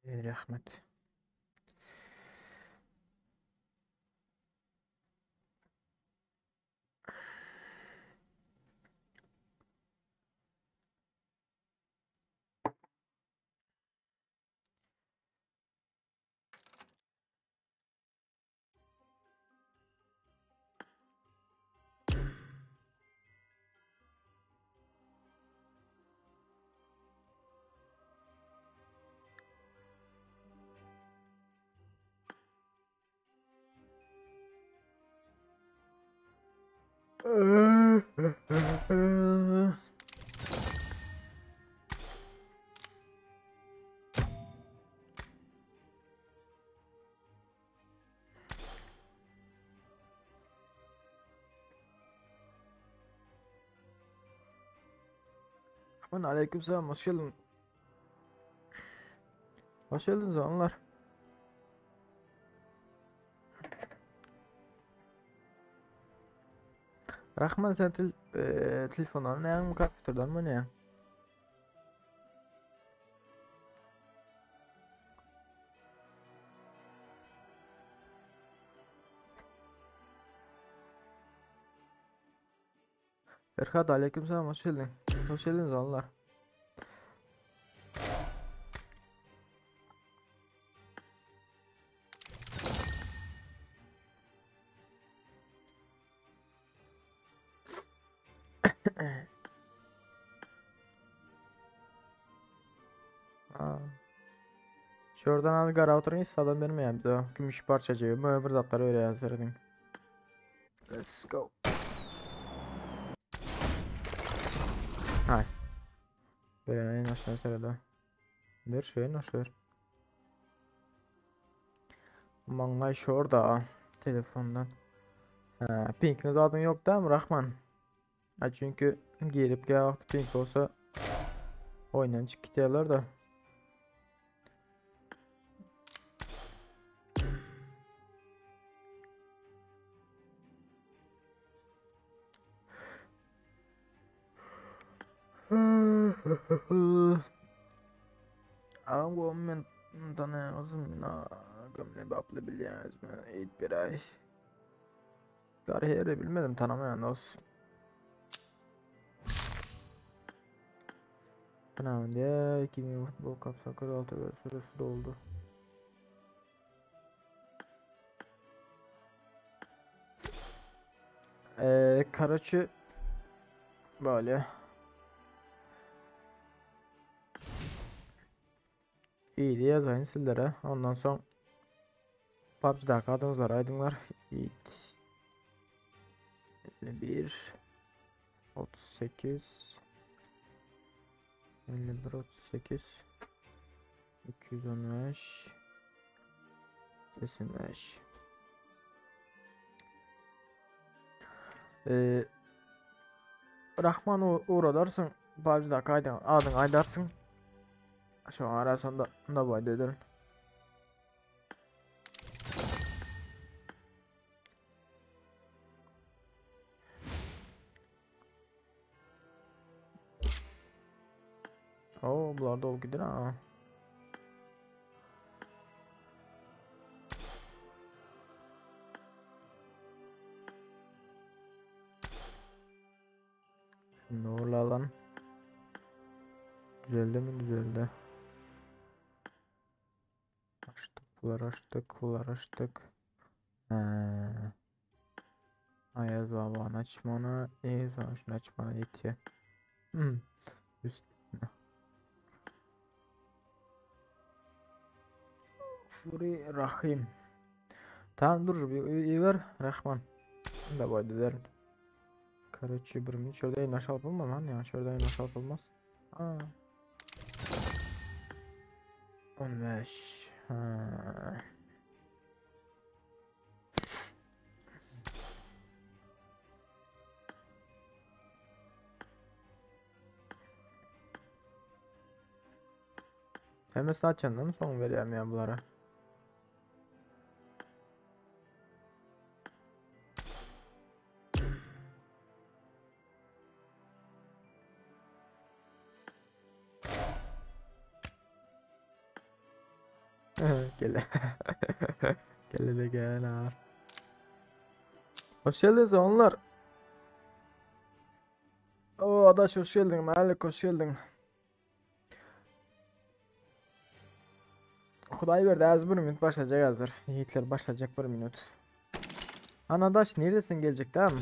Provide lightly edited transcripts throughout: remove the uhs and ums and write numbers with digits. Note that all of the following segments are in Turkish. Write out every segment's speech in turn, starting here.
Rahmet. Aman aleykümselam, hoş geldin. Hoş geldiniz onlar. Rahman sen telefondan ne yan kompüterden mi ne? Ferhat aleykümselam, hoş geldin. Hoş geldiniz onlar. Aa, şuradan al gara oturun, hiç sağdan vermeyen bize. Gümüş parçacığı mı bir zatları öyle yazırdın. Let's go. Hay. Böyle en aşağı sırada. Bir şey nasıl? Mangay şurada. Telefondan. Ha, pinkiniz adın yok değil mi Rahman? Ha, çünkü gelip gel pink olsa oyundan çık gidiyorlar da. Ama ben tanıyamazım na gömle baklı biliyoruz mu? İlk bir ay. Kariyeri bilmedim, tanımayan olsun. Önemli diye 2000 futbol kapsa 46 gol süresi doldu. Karaçı böyle iyiydi, yazayın sizlere. Ondan sonra PUBG'da adınız var, aydınlar. Yiğit 51 38 51 38 215 85. Rahman uğradarsın. PUBG'da adın aydarsın. Şu an arasında da baydı edelim. Oo, bunlar da ol gider ha. Şimdi uğurla lan. Düzeldi mi? Düzeldi. Açtık. He. Ayaz baba açmanı iyi sonuçta açmanı yetiyor. Üstüne. Furi Rahim. Tamam dur bir iyi ver Rahman. Da baydı derim. Karaçı bir mi? Şurada yayın aşağı yapılmaz lan ya. Şurada yayın aşağı yapılmaz. Aa. 15. Ha. Hemen saçından son vereyim ya bunlara. Gel. Gel de gel ha. Hoş geldiniz onlar. Oo adaş hoş geldin. Malik hoş geldin. Xuday verdi az 1 minut başlayacak hazır. Yiğitler başlayacak 1 minut. Anadaş neredesin gelecek tamam mı?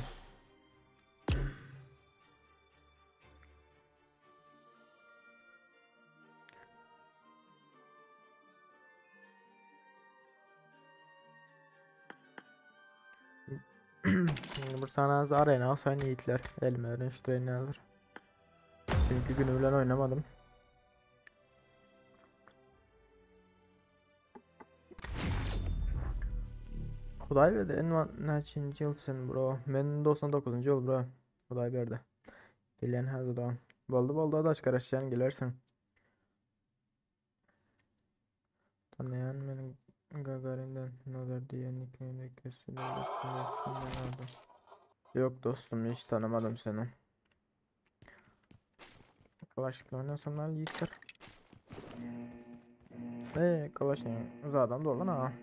Şimdi bir sana az arena alsan yiğitler. Elime öğreniştireğini alır. Çünkü günümle oynamadım. Xuday verdi en neçinci yılsın bro. Ben 99. yıl bro. Xuday verdi. Gelen her zaman. Boldu adaş karışacaksın gelirsin. Tanıyan benim Gagarin'den Nazar diye nickname'de kesinlikle aldım. Yok dostum hiç tanımadım seni. Kalaşıkla oynasam lan yiğitler. Kalaşın uzadan da olan ha.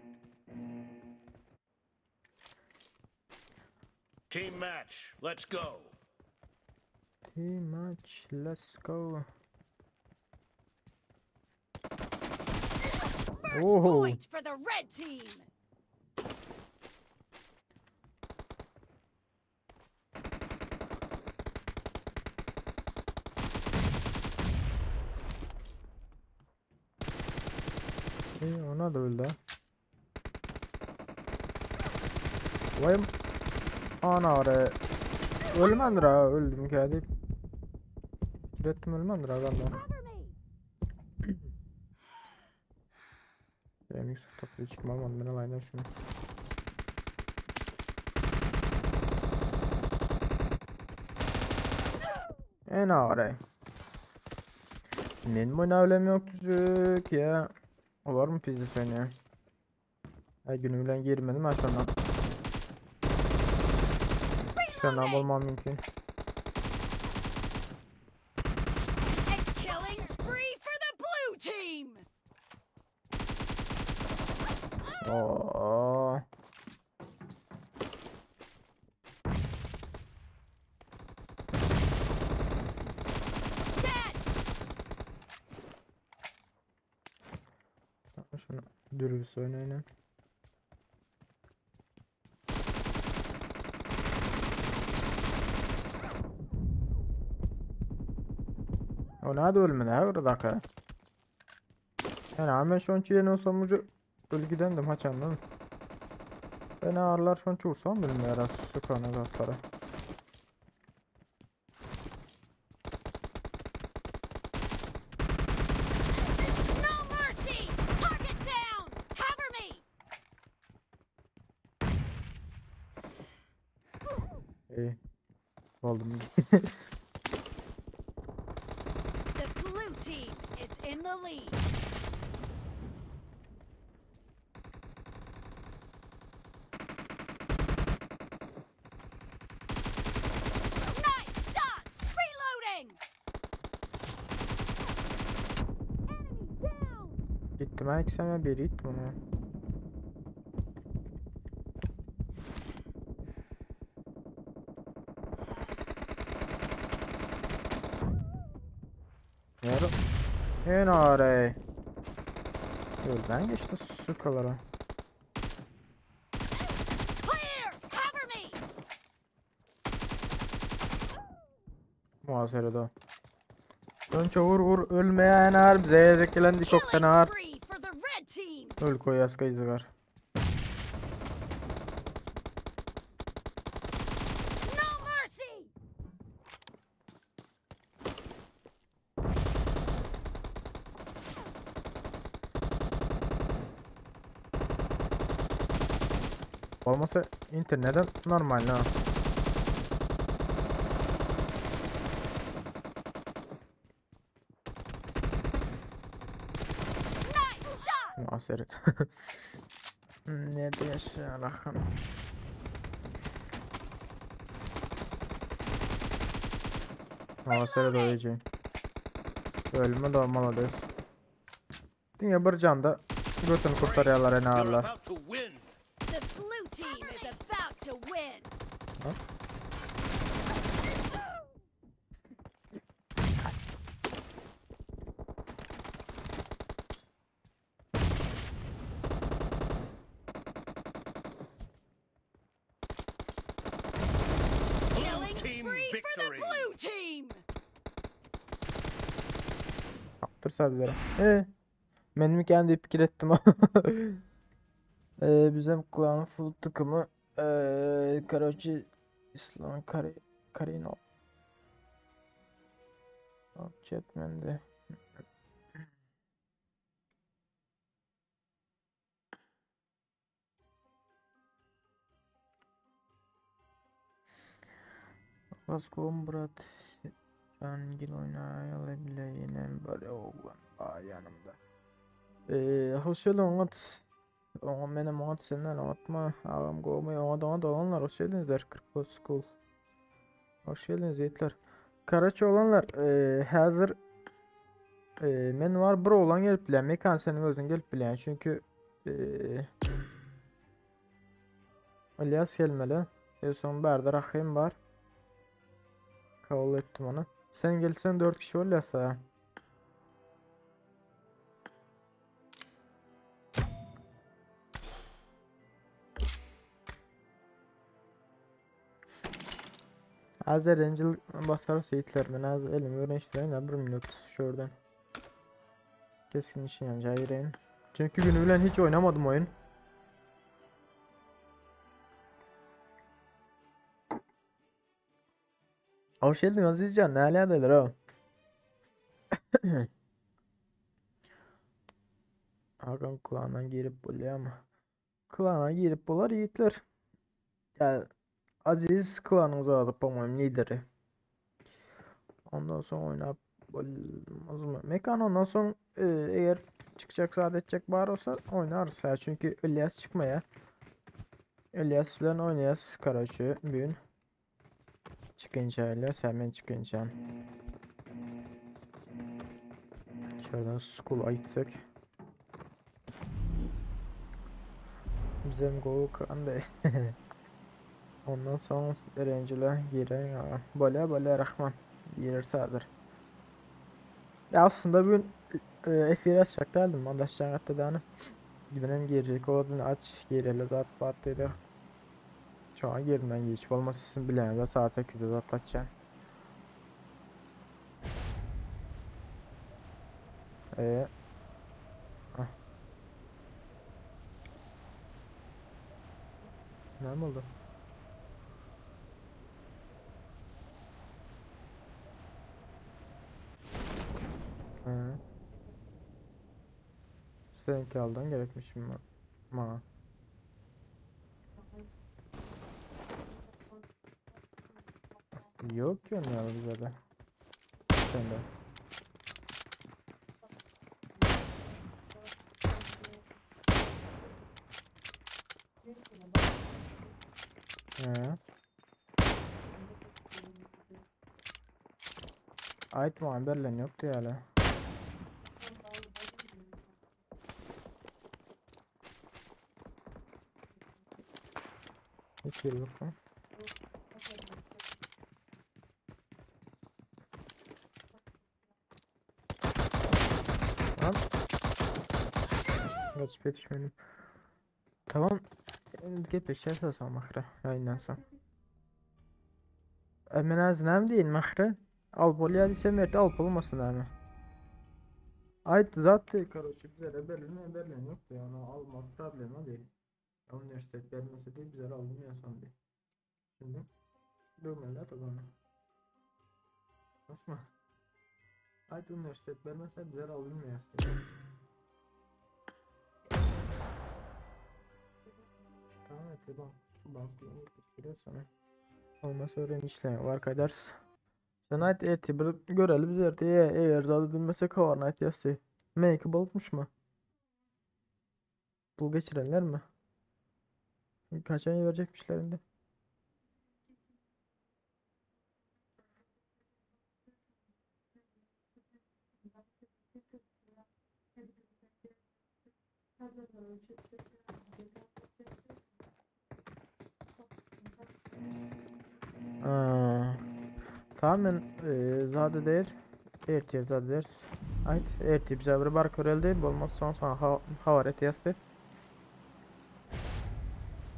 Team match, let's go. Team match, let's go. First Oh. point for the red team. Ona da öldü. Vay ana oraya. Ölmendir ha öldüm ki hadi. Kirettim ölmendir ha ben de. Benim yüksek toplu çıkmam var ben alaydan şunu. En ağır. Benim oynayalım yok düzük ya. Olur mu pizza söylüyor? Her günümden girmedim aşağıdan. Şundan bulmam mümkün. A killing spree for the blue team. Oo. Dead. Şunu dürüst oynayın. O nerede ölmedi ha oradaki? Yani hemen şu an yeni olsam ucu ölgüdendim haç anladın. Ben ağırlar şu an vursam bilmiyorum yaras sıkanı zatları. No mercy. Target down. Cover me. İyi. Oldum. The blue team is in the lead. Nice shot. Reloading. Enemy down. Gittim ha ikisine biri gittim ona. Yarım. En ağır. Yoldan geçti sıkalara. Clear. Cover me. Muhasebede. Önce vur ölmeyen ağır bize zeklendi çok fena ağır. Killing spree for the red team. Öl koy yaska izi var. No mercy. Olmasa internetten normal ha. Nice shot. Muhaseret. Nerede yaşıyor Allah'ım? Muhaseret öylece. Ölme normal oluyor. Dünya bir canda Götünü kurtarıyorlar en You're ağırlar. about to win. The blue team is about to win. Killing team spree for the victory. blue team. Kaptırsa bizlere. Benim kendi fikir ettim. Bizim klan full takımı Karachi İslam Karino Chatman'de. Baskon Murat Cangil oynayalım bile yine böyle oğlan yanımda. Hoş geldin Murat. Oğlum benim Murat senden atma. Ağam kovmayı ona olanlar hoş geldinizler. 40 School. Hoş geldiniz yiğitler. Karachi olanlar hazır men var bir oğlan gelip bilen. Mekan senin özün gelip bilen. Çünkü İlyas gelmeli. Son bir de Rahim var. Kabul ettim onu. Sen gelsen 4 kişi ol yasa. Az Angel basarsa hitler ben az elim öğrençlerin 1 minut şuradan. Keskin işin yani ayırayım. Çünkü günüyle hiç oynamadım oyun. Hoş geldin Azizcan, ne aladeler o? Hakan klana girip buluyor ama. Klana girip bular yiğitler. Ya Aziz klanımıza alıp pamuğun lideri. Ondan sonra oynayıp olmaz mı? Mekan ondan sonra eğer çıkacak edecek var olsa oynarız ya. Çünkü İlyas çıkmaya. İlyas falan oynayız. Karaçı büyün. Çıkınca İlyas hemen çıkınca. Şuradan school'a gitsek. Bizim gol kandı. Ondan sonra öğrenciler giren ya. Böyle Rahman. Girersedir. Ya aslında bugün F1 açacak değildim. Andaşacağın hatta da hani. Benim girecek olduğunu aç. Girelim zaten partiydi. Şu an girdim ben geç. Olmaz sizin bilen saat 8'de zaten açacağım. Eee. Ah, ne mi oldu? Hı. Seninki aldın gerekmiş mi? Ma. Yok ki onlar bize de. Sen de. Hı. Ait muhaberlen yoktu yani. Hiç yeri yok mu? Lan. Kaç yetişmedim. Tamam. Gel peşe sasam mahre. Aynen sen. Ben az nem değil mahre. Al bol ya desem evet al olmasın ama. Ait zaten karışık bize Berlin yoktu yani almak problemi değil. Üniversite vermesi değil bize aldım diye. Şimdi dövmeler o zaman. Nasıl? Ait üniversite vermese bize alınmıyor aslında. Tamam et bak. Bankaya getiriyor sonra. Olmasa öğrenişler var kadar. Sen ait eti bir görelim biz eti eğer zaten bilmese kavarına et yası. Make bulmuş mu? Bul geçirenler mi? Kaç ay verecekmişlerinde? Aa, tamam ben zade değil. Ertir zade ders. Ayt ertir bize bir bar köreldi. Bolmaz sonra havaret yazdı.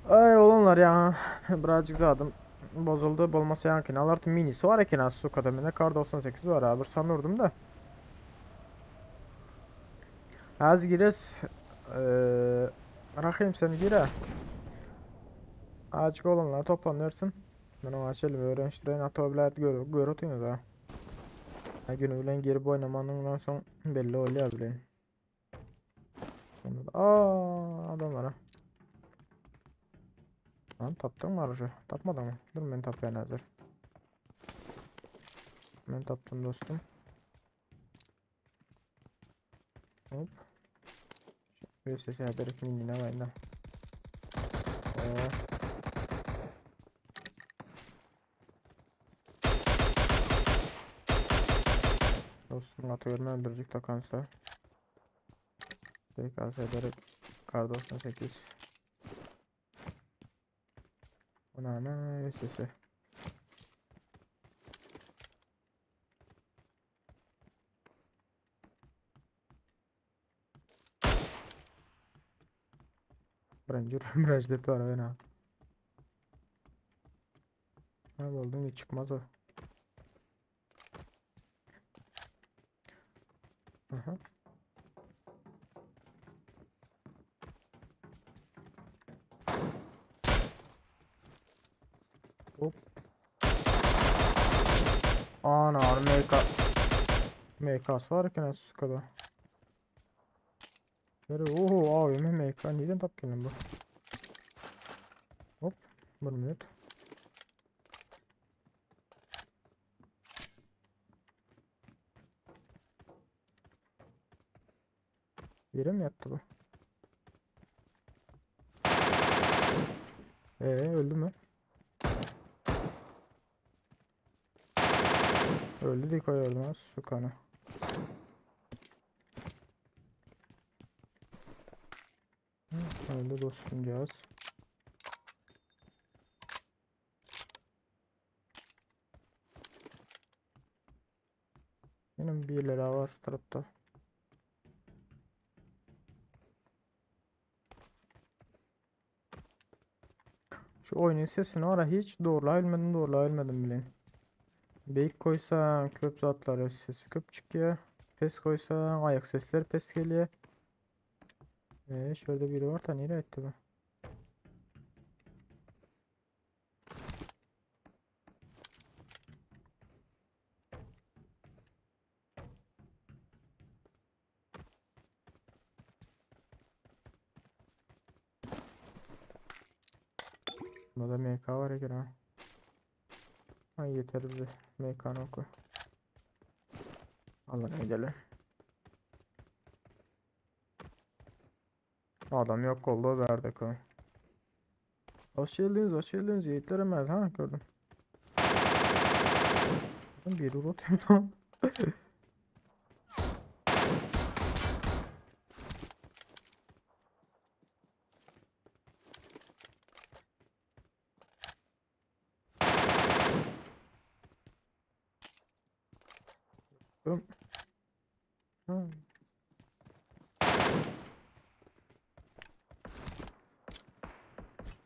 Ay olanlar ya. Birazcık da adım bozuldu. Bolmasa yankın. Alartı minisi var ekin az su kademine. Kar 98 var abi. Sanırdım da. Az gires. Rahim seni gire. Azıcık olanlar toplanırsın. Ben o açalım öğrencilerin atabilir görüyorsunuz ha. Ha günü bilen girip oynamanından son belli oluyor bilen. Sonra da adamlar ha. Lan taptın mı aracı? Tapmadın mı? Dur ben tapayım hazır. Ben taptım dostum. Hop. Ve sesi haber minine vayna. Oo. Dostum atıyorunu öldürecek takansa. TKS ederek kar 98. Ona ve sesi. Ranger Rajdeti var ben ha. Ne oldu hiç çıkmaz o. Aha. Hop. Ana MK'sı var ki nasıl kadar. Oho abi MK neden tap gelin bu. Hop. 1 minut. Yere mi yattı bu? Öldü mü? Öldü diye koyardım az su kanı. Öldü dostum cihaz. Benim birileri daha var şu tarafta. Şu oyunun sesini var ya hiç doğrulayabilmedim bile. Beyik koysan köp zatları sesi köp çıkıyor. Pes koysan ayak sesleri pes geliyor. Şurada biri var da nereye etti bu? Burada MK var ya gene. Ay yeter bize. MK'nı oku. Allah'ına gidelim. Adam yok oldu verdik o. Hoş geldiniz yiğitler emel ha gördüm. Bir uğratıyorum tamam. Tamam. Ha.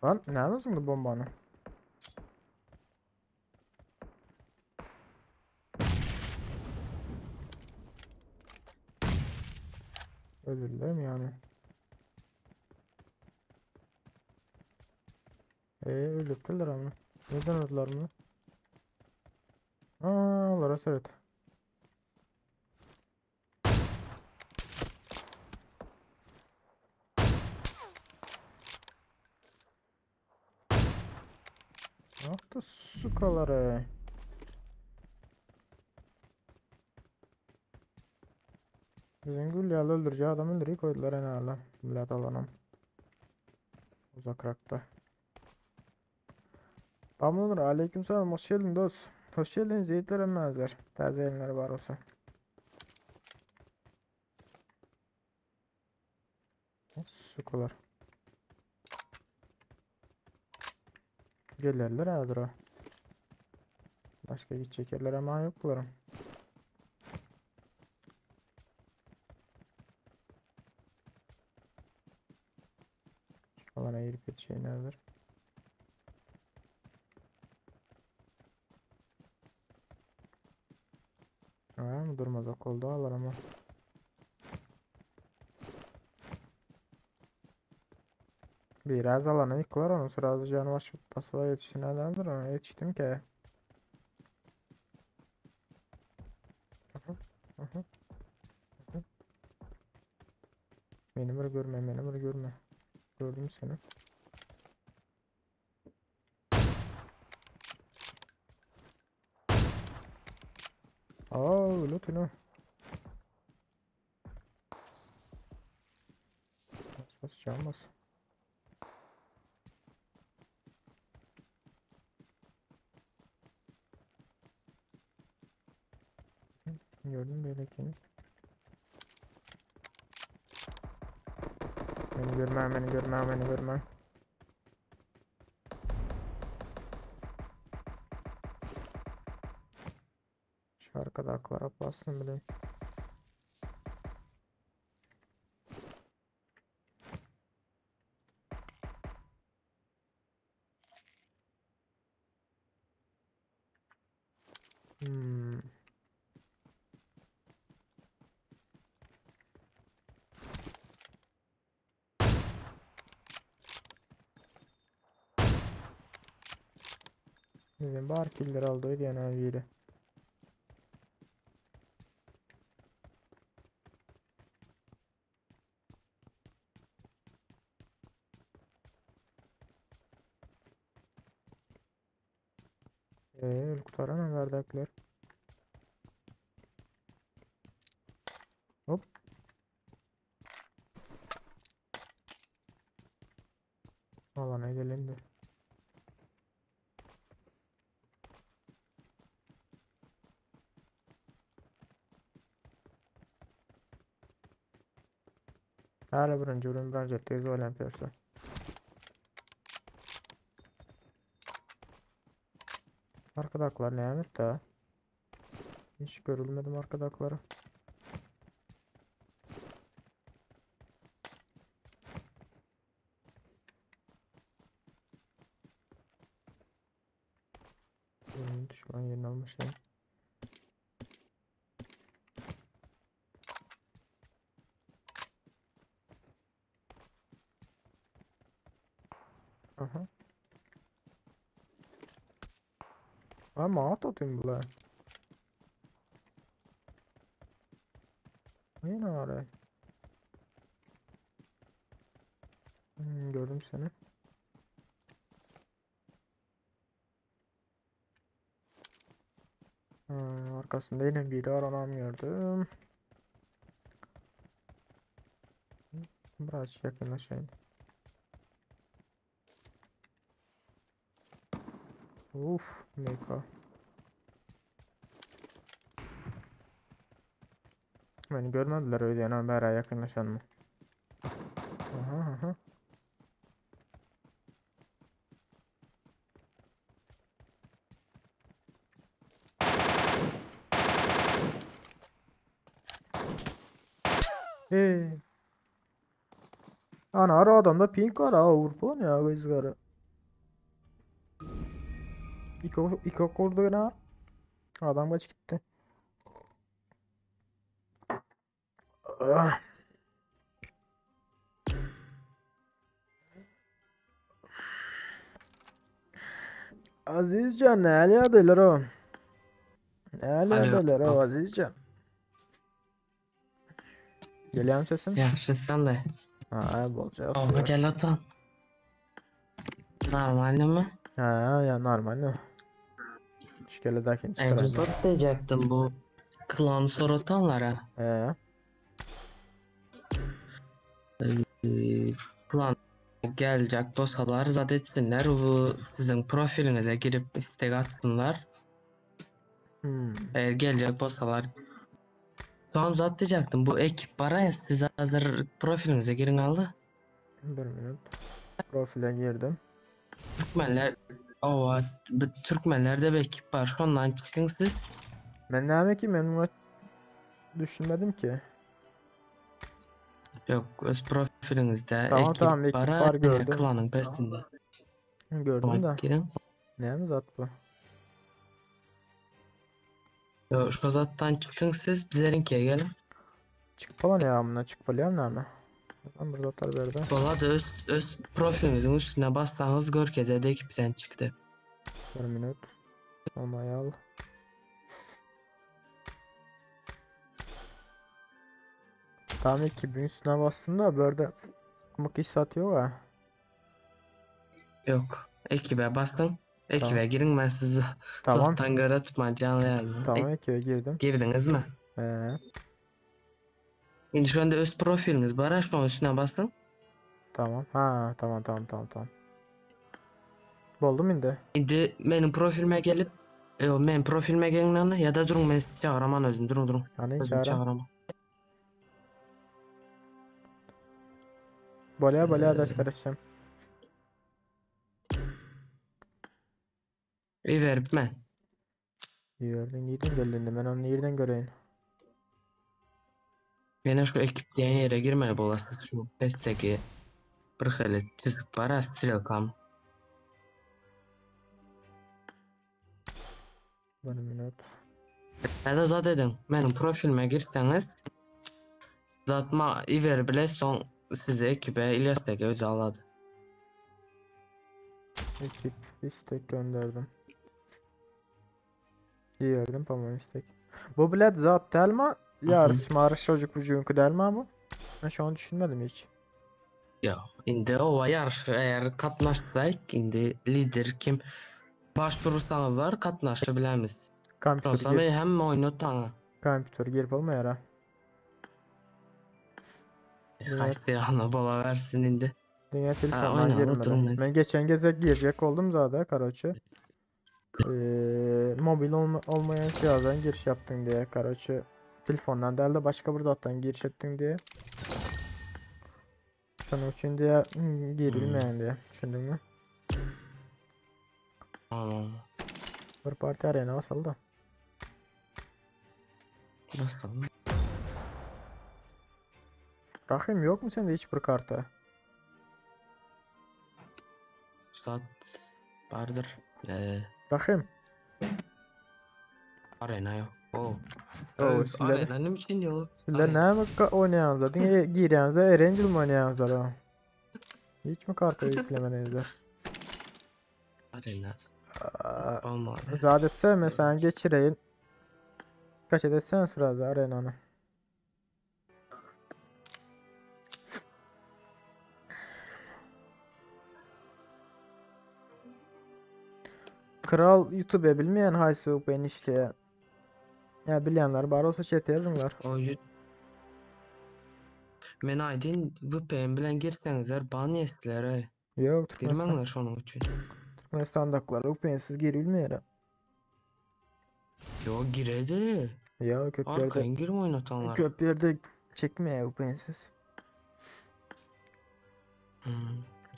Lan neredesin bu bombanı? Özür dilerim yani. Öldürdüler ama. Neden öldüler mi? Allah evet. Ne yaptı sukaları? Bizim Gülyalı öldüreceği adamı öldürüyor koydular en hala. Millet alanım. Uzak rakta. Tamamdır. Aleykümselam. Hoş geldin dost. Hoş geldiniz yiğitler emmezler. Taze elinleri var olsa. sukular. Gelirler hazır o. Başka gidecek yerler ama yok bunların. Alana girip geçeceğin hazır. Ha, durmaz ok oldu alır ama. Biraz alana yıkılar onu sırada canı basıva yetiştiğine alır onu yetiştim ki. Aha, aha. Beni görme, beni görme. Gördüm seni. Aa, lütfen. Bas çalmaz. Gördüm belekini. Beni görme, beni görme, beni görme. Şu arkada aklara bastım bile. Hmm. Bizim bar killer aldıydı yani biri. Kurtaran nelerdekiler? Hop. Alana gelindi. Hala birinci ürün bir jetteyiz olimpiyası. Arkadaklar ne yaptı da? Hiç görülmedim arkadakları. Düşman yerini almış yani. Aha. Ama at atayım bunlar. Yine oraya. Gördüm seni. Ha, arkasında yine biri aranamıyordum. Biraz yakınlaşayım. Uf, meka. Beni görmediler öyle yani beraber yakınlaşan mı? Aha aha. Eee. Ana ara adamda pink var ha Avrupa ne ya kızları. İki ok oldu yine. Adam kaç gitti. Ah. Azizcan ne alıyorlar o? Ne Alo. alıyorlar o Azizcan? Geliyor mu sesim? Yaxshisan da. Ha bolca Ovga kelatan. Normalmi? Ha ya normal ne? İşkeledekini çıkarayım. Egzot diyecektim bu klan soratanlara. Ee, Klan gelecek dosalar zat etsinler. Bu sizin profilinize girip istek atsınlar. Eğer gelecek dosalar Tamam zat diyecektim. Bu ekip var ya siz hazır profilinize girin aldı. Bir minut. Profile girdim. Türkmenler ova Türkmenlerde bir ekip var. Şondan çıkın siz. Ben ne yapayım ki? Ben bunu düşünmedim ki. Yok, öz profilinizde Tamam ekip tamam, ekip var. var Aynen gördüm. klanın bestinde. Gördüm Ama de. girin. Ne mi zat bu? Yo, şu zattan çıkın siz bizlerinkiye gelin. Çık falan ya amına, çık falan ne mi? Ben burada zatlar verdim. Valla da öz profilinizin üstüne bassanız Görkez'e de ekipten çıktı. Bir minut. Onay al. Tam ekibin üstüne bastım da böyle mık iş satıyor ha. Yok. Ekibe basın. Tamam. Ekibe girin, ben sizi Tamam. zattan göre tutma canlı yazdım. Tamam, ekibe girdim. Girdiniz mi? Ee, Şimdi şu anda öz profiliniz var. Şu an üstüne basın. tamam. Ha, tamam tamam tamam tamam. Oldu mu indi? Şimdi benim profilime gelip benim profilime gelin lan, ya da durun ben sizi çağıramam özüm. Durun. Hani Özüm çağıran. çağıramam. Bolaya adaş karışacağım. İyi verip ben. Gördün, nereden geldin? Ben onu nereden göreyim? Yine şu ekip diyen yere girmeye bolasız şu pesteki bir hele çizik var ha, stilkam. Bir minut. Ya da zat edin. Benim profilime girseniz zatma iver bile son sizi ekibe İlyas'taki özü aladı. Ekip istek gönderdim. Gördüm, tamam, istek. Bu bilet zat değil mi? Yarış marış çocuk bucuğunku değil mi bu? Ben şu an düşünmedim hiç. Ya indi o yarış eğer katnaşsak indi lider kim başvurursanızlar katnaşabilemiz. Kompütör Olsa gir. ben hem oynatan. Kompütör girip olma yara. Kaç silahına baba versin indi. Dünya telefondan Oynayalım durun girmedim. Ben geçen geze girecek oldum zaten karoçu. Mobil olmayan cihazdan giriş yaptın diye karoçu. Telefondan değil de başka bir zattan giriş ettin diye. Şunun için diye girilmeyen diye düşündün mü? Tamam. Bir parti arena basıldı. Nasıl? Rahim yok mu sende hiçbir kartı? Saat vardır. Rahim. Arena yok. Oo. Oo, sizler, Arenanın için yok. sizler ne mi oynayanız zaten? Giriyanız da Erangel mi oynayanız ha? Hiç mi kartı yüklemediniz? Arena. Aa, Olmadı. Zadetse mesela geçireyim. Kaç edetsen sırada arenanı. Kral YouTube'ya bilmeyen haysı ben işte. Ya bilenler bari olsa chat yazınlar. Men aydın VPN bilen girsenizer bana yestiler ay. Yok, Türkmenistan. Girmengler şunun için. Türkmenistan'dakiler UPN'siz girilmiyor. Yo giredi. Ya köplerde Arkayın girme oynatanlar. köplerde çekmeye UPN'siz.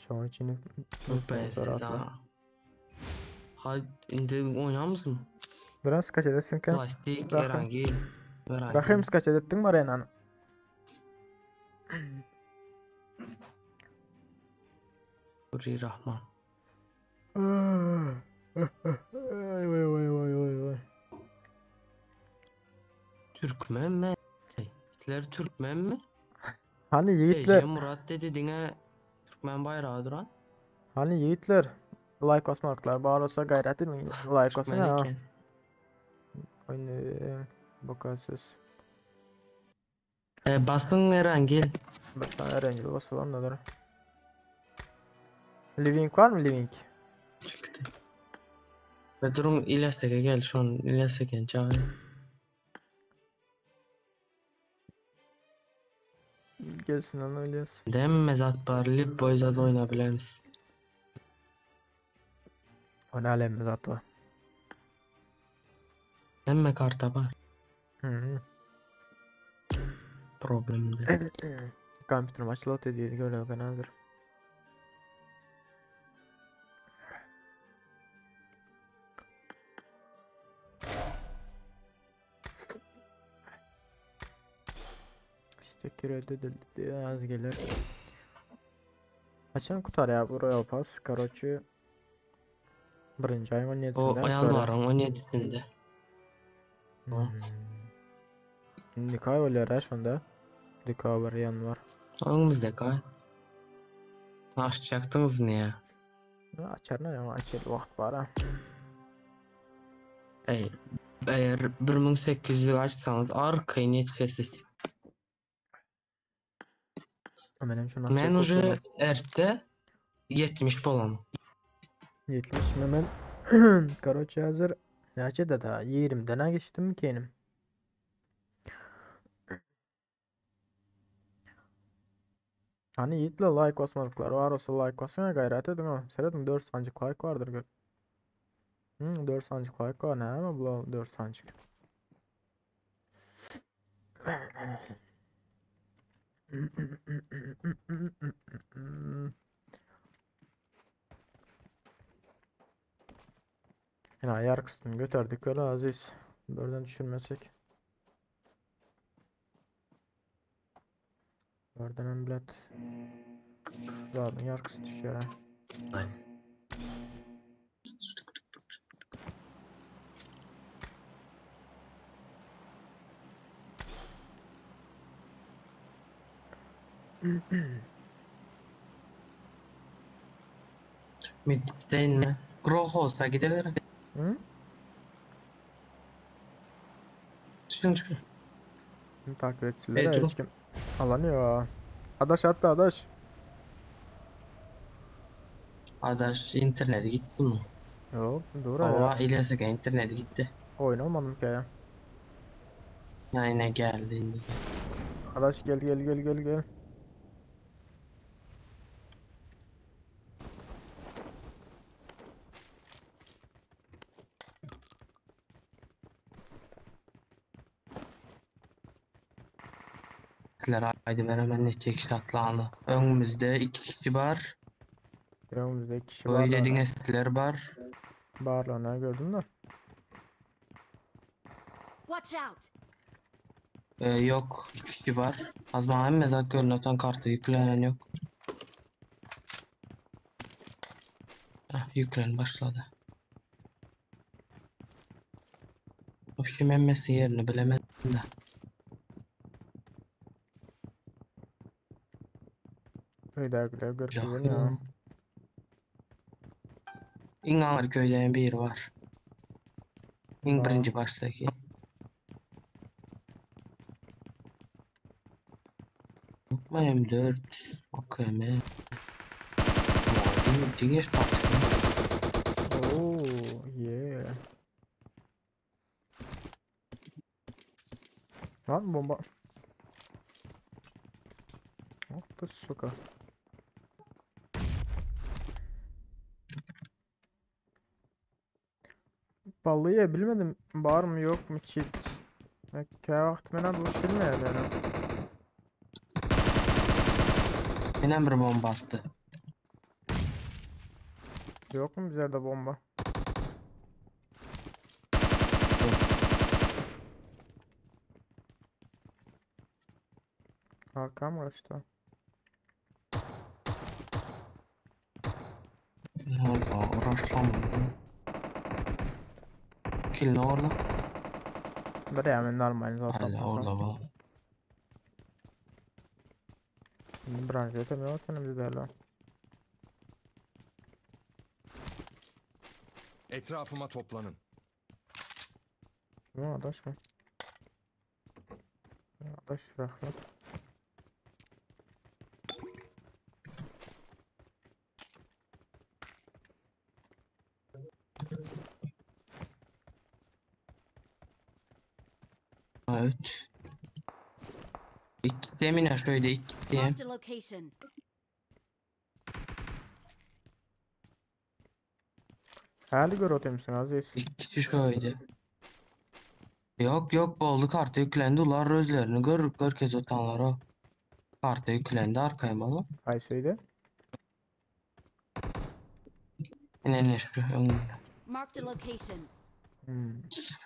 Şu an için VPN'siz ha. Hadi indi oynar mısın? Biraz kaç edetsin ki? Plastik Rahim. herhangi. Rahim kaç edettin mi arenanı? Hurri Rahman. Vay vay vay vay vay vay. Türkmen mi? Sizler Türkmen mi? Hani TC yiğitler, Murat dedi dine Türkmen bayrağı duran. hani yiğitler. Like basmaklar, bağırsa gayret edin. Like olsun Türkmen ha. iken. Aynı bakarsız. Basın herhangi. Bir tane rengi basalım da dur. Living var mı living? Çıktı. Ve durum İlyas'taki gel şu an İlyas'taki çağır. Gelsin lan öyle. Dem mezat barlı boyzada oynayabiliriz. O ne alem zaten. Demme karta var. Hı hı. Problemdi. Kompütür maçı lot ediyor göre ben hazır. destek kredi edildi. Az gelir. Açan kutar ya bu Royal Pass. Karoçu. Birinci ayın O 17'sinden yanvarın 17'sinde. Hmm. Nikah oluyor ha şunda. Dekaber yanvar. Önümüzde kay. Açacaktınız niye? Açar ne ya açar vakt var ha. Ey, eğer 1800'lük açsanız arkayı yetişesiz. Benim şu nasıl Men koklamam. уже erte 70 bolam. 70 hemen. Karoçu hazır. Gerçi de daha 20'den geçtim mi kendim? Hani yiğitle like basmadıklar var olsa like basana gayret edin ama seyredin 4 sancık like vardır gör. 4 sancık like var ne ama bu 4 sancık. Yine ayar kısmını götürdük öyle aziz. Buradan düşürmesek. Buradan emblet. Zaten yar kısmı düşüyor ha. Midden mi? Grok olsa gidelim. Hı? Çıkın. Takip etçilere Dur. hiç kim alanıyor. Adaş attı adaş. Adaş interneti gitti mi? Yok dur ya. Baba İlyas'a interneti gitti. Oynamadım ki ya. Aynen geldi indi. Adaş gel gel gel gel gel. Sizler haydi hemen ne çekiş atlandı. Önümüzde 2 kişi var. Yanımızda 2 kişi Öyle var da ona. dediğiniz sizler var. Bağırlarına gördün mü? Watch out! Yok 2 kişi var. Az bana hem mezat görünüyortan kartı yüklenen yok. Yüklen başladı. O şey emmesi yerini bilemedim de. Öyle güle gör Yok kızın ya. İnanır köyden bir var. İn Var. birinci baştaki. Yok mu M4? AKM. Dingeç taktik. Oo, yeah. Lan bomba. Oh da suka. Vallahi bilmedim var mı yok mu çift. Kaya vakti ben bu bilmiyorum yani. Yine bir bomba attı. Yok mu bizlerde bomba? Arkam var işte. Orada uğraşlamadım. Kill ne orada? Bir yani normal zaten. Hala orada var. Branş etemiyor senin bizlerle. Etrafıma toplanın. Ne adaş mı? Adaş rahmet. Evet. İki temine şöyle iki tem. Marked a location. Hali gör otemsin aziz. İki kişi şöyle. Yok yok bu oldu kartı yüklendi. Ular özlerini gör kez otanlar o. Kartı yüklendi arkaya baba. Ay söyle. Ne şu önünde. Marked a location.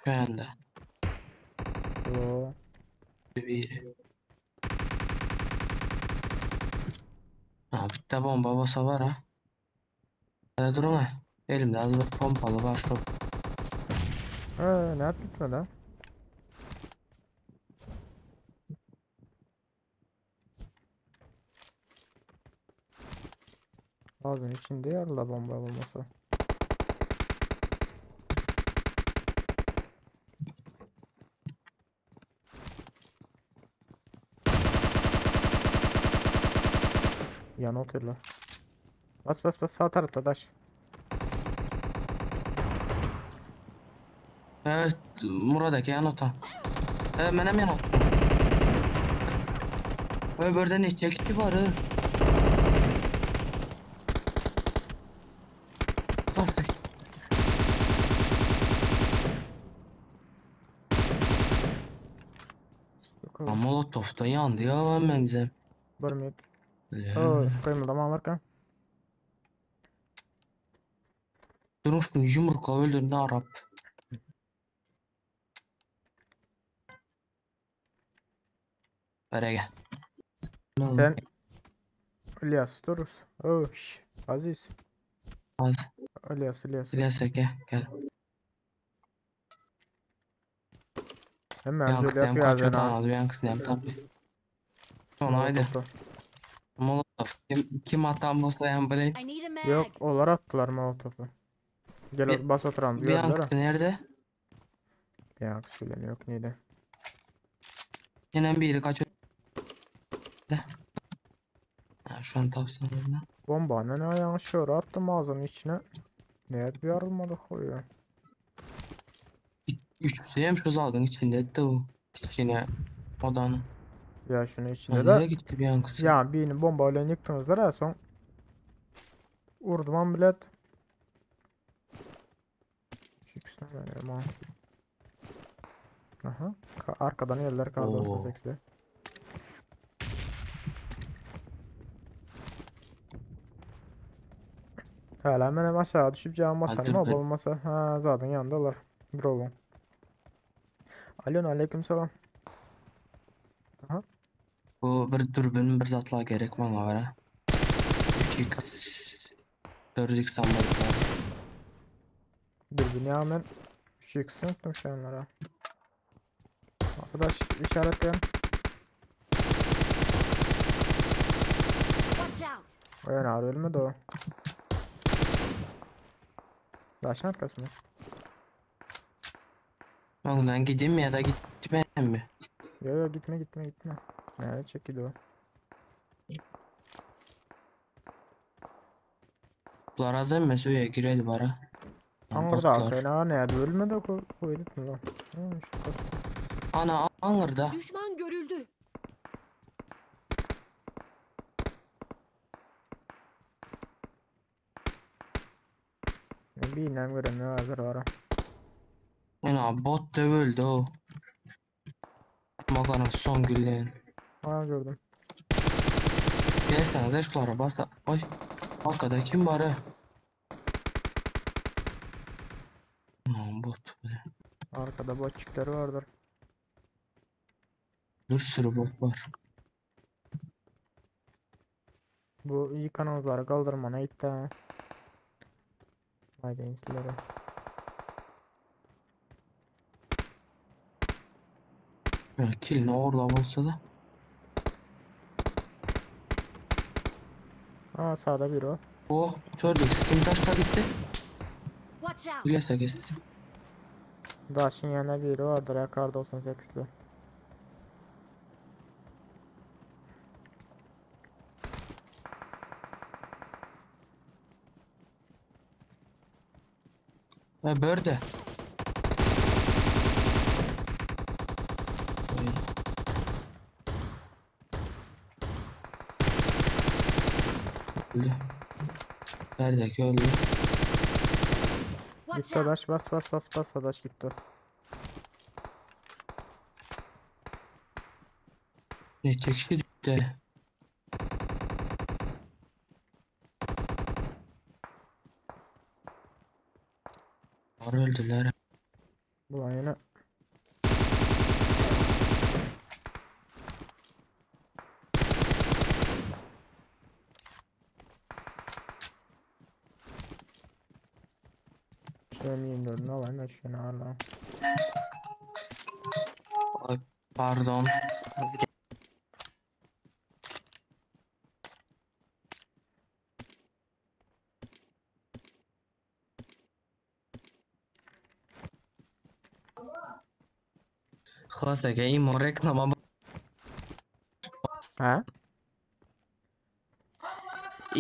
Şu anda. Yo. Bir. Ha, bitta bomba olsa var ha. Hadi durun ha. Elimde az bir pompalı var şu. Ne yap gitme lan. Ağzın içinde yarıla bomba olmasa. Yan oturla. Bas bas bas sağ tarafta daş. Evet, Murad'daki yanıta. Evet, benim yanım. Öbürde ne çekici var ha. Nasıl? Yok oğlum. Molotov da yandı ya lan bence. Görmeyip. Ya. Kıymıldama varken. Durun şunu yumrukla öldürdü Arap. Böyle gel. Sen İlyas dururuz. Aziz. Az. İlyas. Gelsek gel. Hemen Yankısı böyle hem yapıyor kaçıyor ha. tamam. Yankısı hem tabi. Sonra haydi. Molotov. Kim atan boslayan Blade? I need a mag. Yok onlar attılar molotofu. Gel Bir- bas oturan Bir gördüler ha. yankısı nerede? Yankısı bilen yok neydi. Yine biri kaçıyor. Ha, şu an tavsiye ederim. Bomba ne ayağını şöyle attım ağzının içine. Ne bir yarılmadı koyuyor. Üçüncü hem şu zalgın içinde de o. Yine odanın. Ya şunu içinde Ya nereye de. gitti bir yankısı? Ya birini bombayla yıktınızlar ha son. Vurdum ambilet. Çıksın benim ha. Aha. Arkadan yerler kaldı Oo. olsa sekse. Hala benim aşağı düşüp canım basarım dur, ama dur. olmasa ha zaten yanındalar. Bravo. Alo aleyküm selam. Aha. Bu bir dürbün bir zatla gerek bana var ha. 3x 4x sanmadık var. Dürbünü hemen 3x unuttum şu anlara. Arkadaş işaretleyen. Watch out. O yana ölmedi o. Taşın arkası mı? Oğlum ben gideyim mi ya da gitmeyeyim mi? Yo gitme. Nereye çekildi o? Bunlar hazır mı? Suya gireli bara. Angırda Botlar. arkayına ne ya ölmedi o koyduk mu lan? Ha, işte bak. Ana Angır'da. Düşman görüldü. Ne bileyim göre ne hazır var ha. Ana bot da öldü o. Makarna son gülleyin. Ha gördüm. Gelsenize şulara basa. Ay. Arkada kim var ha? Aman bot. Arkada botçukları vardır. Bir sürü bot var. Bu iyi kanalları kaldırmana itti ha. Haydi insileri. Ya kill ne orada olsa da. Ha sağda biri o. Oh, gördük. Kim taşla gitti? Watch out. Bilese geçsin. Daşın yanına biri vardır ya kar 98'li. Börde. Öldü. Neredeki öldü. Watch Gitti out. daş bas daş gitti. Ne çekişi düştü. Var öldüler. Ulan yine. M24'ünü alayım da şunu hala. Ay, pardon. Xulasaga imo reklama Ha?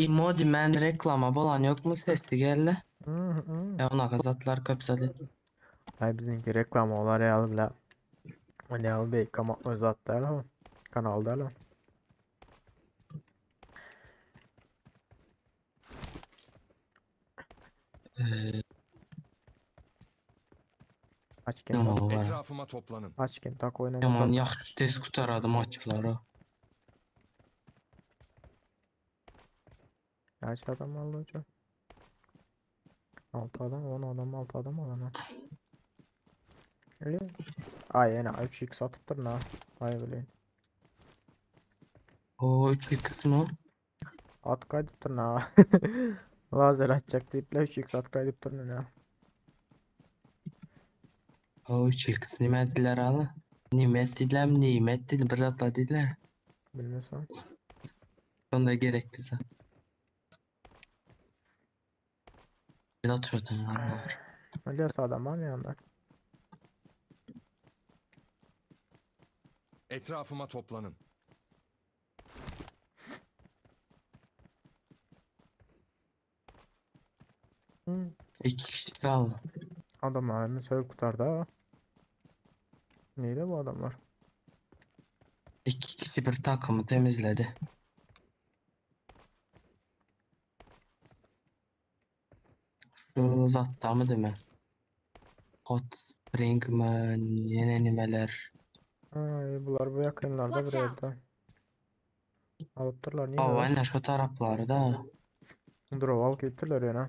imo dimen reklama bolan yok mu sesli geldi? Hı hı. Ya ona zatlar köp zaten. Ay bizimki reklam olar ya bile. Ne al bey kama özattı lan. Kanalda lan. Eee, Açken Nima tak. var? Etrafıma toplanın. Açken tak Yaman oynamasa. yaxşı tez qutaradım açıqları. Kaç adam aldı hocam? 6 adam 10 adam 6 adam alana. Öyle. Ay yine 3x atıp durun ha. Ay bileyim. O 3 kısmı. At kaydıp durun ha. Lazer atacak deyip 3x at kaydıp durun ya. O 3 kısmı nima dediler alı? Nimet dediler, nimet dedi, bir zatla dediler. Bilmiyorsan. Sonda gerekti zaten. Bir atıyordun var. Öyleyse adam var mı yanında? Etrafıma toplanın. Hı. 2 kişi kaldı. Adamlar mesela kurtardı ha. Neydi bu adamlar? 2 kişi bir takımı temizledi. Şu zatta mı değil mi? Hot Spring mi? Yine nimeler? Ay bunlar bu yakınlarda bir Watch out. evde. Alıp dururlar Aa, nimeler. aynen şu taraflarda. Drop alıp gittiler yani.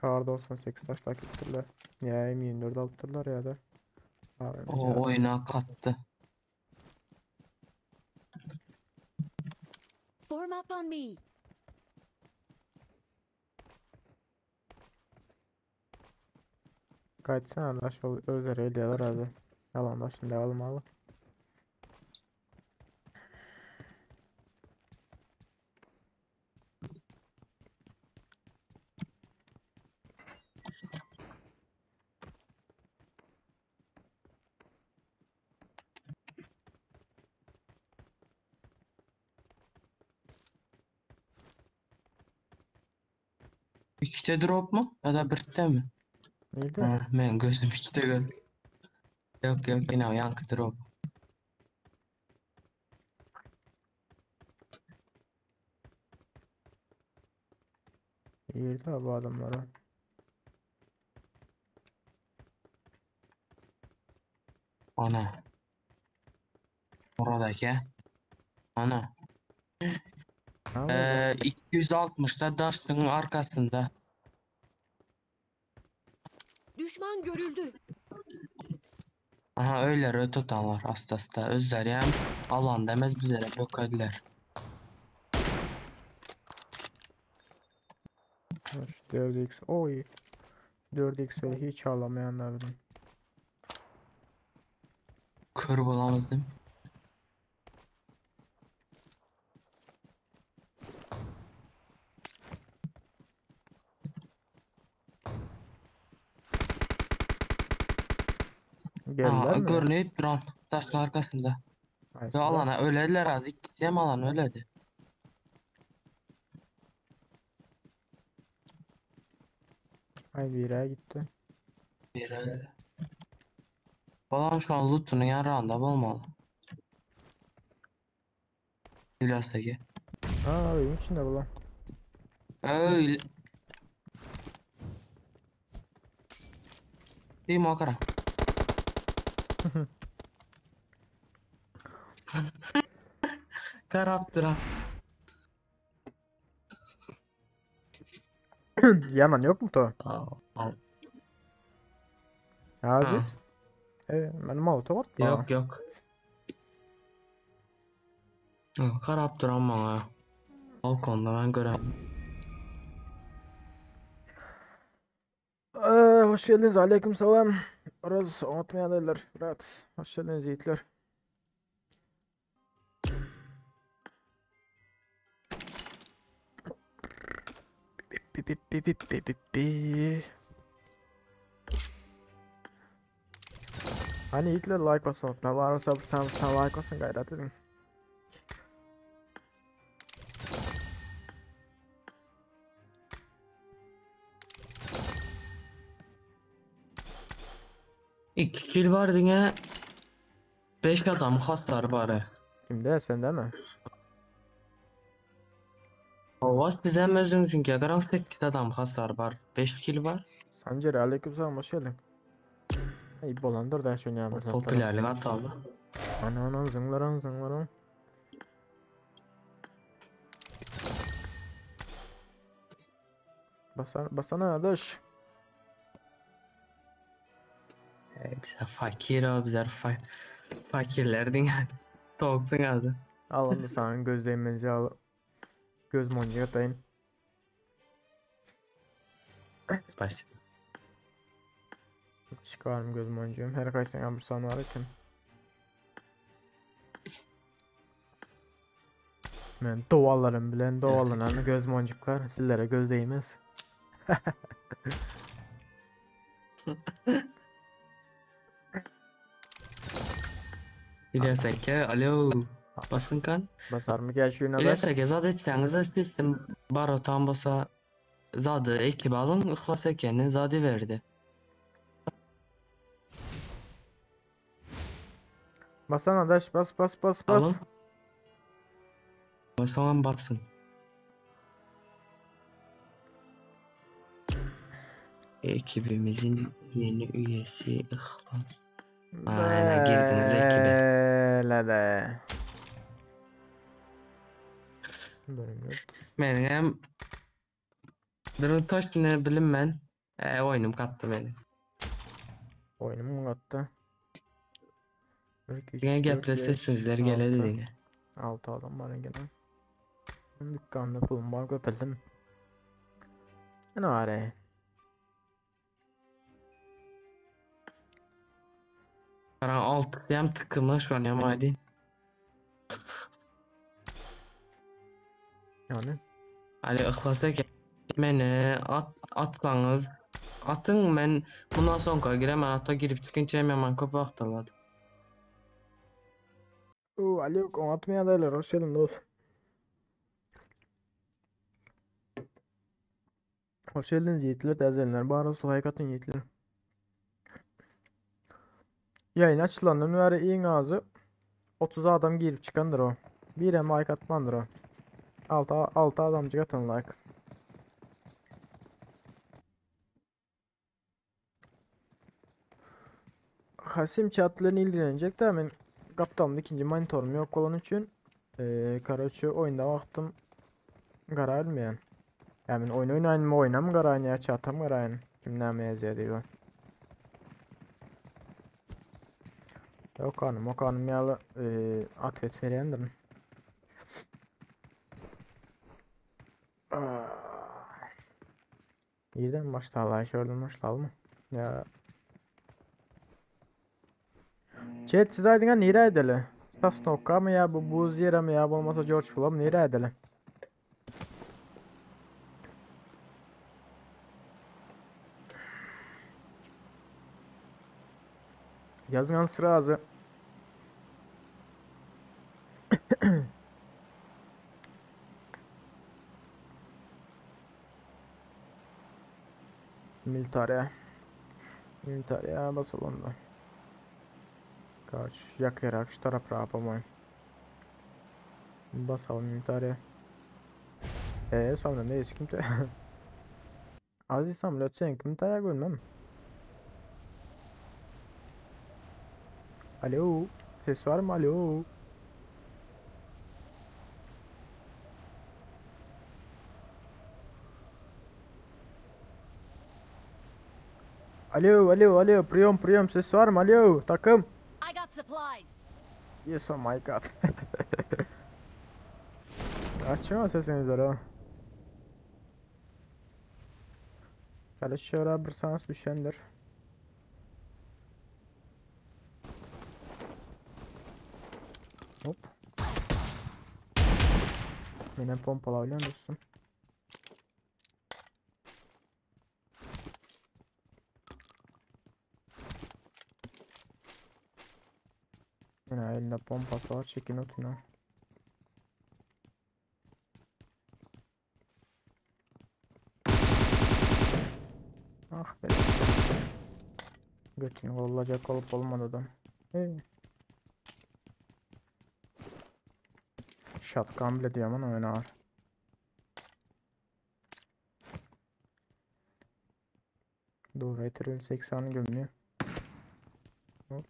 Kar 98 taş takip ettiler. Ya M24 alıp dururlar ya da. O oyuna kattı. Form up on me. Kaçsana arkadaş özleri eliyorlar hadi. Yalan şimdi almalı. İkide drop mu? Ya da birde mi? İyiydi. Ha, ben gözüm ikide gör. Yok yok yine o yankı drop. İyiydi bu adamlara. Ana. Oradaki. Ana. Ne olacak? 260'da Dust'ın arkasında. Düşman görüldü. Aha öyle tutanlar hasta hasta. Özler hem alan demez bizlere yok ediler. Şu 4x. Oy. 4x öyle hiç alamayanlar benim. Kör bulamaz değil mi? Geldiler Aa, mi? görünüyor duran taşın arkasında. Ay Ve silah. alana öylediler az. İkisi hem alan öyledi. Ay bir yere gitti. Bir öyle. Falan şu an lootunun yarağında olmalı. Hülasaki. Aa benim içinde bu lan. Öyle. Değil mi o kadar? Karap duran. Yanan yok mu to? Aa, Aziz. Benim auto var mı? yok yok. Karap duran bana. Balkonda ben görem. hoş geldiniz. Aleykümselam. Biraz unutmayalım. Rahat. Hoş geldiniz yiğitler. Bi bi bi bi bi bi bi. Hani yiğitler like basın unutma. Varsa sen like basın gayret edin. İki kill var diye 5 adam hasar bari. Kimde? Sende mi? Ovas sizem özünüzünki qaran 8 adam hasar var. 5 kill var. Sancar aleykümselam hoş geldin. Ey bolandır da şunu O yağmur popülerlik atalı. Ana zınglaran. Basana dış. Bize fakir o bizler fakirler diye. Toksun adı. Alın da sana göz değmenizi al. Göz moncu atayın. Spasibo. Çıkarım göz moncuğum. Her kaçtan yağmur sana var iken. Ben doğallarım bilen doğalanan göz moncuklar sizlere göz değmez. İlyas Eke, alo. Basın kan. Basar mı gel şuna İlyas bas. Eke zad etseniz sistem barotan basa zadı ekip alın ıhlas Eke'nin zadı verdi. Basana daş bas. Alın. Basan batsın. Ekibimizin yeni üyesi İhlas. Aynen, girdiniz ekibe. Böyle de. Bölüm yok. Benim durum toşunu bilinmem. Oyunum kattı beni. Oyunumu attı. Yine geplese sizler geledi diye. 6 adam var gene. Dükkanda pulum var götürdüm. Ne var ya? Karan alt yam tıkımı şu an hadi. Yani Ali ıhlasa beni atsanız atın, ben bundan sonra giremem, hatta girip çıkınca hemen kapı hatırladım. Ali yok atmaya derler. Hoş geldin dost. Hoş geldiniz yiğitler tezenler. Bağırası like atın yiğitler. Yayın açılanların veri iyi ağzı 30 adam girip çıkandır o. Bir hem like atmandır o. 6 adamcık atın like. Hasim chatlarına ilgilenecek de ben kaptanım ikinci monitörüm yok olan için karaçı oyunda vaktim kararmayan. Yani oyun oynayın mı oynam kararın ya chatam kararın. Kim ne meyze diyor. Yok hanım o kanım yalı atlet verendim. İyiden başla şöyle başlayalım mı? Ya. Chat siz aydın nere edeli? Sasnokka mı ya bu buz yere mi ya olmasa George Floyd nere edeli? Yazın sıra azı. Militariye basalım da. Kaç yakarak şu taraf yapamayın. Basalım militariye. Sonra ne eskimte? Aziz samlet sen kim tayak görmem. Alo, ses var mı alo? Alo, priyon ses var mı alo takım? I got supplies. Yes oh my god. Açma sesinizi ha. Hele şöyle bir sans düşendir. Hop. Yine pompalayla dostum. Yine elinde pompası var. Çekin otuna. Ah be. Götünü olacak olup olmadı adam. Hey. Shotgun bile diyorum ama oynar. Dur Veteran 80 gömlü. Hop.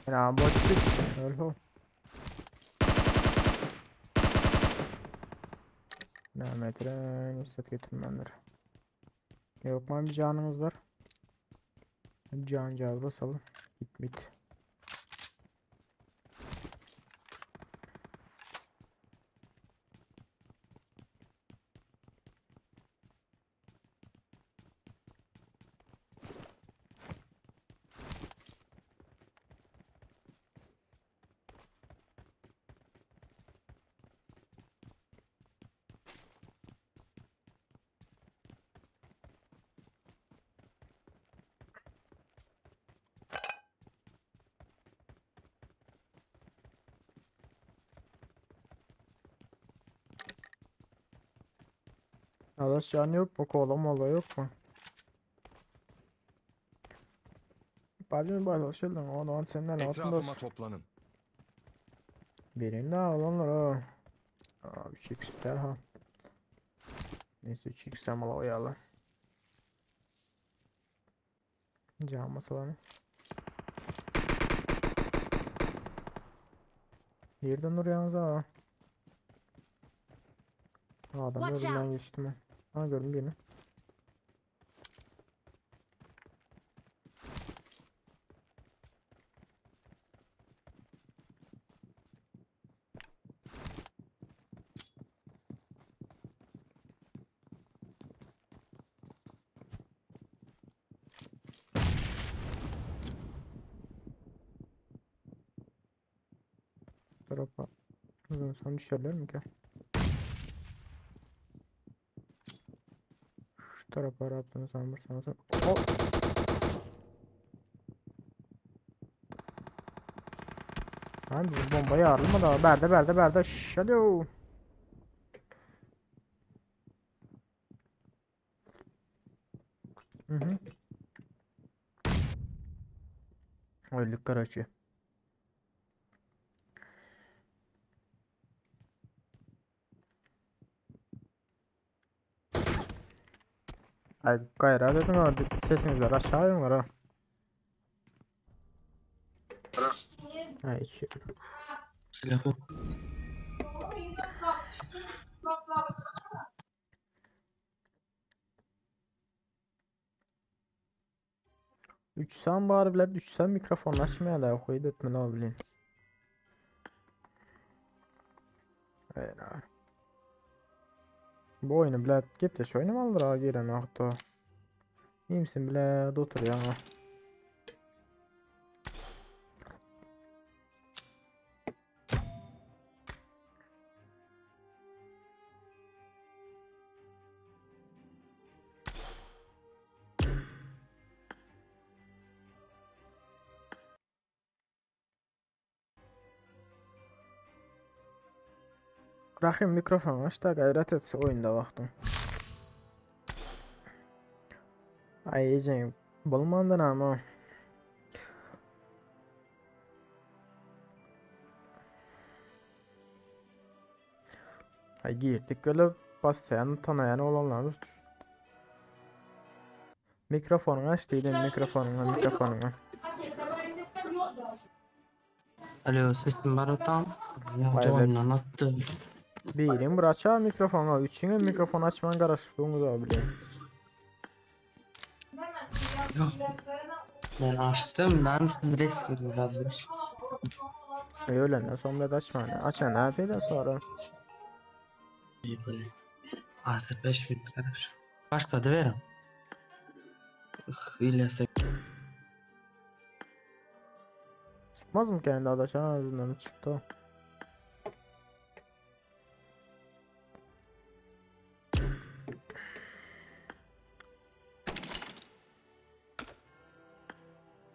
Ya boşluk. Öyle. Ne metre istat getirmenler. Yok mu bir canımız var? Can cevabı basalım. Git. Arkadaş can yok mu? Kola mola yok mu? Bacım başlaşalım. O zaman senin Etrafıma altında toplanın. birinde olanlar ha. Abi çiksler ha. Neyse çiksem ala oyalı. Can masalarını. Yerden duruyorsunuz ha. Adam Watch önümden out. geçti mi? Ha gördüm birini. Tarafa. Sen düşerler mi ki? Şu tarafa attığını sanırsam. Oh! Lan bizim bombayı ağırlama da. Berde. Şşş alo. Hı. Öldük Karaçı. Ay gayret edin ama sesiniz var aşağıya var ha. Ay şu. Silah yok. Uçsam bari bile düşsem mikrofonlaşmaya da koydu etme ne bileyim. Evet abi. Bu oyunu bile gepleş oynamalıdır ha giren hatta. İyi misin bile otur ya. Rahim mikrofon aç da gayret etse oyunda baktım. Ay yiyeceğim. Bulmandan ama. Ay girdik öyle basayan tanıyan olanlar. Mikrofonunu aç dedim mikrofonunu. Alo sesim var tam. Ya Vay be. oyundan attı. Birin bir açar mikrofonu, üçüne mikrofon açman karışıklığınız abi. Yok. Ben açtım lan siz resminiz hazır. Öyle ne sonra da açma ne. Açan ne yapayım sonra. İyi böyle. Hazır 5 bin arkadaş. Başladı verim. İlyas'a Çıkmaz mı kendi adaş? Ha ağzından çıktı o.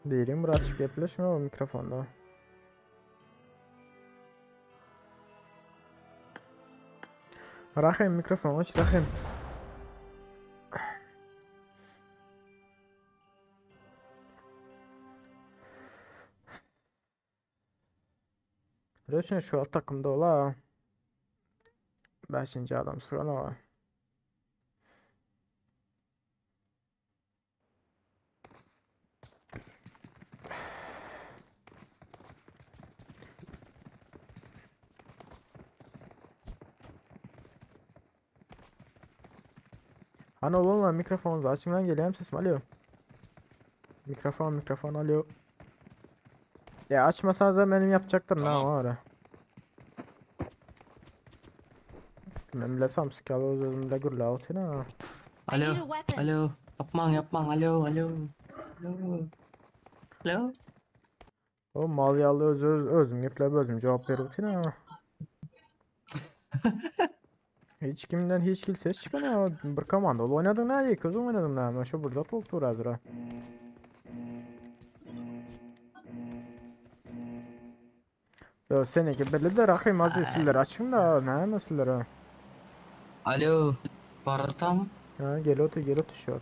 Birin bir açık yapılışma o mikrofonda. Rahim mikrofon aç Rahim. Röşen şu an takımda ola. 5. adam sırada var. Hani oğlum lan mikrofonunuzu açın lan geleyim sesim alo. Mikrofon alo. Ya açmasanız da benim yapacaktır ne var ya. Ben bile samsikalı özümle gürle altına. I need Alo. a weapon. Alo. Yapman. Alo. Alo. Alo. O mal yalı özüm yüklep özüm cevap verir ha. Hiç kimden hiç kim ses çıkana bir komandalı oynadın ne iyi kızım oynadım ne ama şu burada toptur hazıra. Ya seneki belli de rahim azı siller açın da ne meseleler ha. Alo. Barata mı? Ha gel otur şu an.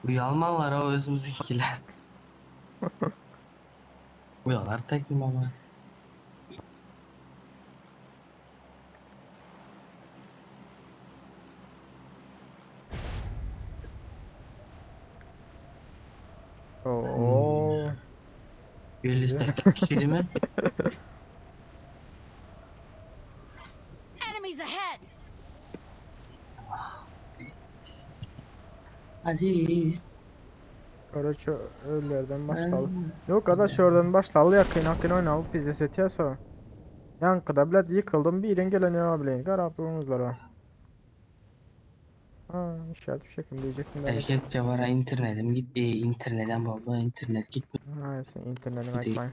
Uyalmalar o özümüzünkiler. Uyalar teklim ama. Oo. Gölüste 8 kişiydi mi? Enemies ahead. Aziz. Karaço ölülerden başladı. Ben... Yok adaş oradan başladı yakın yakın oynalıp biz de setiyorsa. Yankıda bile yıkıldım bir yerin geleniyor abi. Karaplığımızlar ha. Ha işaret bir şekilde diyecektim ben de. Erkekçe var ha internetim gitti. İnternetten vallahi internet gitmiyor. Ha sen internetim Değil. açmayın.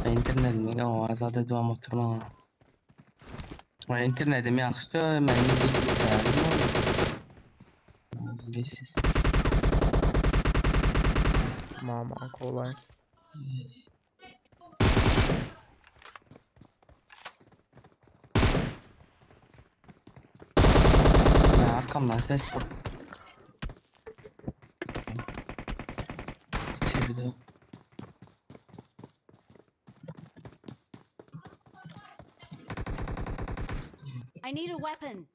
İnternetim ama azade devam oturma. O internetim yaxşı benim bilgisayarım var. Üzgünüz. Mama kolay. Arkamdan ses bu. İçeride. I need a weapon.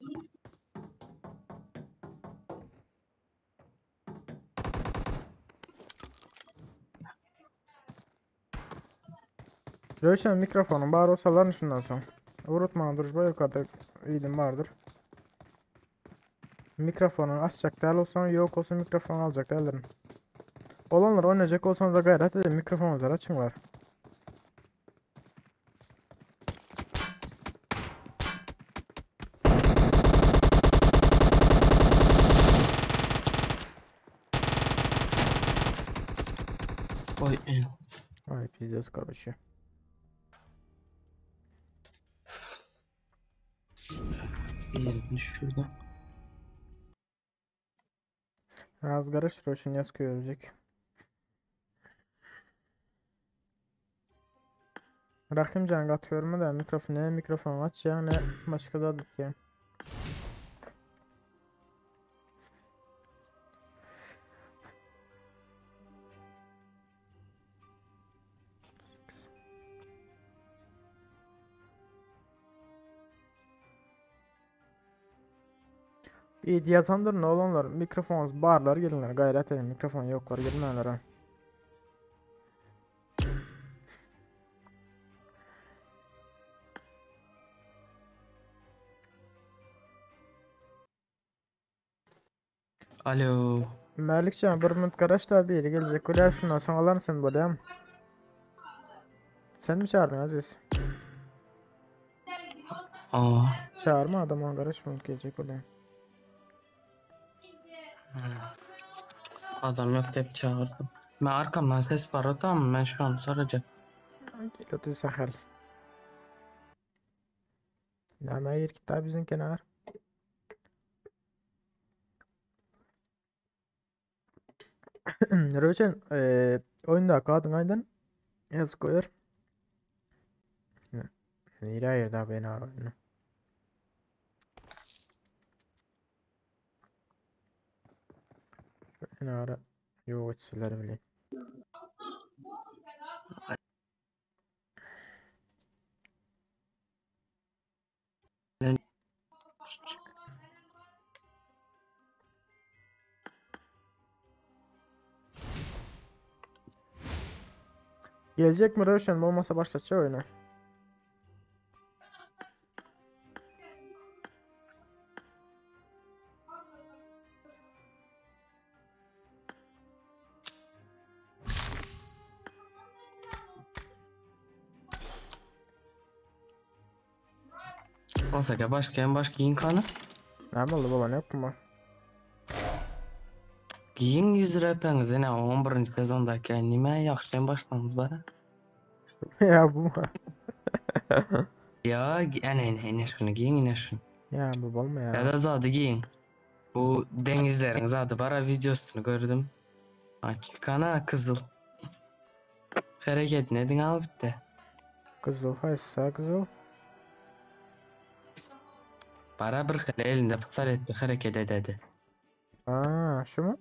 Röşen mikrofonun bari olsalar şundan sonra. Unutma duruş böyle yukarıda iyiydim vardır. Mikrofonu açacak değerli olsan yok olsa mikrofonu alacak değerlerim. Olanlar oynayacak olsanız da gayret edin mikrofonunuzu açın var. Oy. Ay pizdes kardeşi. Yerini şurada. Az karış Röşen yaz görecek. Rahim can atıyorum da mikrofonu aç ya ne başka da diye. İyi yazandır ne olanlar mikrofonunuz barlar gelinler gayret edin mikrofon yoklar gelmeler ha. Alo. Melikcan bir minut garaş da biri gelecek öyle şundan sonra alırsın böyle hem. Sen mi çağırdın Aziz? Aa. Çağırma adamı garaş minut gelecek öyle. Adam yok deyip çağırdım. Ben arkamdan ses var o tamam mı? Ben şu an soracağım. Gel otur sakarız. Nama yer kitap bizim kenar. Röçen oyunda kadın aydan yaz koyar. Nira yerda beni arayın. Beni ara. Yok etsinler bile. Gelecek mi Röçen? Olmasa başlatacak oyunu. Olsa başka giyin kanı. Ne oldu baba ne yapma? Giyin 100 lira öpeniz yine 11. sezondaki anime yaxşıdan başladınız bana. Ya bu. Ya yine şunu giyin yine şunu. Ya bu olma Ya ya. da zadı giyin. Bu denizlerin zadı bara videosunu gördüm. Açık ana kızıl. Hareket nedin al bitti. Kızıl haysa kızıl. Bara bir kere elinde pistoletle hareket ededi. Aa şu mu?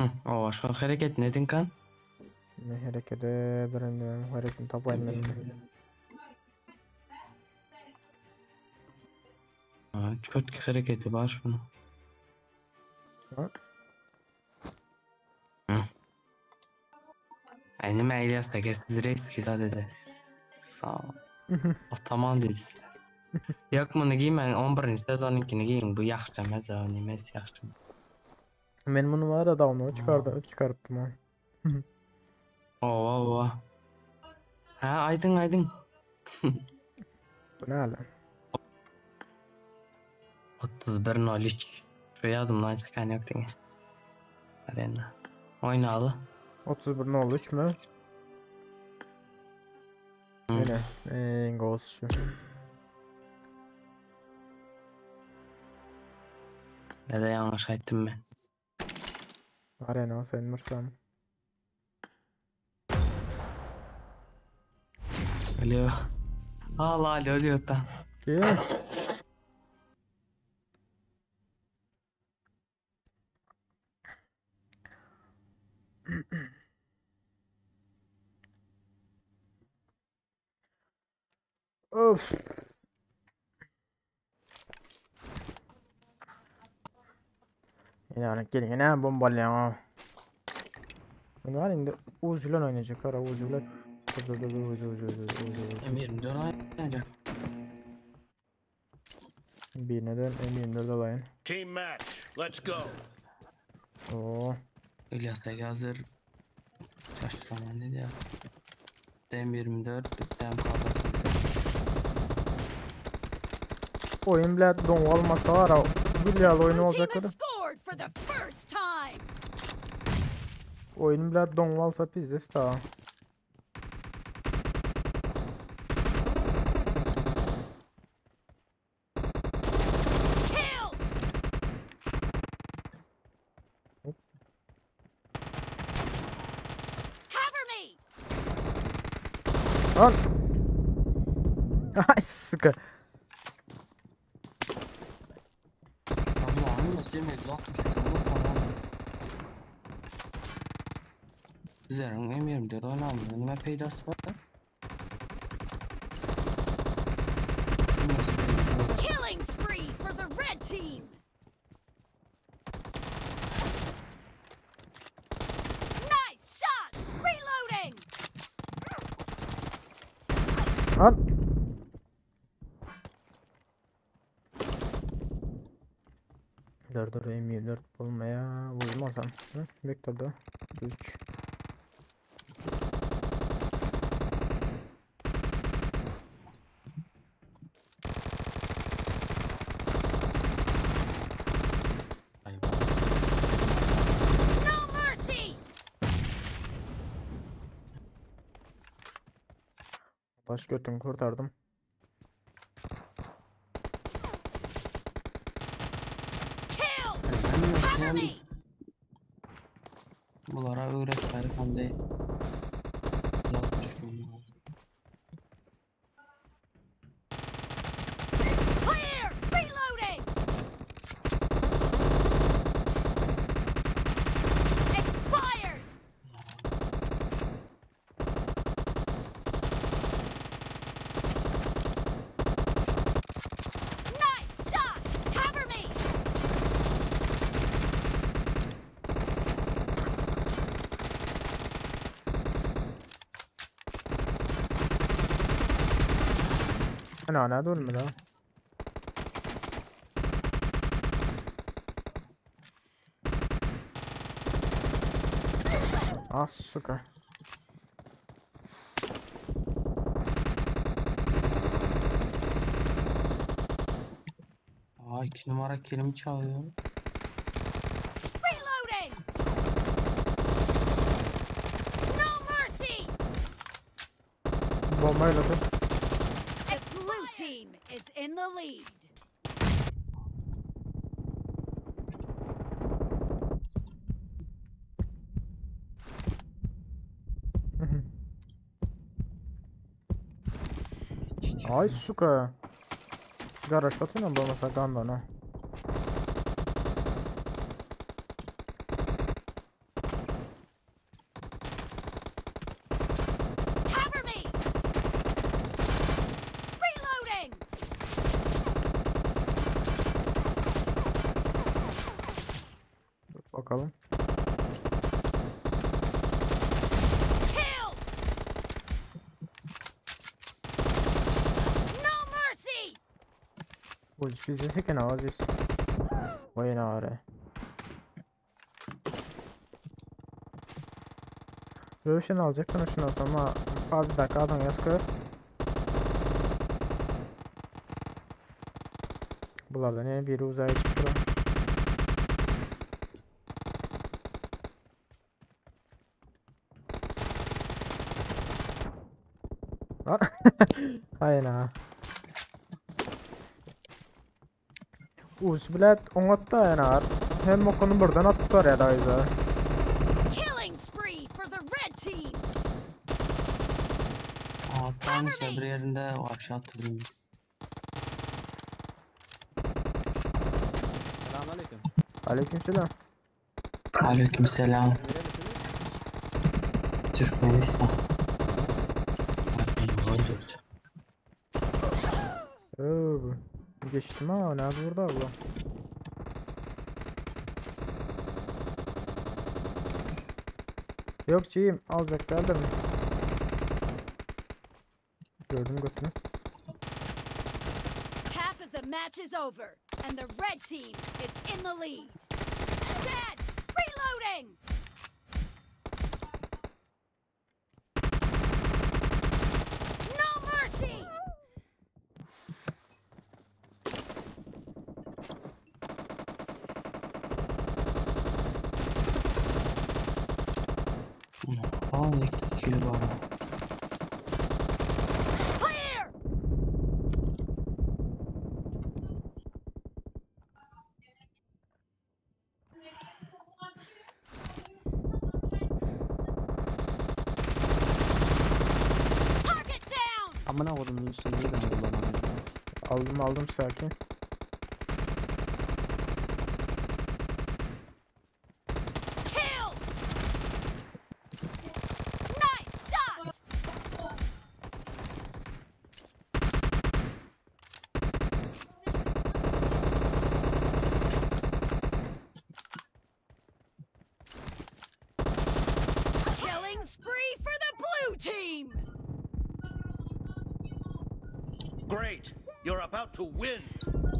Hı, o şu hareket nedin kan? Ne harekete birinde hareketini tapayım ben. Çötki hareketi var şunu. Ha? Hı. Anime İlyas da siz reis ki dedi. Sağ ol. O tamam dedi. Yok bunu giymen 11. sezonunkini giyin bu yaxşı meze animesi yaxşı. Ben bunu var ya download çıkarttım ha. Oo. Ha aydın. Bu ne hala? 31.03. Şu yadımdan çıkan yok değil mi? Arena. Oynalı. 31 ne oldu 3 mü? Hı. Yine. Ghost şu. Ne de yanlış ettim ben. Arena sen vursam. Ölüyor. Allah ölüyor da. Gel. Of. Yine gelin yine bombalayalım. Bunu var indi Uzi'yle oynayacak ara Uzi'yle. Emirim dön oynayacak. Bir neden M24 alayın. Team match. Let's go. Oo. İlyas Ege hazır. Şaşırmaman dedi ya. DM24 DM kaldırsın. Oyun bile don olmasa var ya. Gülyal oyunu Blue team olacak has öyle. scored for the first time. Oyun bile don olsa pizdes daha. Killed. Cover me. Lan. Ay sıkı. Allah'ım nasıl yemeği lan? Güzelim M24 oynamıyor. Önüme peydası var. Killing spree for the Bizlerde M24 bulmaya uymazam. Mektabda 3. No mercy! Taş götünü kurtardım. Kill! Ben Cover me! bunlara öğretmeli kanday. Laf düşkünüm. Clear! Reloading! Expired! Nice shot! Cover me! Ana dön mü lan? Ah suka. Aa 2 numara kelimi çalıyor. Reloading! No mercy! Bombayla dur. The blue team is in the lead. Ay suka. Garaj atıyor mu bomba saklandı ona? Cover me! Reloading! Dur bakalım. Killed! No mercy! Bu bizi seken aziz. Vay nare. Rövşen alacaktın şundan sonra ama fazla dakika adam yaskır. Bunlardan en biri uzaya çıktı lan. Lan. Hayır ha. Uz bilet oňatda ýanar. Hem okunu buradan attılar ya da ýa. Killing spree for the red team! Alttan bir yerinde aşağı atayım. Selamünaleyküm. Aleykümselam. Aleykümselam. Türkmenistan. Oo. Geçtim ha ne burada abla. Yok çiğim alacak geldim. Gördüm götünü. Half of the match is over, and the red team is in the lead. Dead! Reloading! No mercy! Aa 2 kilo var. Clear! Target down! Amına kodumun üstünde ben kullanamıyorum. Aldım sakin. Killed! Nice shot! Killing spree for the blue team! Great. You're about to win.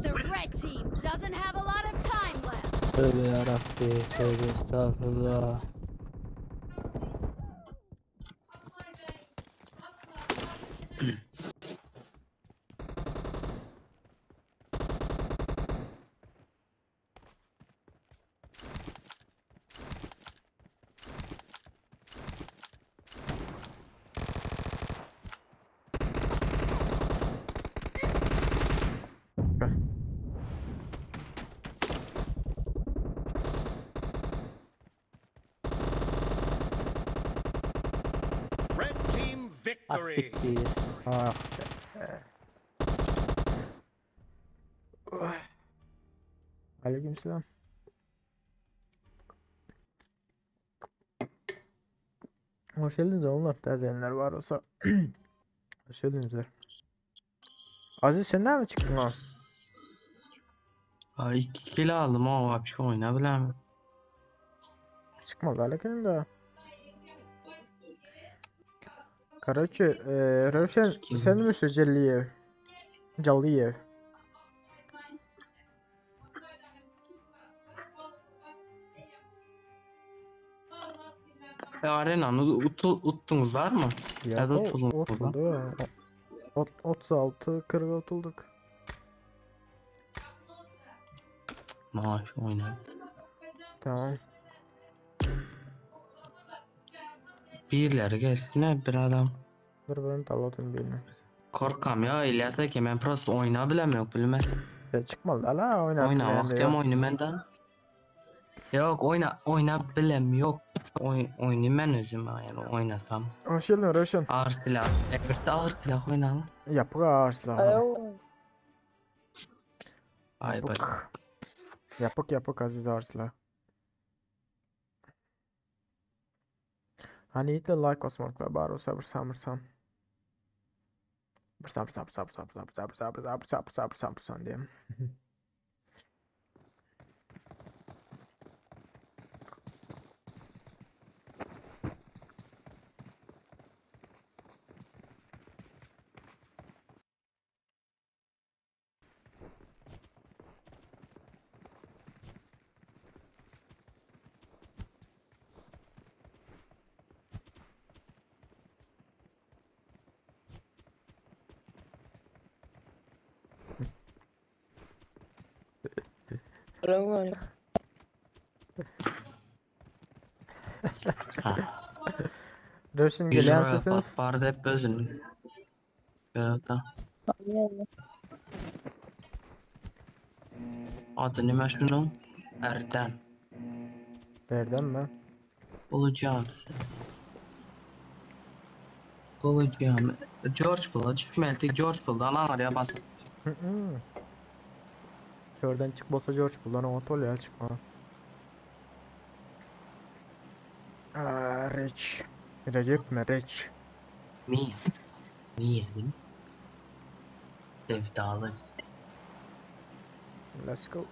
The red team doesn't have a lot of time left. Tövbe yarabbi, tövbe estağfurullah. Red team victory. Asiktir. Ah be. Aleykümselam. Hoş geldiniz oğlum. Tezenler var olsa. Hoş geldinizler. Aziz sen nereden çıktın lan? Ay 2 kilo aldım ama vapşi oyna bilmem. Çıkmaz aleyküm da. Короче, Ravşan sen misin Celliyev? Calliyev. Arenanı uttunuz var mı? Ya da o- utuldunuz mu? Otuldu ya. 36 40 otulduk. Maaş oyna. Tamam. Birileri gelsin bir adam. Dur ben talatım birini. Korkam ya İlyas ki ben prosto oyna bilemiyorum bilmez. Ya çıkmaz ala oynat. Oyna yani vaktim ya. oyunu benden. Yok oyna bilem yok. Oynayayım ben özüm yani oynasam. Hoş geldin Ravşan. Ağır silah. Evet ağır silah oyna lan. Yapık ağır silahı. Ay bak. Yapık Aziz ağır silah. Hani de like basmakla bari sabırsan. Sabır diyeyim. Ravşan Yüz gelen liraya sesiniz. vardı hep özünü. Evet da. Adı ne şunun? Erdem. Nereden mi? Bulacağım seni. Bulacağım. George Bull. Meltik George Bull'dan araya basıp. Şuradan çık bossa George buradan otol ya çıkma. Reç. Recep mi? Reç. Niye? Niye değil mi? Sevdalı. Let's go.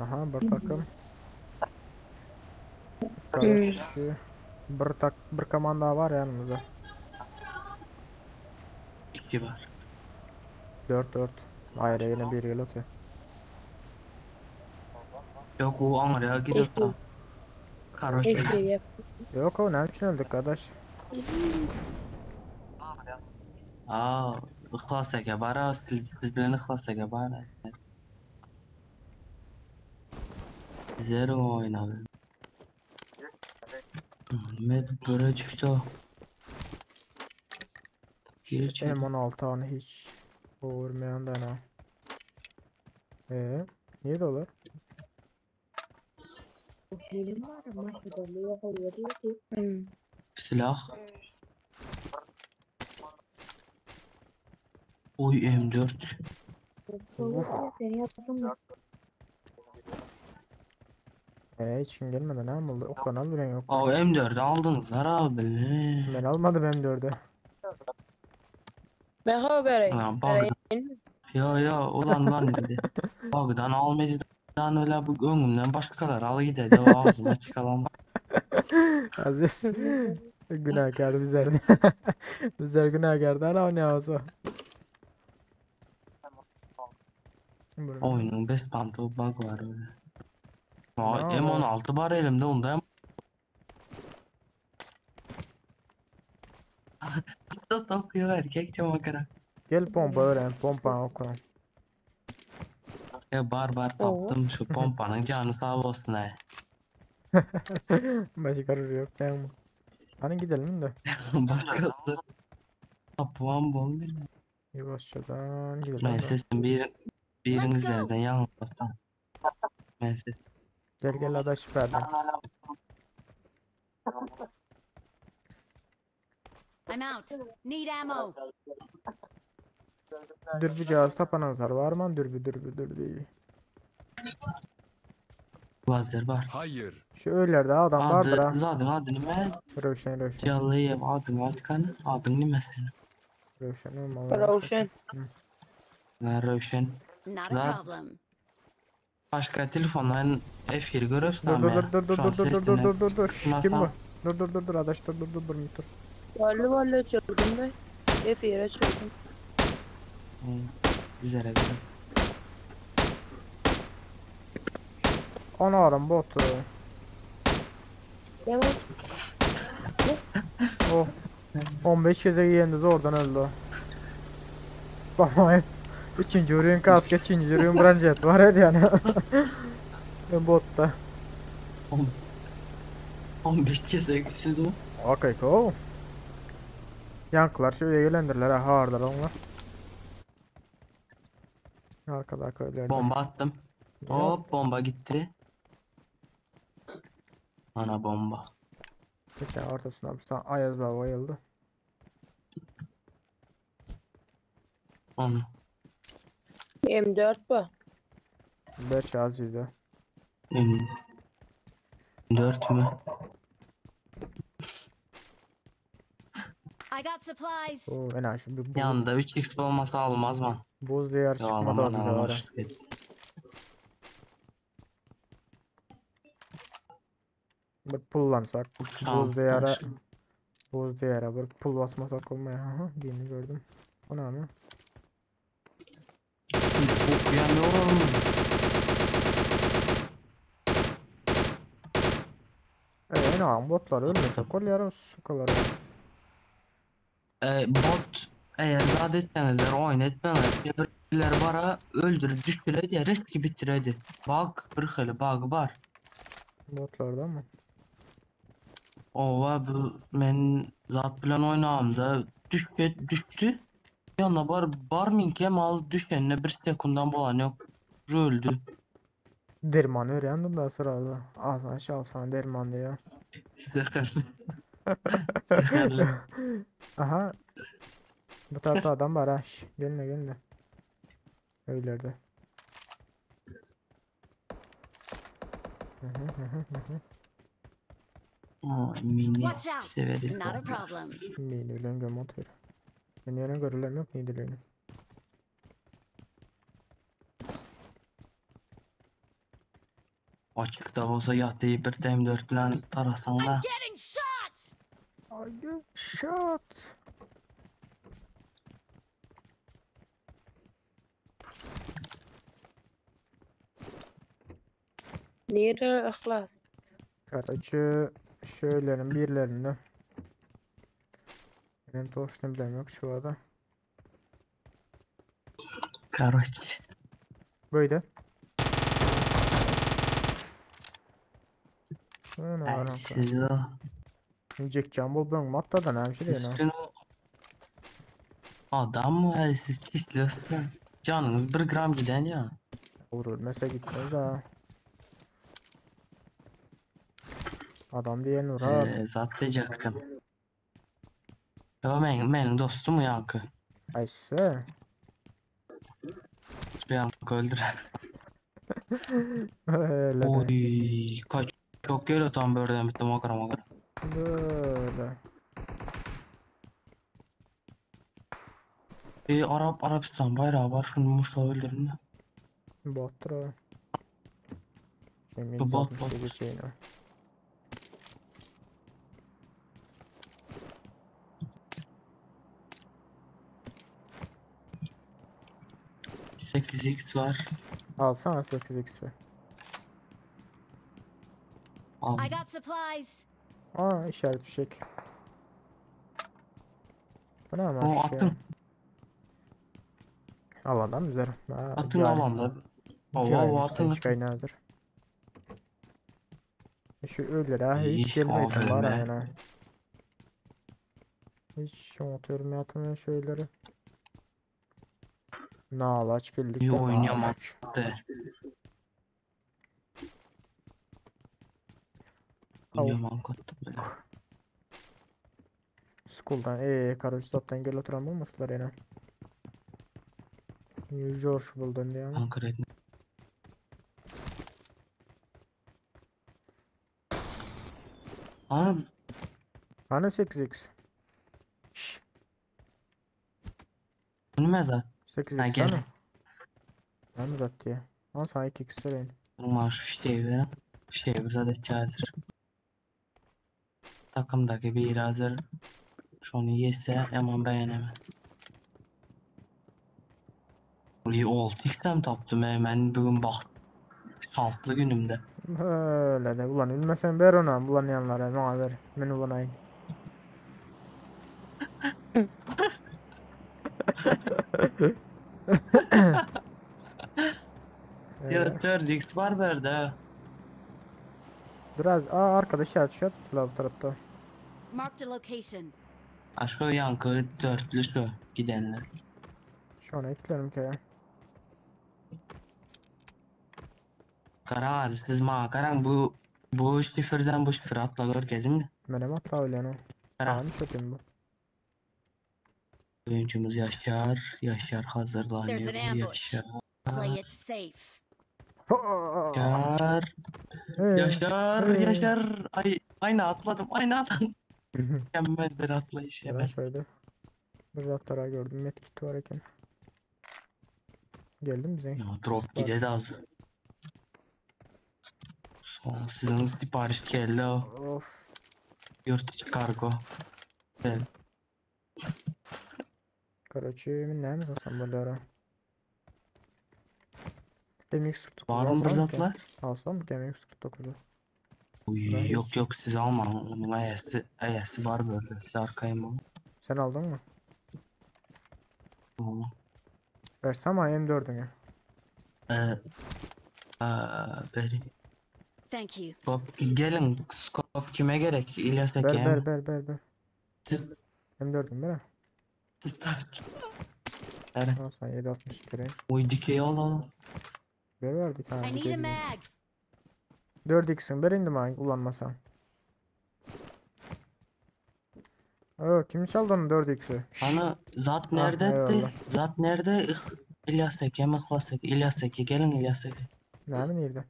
Aha bir takım. Karşı. Bir komanda var yanımızda. İki var. 4. Hayır yine bir yıl ötüyor. Yok o araya giriyor da. Karoşe. Yok o ne için öldük kardeş? Aa, ıhlas eke bara. Siz bilen ıhlas eke bara. Zero oynadı. Med böyle çıktı. Geri çıktı. M16 onu hiç vurmayan da ne? Niye de olur? Silah. Oy M4. Hiç kim gelmedi ne oldu? O kanal bile yok. Aa M4 aldınız abi. Ben almadım M4'ü. Ben haber Ha, Bagdan. Ya ulan dedi. Bagdan almadan öyle bu önümden başkalar al gidedi o ağzıma çıkalan. Aziz. Günahkar bizler. Bizler günahkarlar ama ne olsa. Oyunun best pantol bug var öyle. Ne Aa, var? M16 var elimde onda. Nasıl takıyor erkekçe makara. Gel pompa öğren. Pompa oku. Ya bar taptım şu pompanın canı sağ olsun he. Başka yok değil mi? Hani gidelim de. Başkası tapuan bol bir. Yavaşçadan gidelim Ben de. sesim birinizlerden yanıltırsam. Ben ses. Gel gel adaş süperden. I'm out. Need ammo. Dürbü cihaz tapanozlar var mı? Dürbü. Vazer var. Hayır. Şu öylerde adam vardır Adı ha. zaten adı nime? Rövşen. Cihalı'ya adın altkan. Adın nime senin? Rövşen olmalı. Roshan. Rövşen. Not a Zat. problem. Başka telefondan F1 görürsem Dur ya. Şu an sesini Şş, kim bu? kısmasam. Dur adaş dur dur. Vallahi çıldım ben. F1'e çıldım. Bizlere göre. Ana aram botu. Demek Oh. 15 kez yeğeniz oradan öldü. o. Bakmayın. Üçüncü ürün kask, üçüncü ürün branjet var hadi yani. Botta. 15 kez eksiz mi? Okey cool. Yankılar şöyle eğlendirler ha harlar onlar. Arkada köylerde. Bomba attım. Ya. Hop bomba gitti. Ana bomba. Bir tane ortasına bir tane Ayaz var bayıldı. Onu. M4 bu. 5 azizde. Emin. 4 mü? I got supplies. Oo en şu bir Yanında 3x olmasa almaz mı? buz diyar Yo çıkmadı alaman o bize ara. alamış. Bir pullansak buz Şanslı. diyara buz diyara bir pul basmasak olmaya. Aha birini gördüm. O ne ama? Okuyamıyorum. Ne an botlar ölmese kol yara sıkılar. Bot eğer zat etseniz oyun etmeniz birbirler bara öldürüp düşüredi ya riski bitiredi. Bak bir xili bug var. Botlardan mı? Ova bu men zat bilen oynamda düştü. Yana bar minke mal düşenine bir sekundan bolan yok. Öldü. Derman öğrendim da sırada. Alsan alsan derman diye. Zehirli. Zehirli. Aha. Bu tarafta adam var ha. Şş, gelin. Öylerde. Mini Watch out. severiz. Not a problem. Mini lönge motor. Ben yarın görülem yok neydi lönge. Açıkta olsa yatıyı bir M4 bilen tarasan I'm da. getting shot. Ay shot. Nere ihlas. Karaçı şöylerin birlerini. Benim toşunu bilem yok şu anda. Короче. Böyle. Ana aranka. Siz o. Jack Jumble ben mattadan hemşire Siz yana. şunu adam mı? Siz çiftliyorsun. Canınız 1 gram giden ya. Vurur mesela gitmez daha. Adam diyen vurar. Zat diyecektim. Ya benim dostum Yankı. Ayşe. Yankı öldüren. Öyle de. Oy kaç. Çok geliyor tam böyle bittim makara. Böyle. Arabistan bayrağı var. Şunu Muş'ta öldürün. Bottur o. Şimdi Bu bot, yapmış bot. geçeyim o. 8x var. Alsana 8x'i. Al. I got supplies. Aa işaret fişek. Bu ne O ama ya? atın. Havadan güzel. Ha, Atın alanda. O atın hiç atın. kaynağıdır. Şu ölüler ha hiç İş gelmedi AVM. var yani. Hiç unutuyorum yatmıyor şeyleri. Nalaç geldik Bir de oynuyorum nalaç. attı. Au. Oynuyorum ankattı böyle. School'dan Karajistot'tan gel oturan bulmasınlar yine. George buldun diye ama. Ankara'da. Ana Hani 8x? Şşş. bunu mezat. 8x Ha gel. hani? Ben mi zaten ya? Ama sana 2x vereyim. Bunun şu fişeği verin. Fişeği bize de hazır. Takımdaki bir hazır. Şunu yese hemen beğenemem. Ulan 6x'ten taptım ben bugün bak şanslı günümde. Öyle de ulan ülmesen ver ona bulanayanlara bana ver. Ben ulanayım. Ya Ee, 4x var verdi ha. biraz arkadaş işaret bu tarafta. Marked a location. Şu yankı dörtlü şu gidenler. Şu an eklerim ki ya. Karan aziz siz ma karan bu şifirden bu şifir atla gör gezimli. Benim hatta öyle yani. Karan Tamam çöpüm bu. oyuncumuz Yaşar. Yaşar There's hazırlanıyor. an ambush. Yaşar. Play it safe. Yaşar. Yaşar. Hey. Yaşar. Ay aynı atladım. Aynı atladım. Mükemmel bir atlayış Ben evet. şöyle bir hatta gördüm medkit varken. Geldim bize. Ya drop gidedi az. Son sizin sipariş geldi o. Of. Yurt içi kargo. Evet. Короче, ne mi alsam böyle ara? MX49 Var mı zatlar? Alsam mı MX49'u? Uy, Ben yok hiç- yok siz alma. Onun ayası var böyle. Size arkayım onu. Sen aldın mı? Tamam. Versem M4'ünü. Beri. Thank you. Gelin. Skop kime gerek? İlyas Ver Eke ver mi? ver. M4'ün ver. Siz tartın. Evet. Al sana 7.62 lirayı. Uy dikeyi al. Ver verdik ha. I need a mag. 4x'in ver indim ha kullanmasan. Kim çaldı onun 4x'i? Ana zat Ah, nerede? eyvallah. Zat nerede? İlyas Eke mi? İlyas Eke. İlyas Eke. Gelin İlyas Eke. Nerede?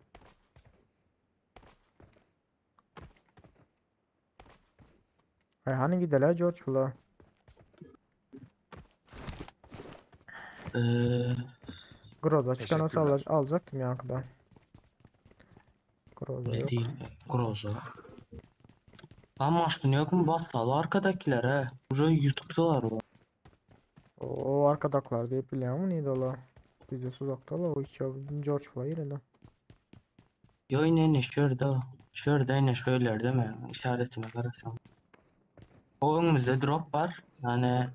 Hani gidelim George Bull'a. Groza çıkan olsa alacaktım yankıdan. Groza Ne yok. değil. Grozo. Ama aşkın yok mu bassalı arkadakiler he. Burayı YouTube'dalar o. O arkadaklar diye biliyorum neydi ola. Bizde uzakta ola o hiç George Bull'a yerinde. Yo yine şurada o. Şurada yine şöyler değil mi? İşaretime karasam. O önümüzde drop var. Yani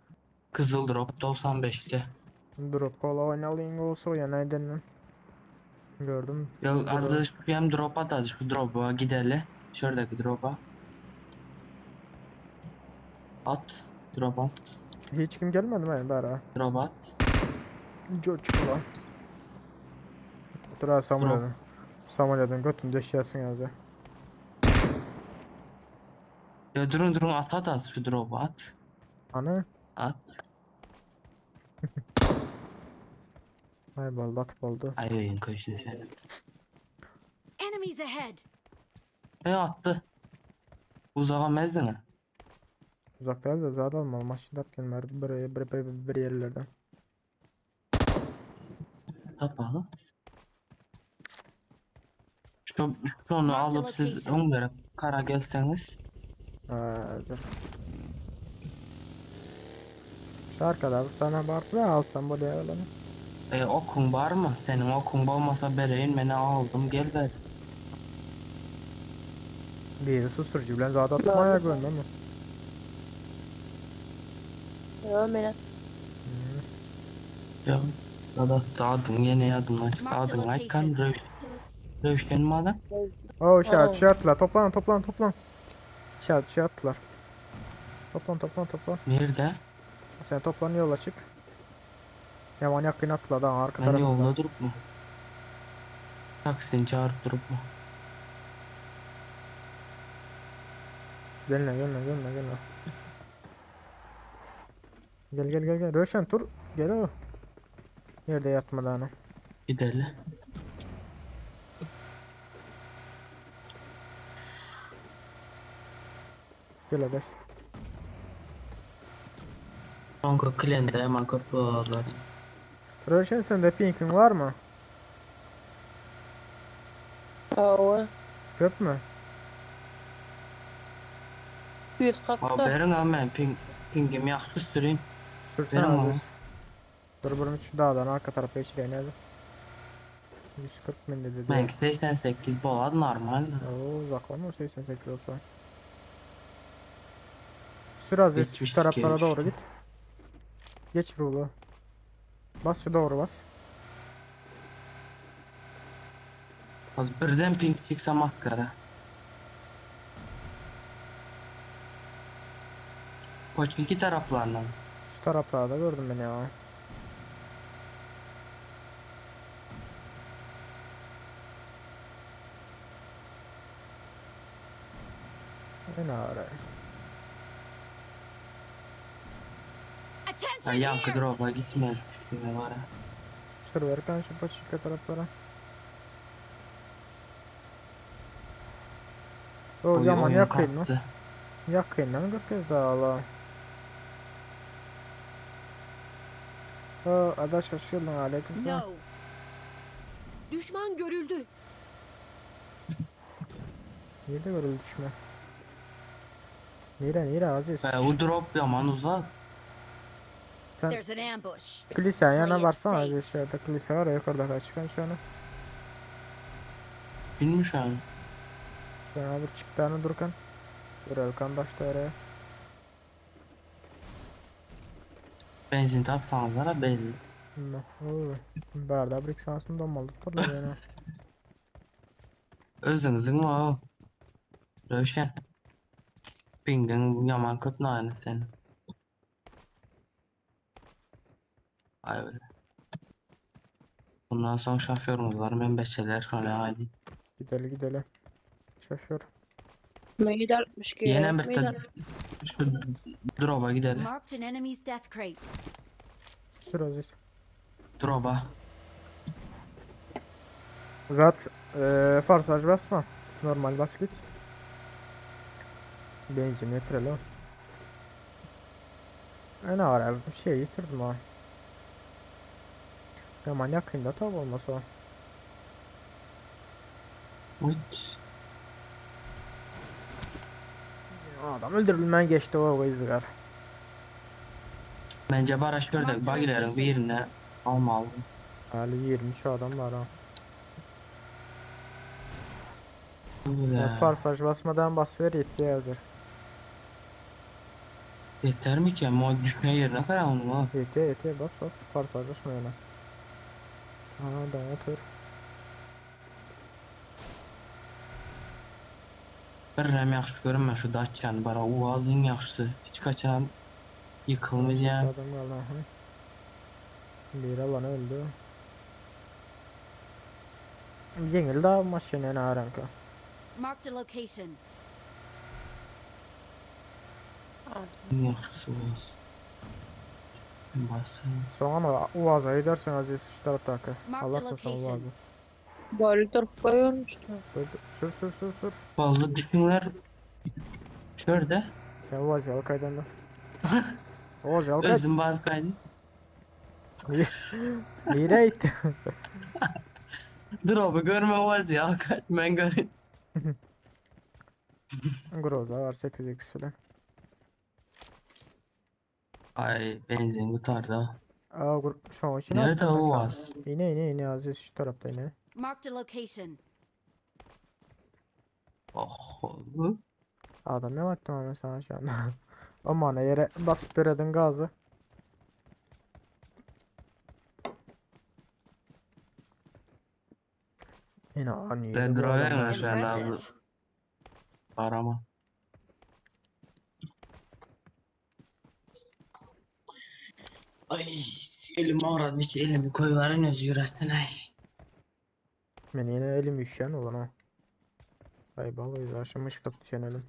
kızıl drop 95'te. Drop ola oynalıyım olsa o ya neyden. Gördüm. Yo az şu hem drop at az şu drop'a gidelim. Şuradaki drop'a. At. Drop at. Hiç kim gelmedi mi bari? Drop at. George Bull'a. Dur ha Samuel'den. Samuel'den götünde şişersin yazı. Ya durun at az şu drop'a at. Hani? At. Ay baldı atıp oldu. Ay oyun koşun sen. Enemies ahead. Attı. Uzağa mezdin ha. Uzakta da zaten olmalı. Maçında gelmeler bir yerlerden. Kapalı. Şunu alıp siz onlara kara gelseniz. Dur. Şu arkada sana barkla alsam buraya öyle mi? Okun var mı? Senin okun olmasa bereyin beni aldım gel ver. Biri susturucu bilen zat atmaya Vardı. görmem mi? Ya mene. Hmm. Ya da adın yine adın Marked a adın aytkan location. Rövüşten mi adam? O Aa. şey attılar. Toplan. Şey attılar. Toplan. Nerede? Sen toplan yola çık. Yaman yakın attılar daha arka Ben tarafında. yolda durup mu? Taksini çağırıp durup mu? Gelme. Gel. Röşen dur. Gel o. Yerde yatmadı ana. Gidelim. Gel hadi. Kanka klende hemen kapı ağlar. Röşen sende pinkin var mı? Aa. Köp mü? 140 da. Haberin ama ben pingim yaktı süreyim. Sürsene Benim abi. ama. Dur bunu şu dağdan arka tarafa geçireyim hadi. 140 bin dedi diyor. Benimki 88 bolat normal. Oo uzak var mı 88 olsa? Sür Aziz şu 72 taraflara doğru işte. git. Geç rulu. Bas şu doğru bas. Az birden ping çıksa maskara. Koçinki taraflarından. Şu taraflarda gördüm beni ya. Ne ara? Ya Attention yankı here! drop'a gitmez tiksinme var. Sür verirken şu paçika taraflara. O Oyun yaman yakayım mı? kalktı. Yakayım lan gökyüzü dağla. O ada şaşırdın aleyküm selam. No. Düşman görüldü. Nerede görüldü düşme? Nere Aziz? O drop yaman uzak. Sen There's an ambush. kilisen yana Play it baksana safe. Aziz şurada kilise var ya yukarıda kaçkan şu an. Bilmiş yani. Sonra bir çıktığını dururken. Dur Elkan başta oraya. Benzin tapsanızlar ha benzin. Oo. Barda bir sansın dolmalı tutarlar yani. Özünüzün mü o? Rövşen. Pingin yaman köp nane sen. Ay öyle. Bundan sonra şoförümüz var. Membeşçiler sonra hadi. Gidelim. Şoför. Meydan 62. Yine bir Meydan. şu drop'a gidelim. Marked an enemy's death crate. Sür Aziz. Drop'a. Zat farsaj basma. Normal bas git. Benzin yetirelim. Ne var abi bir şey yitirdim ha. Yaman yakında tabi olmasa o. Uç. Adam öldürülmen geçti o izgar. Bence barajörde bagilerin bir yerine almalı. Ali 20 şu adam var ha. Öyle. Farsaj basmadan bas ver yetiye hazır. Yeter mi ki? Ama o düşme yerine kadar onu ha. Yetiye bas. Farsaj basma yana. Aha da otur. Bir rem yaxşı görünmə şu daçyanı bara uazın yaxşısı. Hiç kaçan yıkılmayacak. Adam geldi aha. Bir alan öldü. Yengil daha maşinen aranka. Marked a location. Yaxşısı uaz. Basın. Sonra Uaz'a gidersen Aziz şu taraftaki. Mark Allah the sana location. Uaz'ı. Böyle durup koyuyormuş da. Sür. Bazı düşünler şöyle Sen Uaz'ı al kaydan da. Uaz'ı al kay. özüm var kaydı. Nereye gitti? Drop'u görme uaz ya. Ben göreyim. Groza var 8x falan. Ay benzin kurtardı. Şu için Nerede attım o mesela. az? İne Aziz şu tarafta ine. Marked a location. Oh. Adam ne baktım ama sana şu anda. Aman yere basıp veredin gazı. Yine ani Ben bu driver adamlar. şu an abi. Impressive. Arama. Ay elim ağrıdı hiç elimi koyuverin özü yüresten ay. Ben yine elim üşüyen olan o. Ay balıyız aşamış kat düşen elim.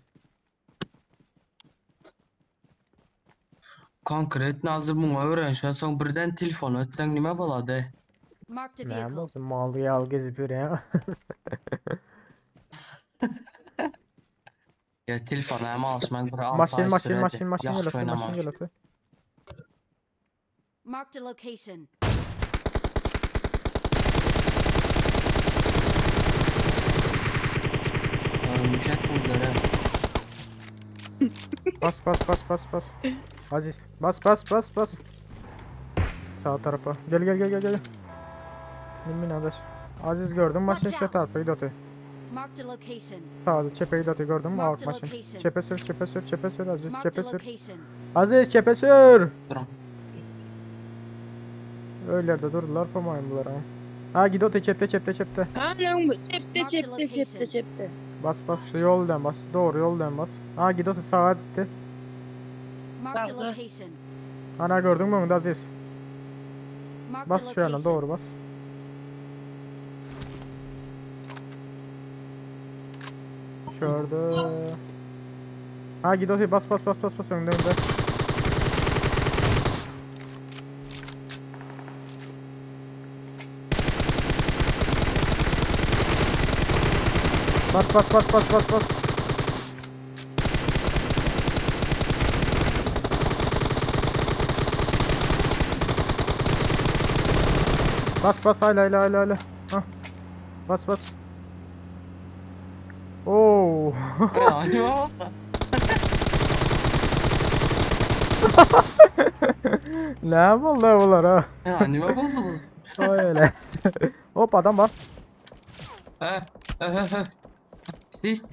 Konkret nazır bunu öğren şu an son birden telefon ötsen nime boladı? Marked a Ne vehicle. yapıyorsun malı yal gezip yürü ya. Ya telefona hem alışmak bir 6 Maşin ay maşin süredi. maşin maşin Yaxşı gel maşin oynamamış. gel ötü. Marked a location. Mükemmel zara. Bas. Aziz bas. Sağ tarafa. Gel. Min adaş. Aziz gördüm maşin Watch şu out. tarafa gidiyor. Marked a location. Sağda çepe gidiyor gördün mü? Marked Avuk a maşin. location. Çepe sür Aziz Marked çepe a sür. location. Aziz çepe sür. Durun. Öylerde durdular pamayın bunlar ama. Ha gidiyor çepte. Ha lan bu cepte. Bas şu yoldan bas. Doğru yoldan bas. Ha gidiyor sağa gitti. Marked a Sağda. location. Ana gördün mü onu da Aziz? Marked a Bas şu yana location. doğru bas. Şurada. Ha gidiyor bas önde. Bas. Bas hala. Hah. Bas. Oo. Ya hadi baba. Ne vallahi bunlar ha. Ya nime bozuldu? Öyle. Hop adam var. He. Sis.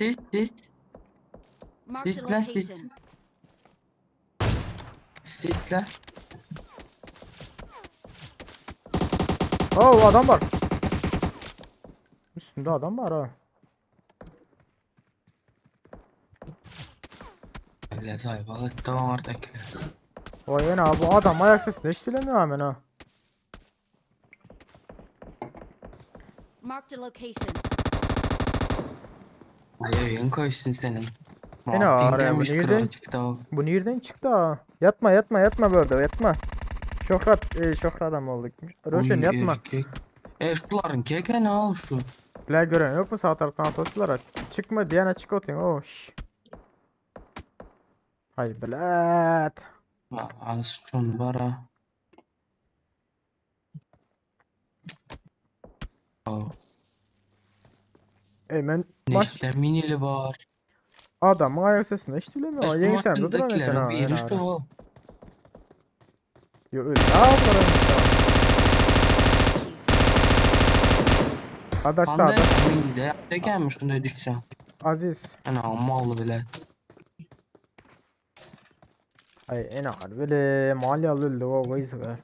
Marked a Sis lan, sis. location. Sisle. Oo adam var. Üstünde adam var ha. Öyle sayfalı tamam artık. Vay ana bu adam ayak sesini hiç bilemiyor hemen ha. Marked a location. Ayağın koysun senin. Yine Muhabbin araya gelmiş bunu kral yedin. çıktı o. Bu nereden çıktı ha? Yatma böyle yatma. Şohrat adam olduk. Roşen Uy, yatma. erkek. Şuların keke ne o şu? La gören yok mu sağ taraftan atıştılar? Çıkma diyene çık otayım. Oh şş. Hay bilat. Az şun var ha. O. Hemen maç Neşte minili var. adamın ayak sesini hiç bilemiyor. Şu Yeni sen de duran eten maçındakilerin ha. bir işte o. Yo öyle. Arkadaş Panda sağda. minili de ne gelmiş şunda düşsen. Aziz. Ana mallı bile. Ay en ağır böyle mali alıldı o vayız be.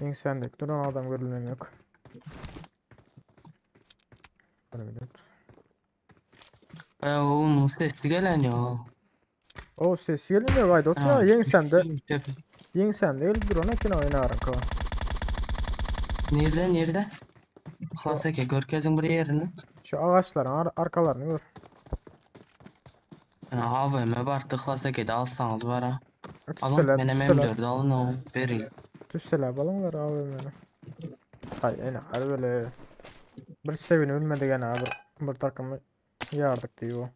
İnsanlık duran adam görülmem yok. Onun sesi gelen ya. O ses gelmiyor gayet otur ya yeng sen de el duran eten oynarın ko. Nerede? Klaseke görkezin bir yerini. Şu ağaçların arkalarını gör. AVM var tıklaseke de alsanız var ha. Alın Tüsseler benim M4'ü alın o vereyim. Tüsseler balonlar abi beni. Ay en ağır böyle. Bir sevini ölmedi gene abi. Bir takımı yardık diyor.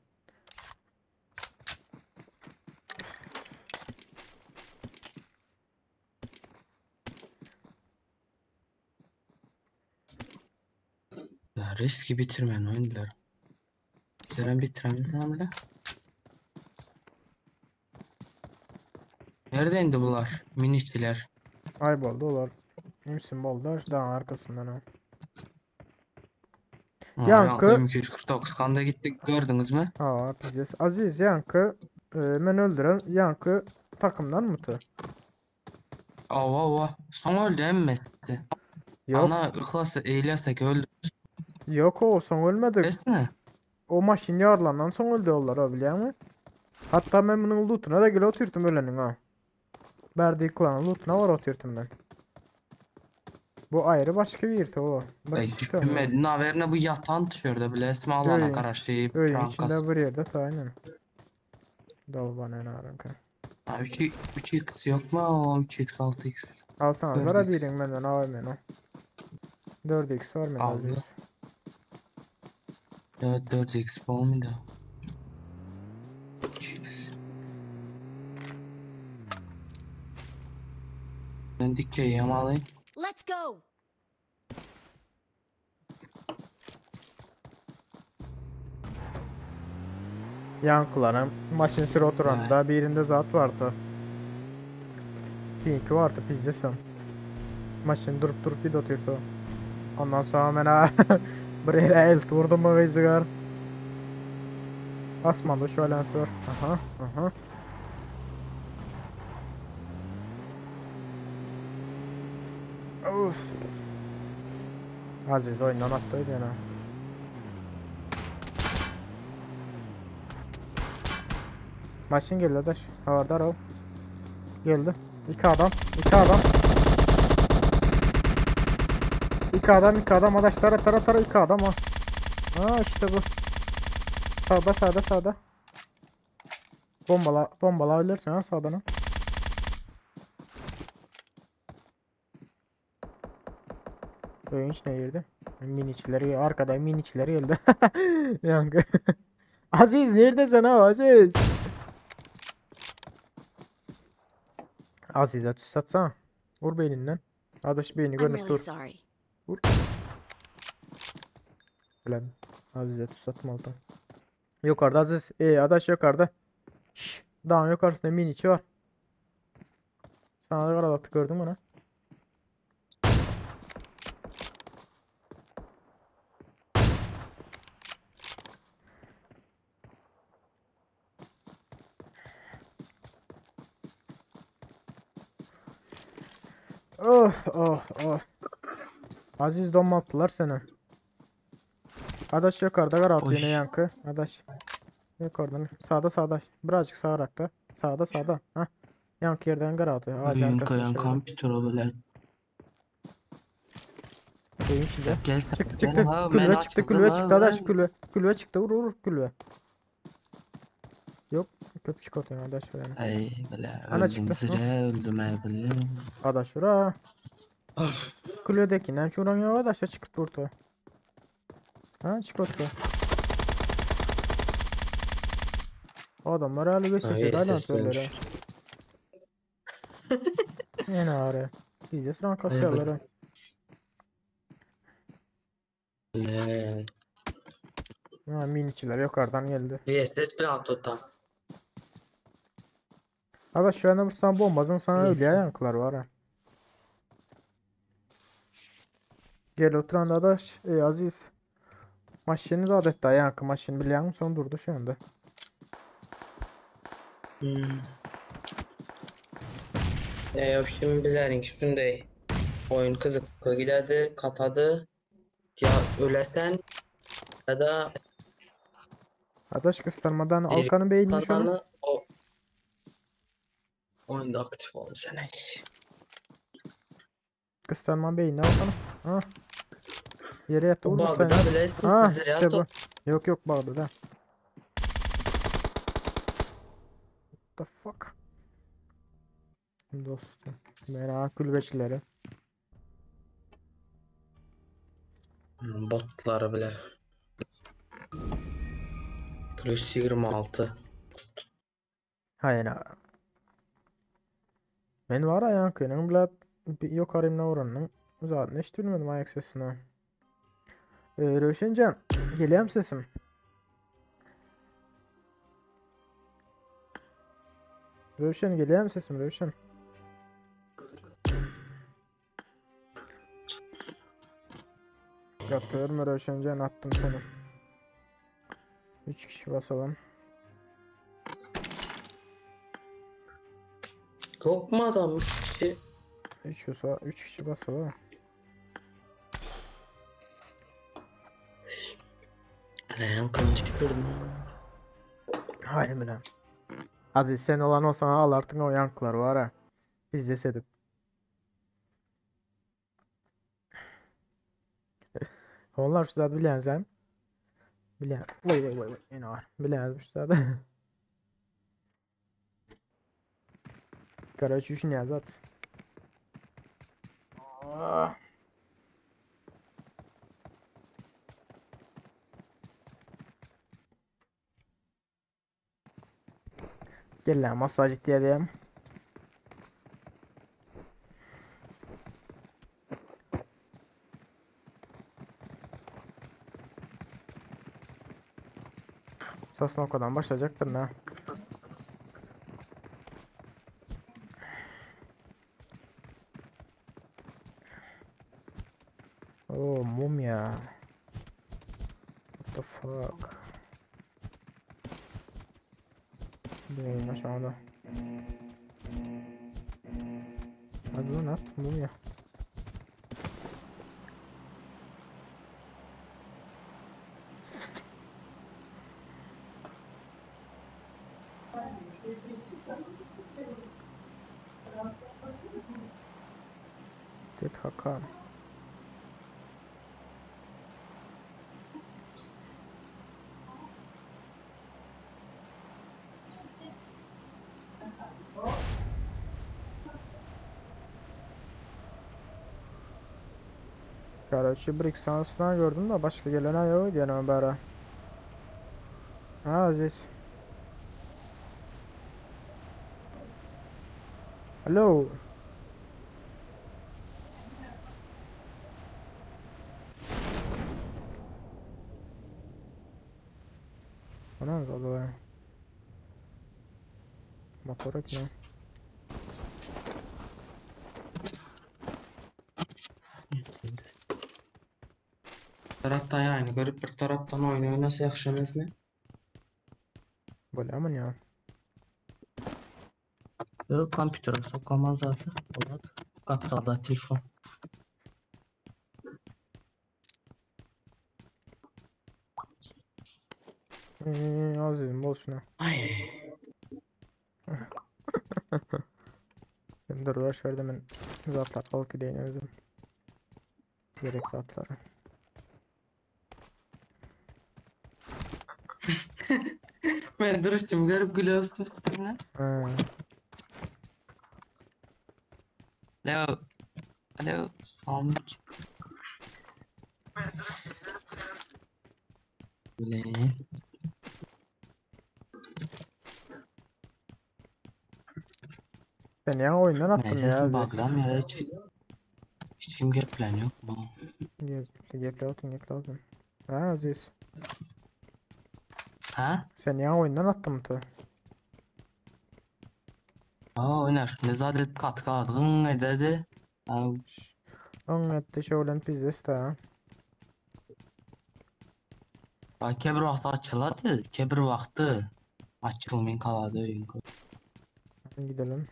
Ya riski bitirmeyin oyunları. Seren bitiremeyiz hamle. Nerede indi bunlar? Minişçiler. Ay boldu olar. Kimsin boldu? Şu dağın arkasından ha. Yankı. Yankı 249 kanda gittik gördünüz mü? Aa biziz. Aziz Yankı. Men öldüren Yankı takımdan mıydı? Ava. Son öldü emmesi. Yok. Ana ıhlası eylesek öldü. Yok o son ölmedi. Esne. O maşin yarlanan son öldü onlar o biliyor musun? Hatta ben bunun lootuna da gel oturdum ölenin ha. Berdi klanın lootuna var oturdum ben. Bu ayrı başka bir yerde o. Bak işte o. Düşmedi. Naverine bu yatan tişörde bile esme alana Öyle. karıştırıp Öyle rankas. içinde bir yerde aynen. Dalban en arınka. 3x yok mu? O 3x 6x. Alsana 4x. para birin benden AVM'nin o. 4x var mı Aldı. Aziz? Evet 4x bu muydu? 3x. Ben dikey alayım. Let's go. Yankılarım maşin sürü oturanda birinde zat vardı. Pinki vardı pizzesem. Maşin durup gidiyordu. Ondan sonra bana bir yere el vurdum mu vezgar. Asmanda şöyle var. Aha. Of. Aziz oyundan attıydı yana. Maşin geldi adaş. Havadar ol. Geldi. İki adam. İki adam adaş tara iki adam ha. Ha işte bu. Sağda. Bombala ölürsen ha sağdan ha. Oyun içine girdi. Miniçileri arkada miniçileri geldi. Yankı. Aziz neredesin ha Aziz? Aziz atış satsana. Vur beyninden. Adaş beyni I'm görünüp really dur. sorry. Ulan Aziz atış satma altan. Yukarıda Aziz. Adaş yukarıda. Şşş. Dağın yukarısında miniçi var. Sana da karalattı gördün mü lan? Oh. Aziz donmattılar seni. Adaş yukarıda karaltı Oy. yine Yankı. Adaş. Yukarıdan. Sağda. Birazcık sağ rakta. Sağda. Hah. Yankı yerden karaltı. Ağacın Büyük arkasında kayan şöyle. kompütür o böyle. Şeyin içinde. Gel Çıktı. Ha, Kulübe ben çıktı. açıldım Kulübe ha, çıktı. Adaş ben- kulübe çıktı. Vur kulübe. Yok. Köp çıkartıyor adaş yani. Ay böyle Ana öldüm çıktı, zire öldüm ay böyle. Adaş ura. Kulübedekinden şuran ya adaşa çıkıp durdu. Ha çıkartıyor. O adamlar hali Ay, gösterse hala ses söyler ha. vermiş. Yine ağrı. Biz de sıran kasıyorlar. Ne? Ha miniçiler yukarıdan geldi. VSS plan tutan. Adaş şu anda bir sana bombazın sana İyi. öyle yankılar var ha. Gel oturan da adaş. Aziz. Maşini de adeta yankı maşini biliyor musun? Son durdu şu anda. Yok şimdi bizlerin şunday oyun kızıklı giderdi, katadı. Ya ölesen ya da Adaş göstermeden Deri Alkan'ın beynini şöyle. kalanı o oyunda aktif olmuş sen. Göstermem beynini Alkan'ın. Ha. Yere yattı Bu vurmuş bug'da seni. bile Ha sizlere işte bu. yaptı. Yok bağlı da. The fuck. Dostum. Merak kulübeçileri. Botları bile. Plus 26. Hayır ha. Ben var ya yankının bile yok harimle oranının. Zaten hiç duymadım ayak sesini. Rövşencan. Geliyor mu sesim? Rövşen geliyor mu sesim Rövşen? Yapıyorum Röşencan attım seni. 3 kişi basalım. Yok mu adam? 3 kişi. 3 kişi basalım. Lan kılıç kırdım. Hayır bile. Aziz sen olan olsan al artık o yankılar var ha. Biz de sedik. Onlar şu zaten bilen sen. Bilen. Vay. Yine var. Bilen şu zaten. Короче, üç ne zat. Gel lan masaj ihtiyacım. Sosnoko'dan başlayacaktır ne? Oh mumya. What the fuck? Neymiş aşağıda? Hadi lan at mumya. Tek Hakan. Короче, Brick sansına gördüm de başka gelen yok yani bari. Ha здесь. Alo. Ana zaten. Motor ekle. Tarafta yani görüp bir taraftan oynuyor nasıl yaxşı emasmi? Bilaman ya. Yok kompütere sokaman zaten. Olat. Kaptalda telefon. Azizim bol şuna. Ay. Ben dur uğraş verdim ben. Zatlar alıp gideyim özüm. Gerek zatları. Ben duruştum görüp gülüyorsun üstüne. Ha. Alo. Alo. Selam. Ne? Ben ya oyundan attım ya. Meclisin bağlam ya hiç kim geplen yok mu? Gepli olsun. Ha Aziz. Ha? Sen ya oyundan attım mı? Aa oynar. Nezaret katkadın ne dedi? Onun etti şöyle pizzası da. Kebir vaxtı açıladı. Kebir vaxtı açılmayın kaladı oyun. Gidelim.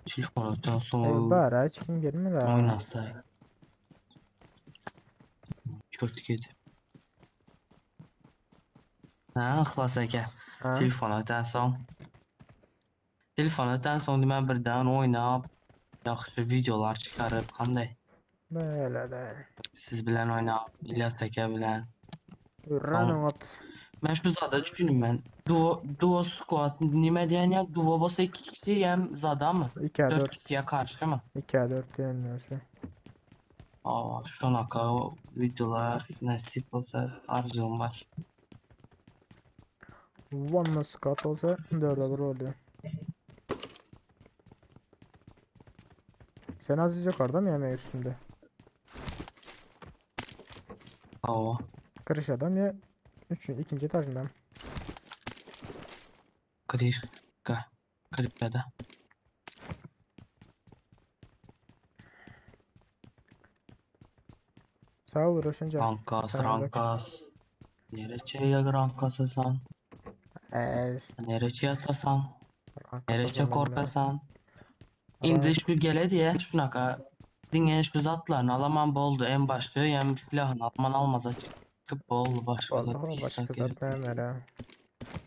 Telefondan sonra Bari çıkın gelme de. oynasay. Çörtük edi. Ha, ixlas aka. Ha? Telefondan son demə birdən oynab yaxşı videolar çıxarıb qanday Böyle de. siz bilən oynab İlyas Təkə bilən. Ranın at. Mən şu zada düşünüm mən. Duo squad nimə deyən ya? Duo bossa 2 kişiyəm zada mı? 2'ye 4 4. kişiyə qarşı mı? 2'ye 4 yeniliyorsun. Aa, şu aka videolar nasip olsa arzum var. One scout olsa 4'e 1 oluyor. Sen Aziz yukarıda mı yemeği üstünde? Aa, Kırış adam ya ikinci etajında mı? Krişka. Klipte. Sağ ol Roşencan. Rankas, Sana bak. rankas. Nereye rankasısan? Ez. Nereye yatasan? Rankas Nereye olsun korkasan? benden. İndi şu gele diye şunaka. Dinge şu zatlarını alaman boldu en başta yani silahını alman almaz çıkıp boldu başka zat Vallahi başka pişsak zat ne ya.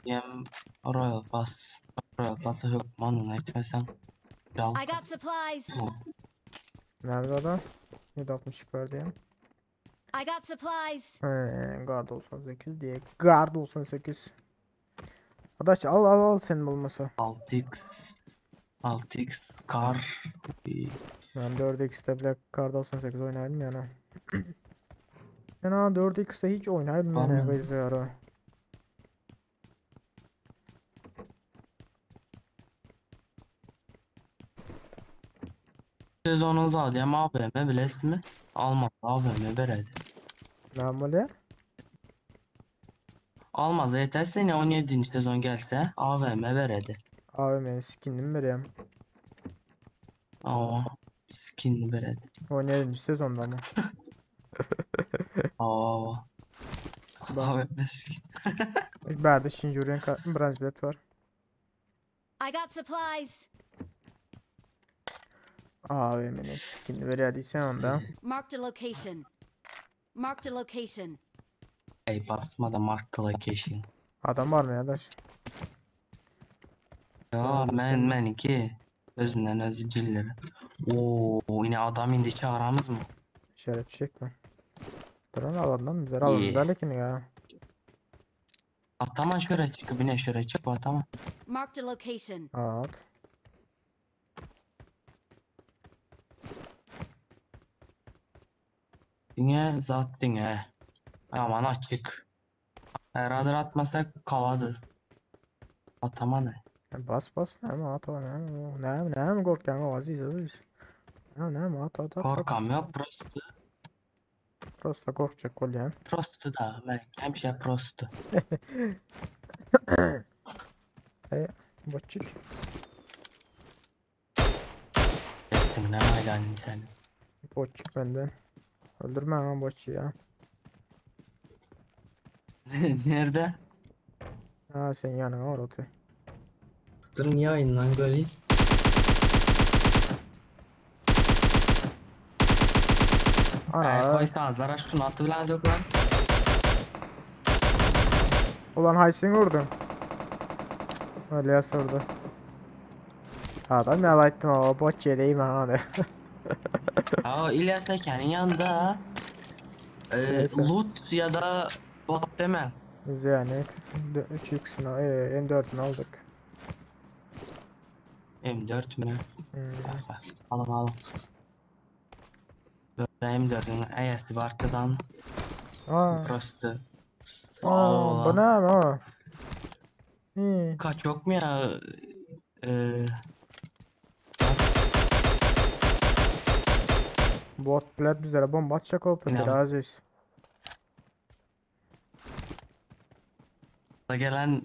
yem Royal Pass. Royal Pass'ı yok manın etmesen. Dal. I got supplies. Nerede adam? 760 var diye. I got supplies. Guard 98 diye. Guard 98. Arkadaş al senin olması. 6x kar. Ben 4x'te bile Guard 98 oynayalım yani. Yani 4x'te hiç oynayalım yani Vallahi. bilgisayarı. Sezonun zaten AVM bilesi mi? Almaz AVM veredi. Ne böyle? Almaz yeter sene 17. sezon gelse AVM veredi. Abi benim skinimi vereyim. Aa skin veredi. 17. sezonda ama. Aa. AVM skin. Berde Shinjuren branchlet var. I got supplies. Abi benim skinini veriyorduysan onda. Marked a location. Marked a location. Ey basma da mark location. Adam var mı arkadaş? Ya meniki özünden özü cilleri. Oo yine adam indi çağıramız mı? İşaret çek mi? Duran alandan güzel alalım. İyi. Güzel lekin ya. Atama şöyle çıkıp yine şöyle çık atama. Marked a location. At. Yine zat dine. Aman açık. Herhalde atmasak kavadı. Atama ne? Bas ne mi at ne mi korkuyorsun o aziz. Ne mi at. Korkam yok Prosta korkacak kolyen. prostu da ben hemşe prostu. Botçik. Etsin ne hala sen. Botçik benden. Öldürme ama botçu ya. Nerede? Ha sen yanına var otu. Durun yayından göreyim. Ana. Koysanız lara şunu atı bilen yok lan. Ulan Haysin vurdun. Öyle yasordu. Adam yalayttım ama botçuya değil mi hani. Aa İlyas Tekin'in yanında. Neyse. Loot ya da bot deme. Biz yani 3x'ini M4'ünü aldık. M4 mü? Hmm. Bak. Alın. Böyle M4'ün ayası var arkadan. Aa, Prosto. Sağ bu ol. ne mi o? İyi. Kaç yok mu ya? Ee, Bot bilet bizlere bomba atacak olup Ne bir aziz. da gelen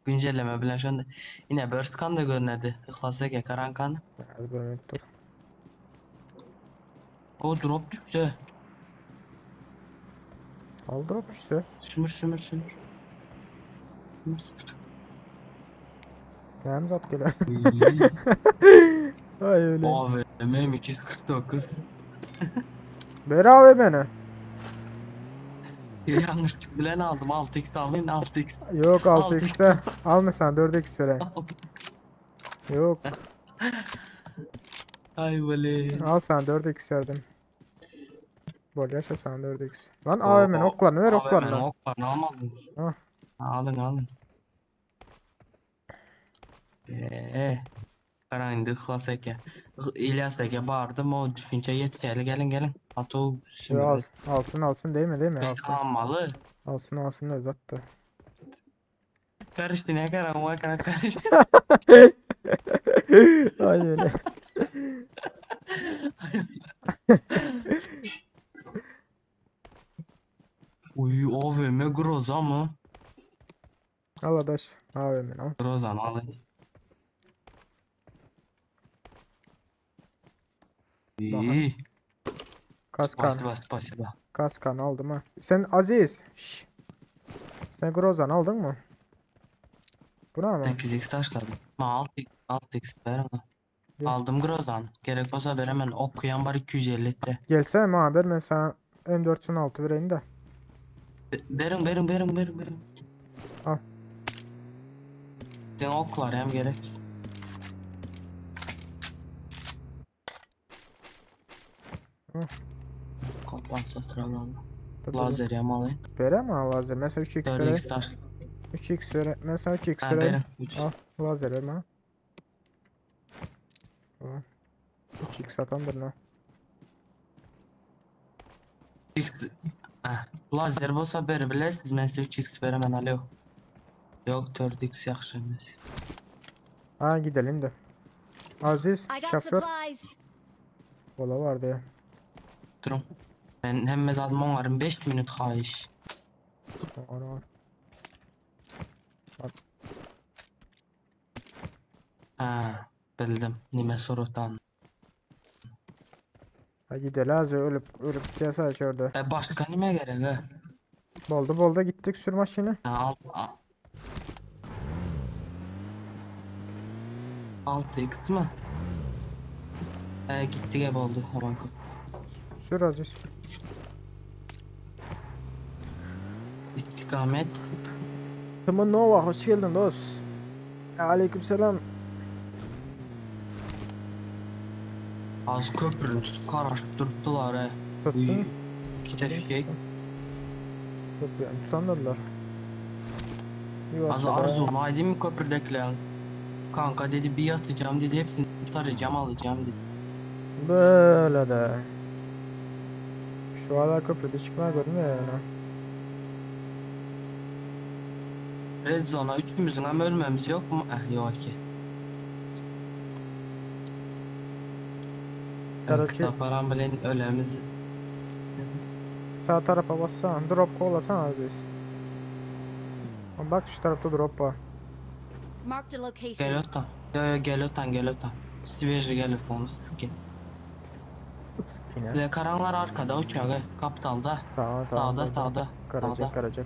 güncelleme bilen şu anda yine burst kan da görünedi. Klasik karan kan. Az böyle dur. O drop düştü. Aldırıp işte. Sümür. Neyimiz at gelir. Uy. Ay öyle. AVM 249. Beri abi beni. Yanlış bilen aldım 6x alayım 6x. Yok 6x'te. Alma sen 4x söyle. Yok. Ay böyle. Al sen 4x verdim. Bol yaşa sen 4x. Lan AVM'nin oklarını ver oklarını. Oklarını almadın. Hah. Alın. Karanlık klasik. İlyas Ege bağırdım o düşünce yetkili gelin. Atı Yo, şimdi. alsın değil mi alsın. Almalı. Alsın da uzattı. Karıştı ne karan karıştı. Ay öyle. Uy AVM Groza mı? Al adaş. AVM'nin al. Groza'nı alın. İyi. Kaskan. Spasiba. Kaskan aldım ha. Sen Aziz. Şş. Sen Grozan aldın mı? Buna mı? 8x taşladım. Ma 6x ver ama. Gel. Aldım Grozan. Gerek olsa ver hemen okuyan var 250 de. Gelsene mi haber ben sana M416 vereyim de. Verin. Al. Sen ok var hem gerek. Hı. Kompansatör alalım. Dur. Lazer yam alayım. Verem mi lazer? Mesela 3x 4x vereyim. taş. 3x vereyim. Mesela 3x Ha vereyim. verin. 3. Al lazer verme ha. Tamam. 3x atandır ne? Lazer bolsa beri bilesiz. Ben size 3x veremen alo. Yok 4x yaxşı emas. Ha gidelim de. Aziz I got şoför. supplies. Ola vardı ya. Durun. Ben hemmez adım onların 5 minut xahiş. Onu. Ha, bildim. Nime sorutan. Ha gidelim Aziz ölüp gelse açıyordu. Başka nime gerek ha? Bolda gittik sür maşını. Ha, 6x mı? Gitti gel oldu hemen. Sür Aziz. İstikamet. Tamam Nova hoş geldin dost. Aleykümselam. Az köprünü tutup karaşıp durdular he. Tutsun. İki tefkek. Köprüyü tutanlarlar. Az Yuvasada. Arzu aydın mı köprüdekiler? Kanka dedi bir atacağım dedi hepsini tarayacağım alacağım dedi. Böyle de. Şu hala köprüde çıkmaya görünmüyor yani. Red Zone'a üçümüzün ama ölmemiz yok mu? Yok ki. Karachi- Kısa param bilen ölemiz. Sağ tarafa bassana. Drop kovalasana Aziz. Bak şu tarafta drop var. Marked a location. Gel otan. Gel otan. Sivejli gel otan. Yine. Size karanlar arkada uçağı. Kapitalda. Tamam. Sağda. Karacak.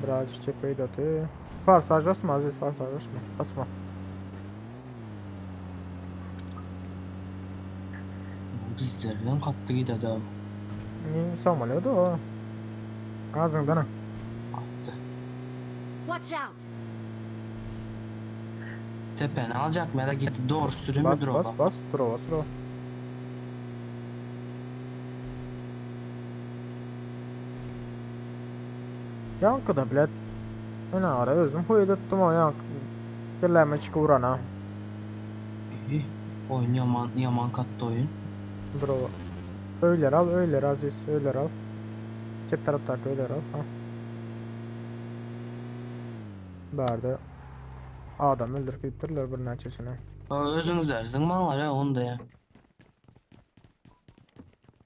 Biraz çepeyi de atıyor. Farsaj basma Aziz, farsaj basma. Bizlerden kattı gidiyor da. Samalıyordu o. Ağzından ha. Attı. Watch out. Tepeni alacak mı ya da gidip doğru sürü Bas müdür o? bas. Drova. Yankıda bile. Ben ara özüm koydum o yankı. Geleme çıkı vurana. İyi. Oyun yaman kattı oyun. Drova. Öyler Aziz, öyler al. Çift taraftaki öyler al. Ha. Berde. Adam öldürüp gittirirler bir neçesine. Özünüz dersin mallar ya onu da ya.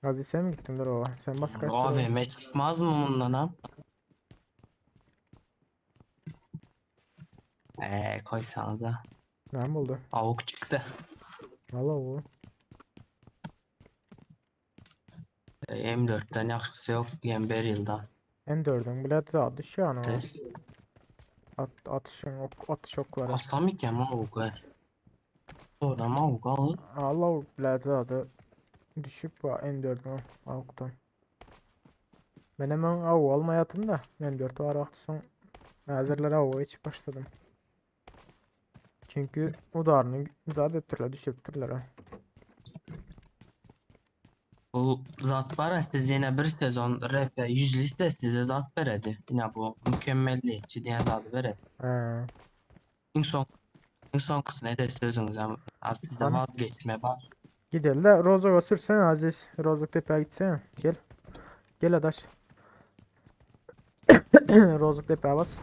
Aziz sen mi gittin Drova? Sen bas kaç O AVM çıkmaz mı bundan ha? Koysanız ha. Ne buldu? Avuk çıktı. Valla bu. M4'ten yaxşısı yok diyen bir yıldan. M4'ün bile daha düşüyor yani o. Tez. Atış okları. Aslan iken avuk ha. Oradan avuk alır. Allah bile daha düşüp var M4'ün avuktan. Ben hemen avu almaya yatım da M4 var vakti son hazırlara avuğa içip başladım. Çünkü udarını güzel ettirler düşürttürler ha. Bu zat var ya siz yine bir sezon rap 100 liste size zat veredi. Yine bu mükemmelliyetçi diyen zat veredi. He. En son kısmı ne de sözünüz ama az size Tamam. vazgeçme var. Gidelim de Rozok'a sürsene Aziz. Rozok tepeye gitsene. Gel adaş. Rozok tepeye bas.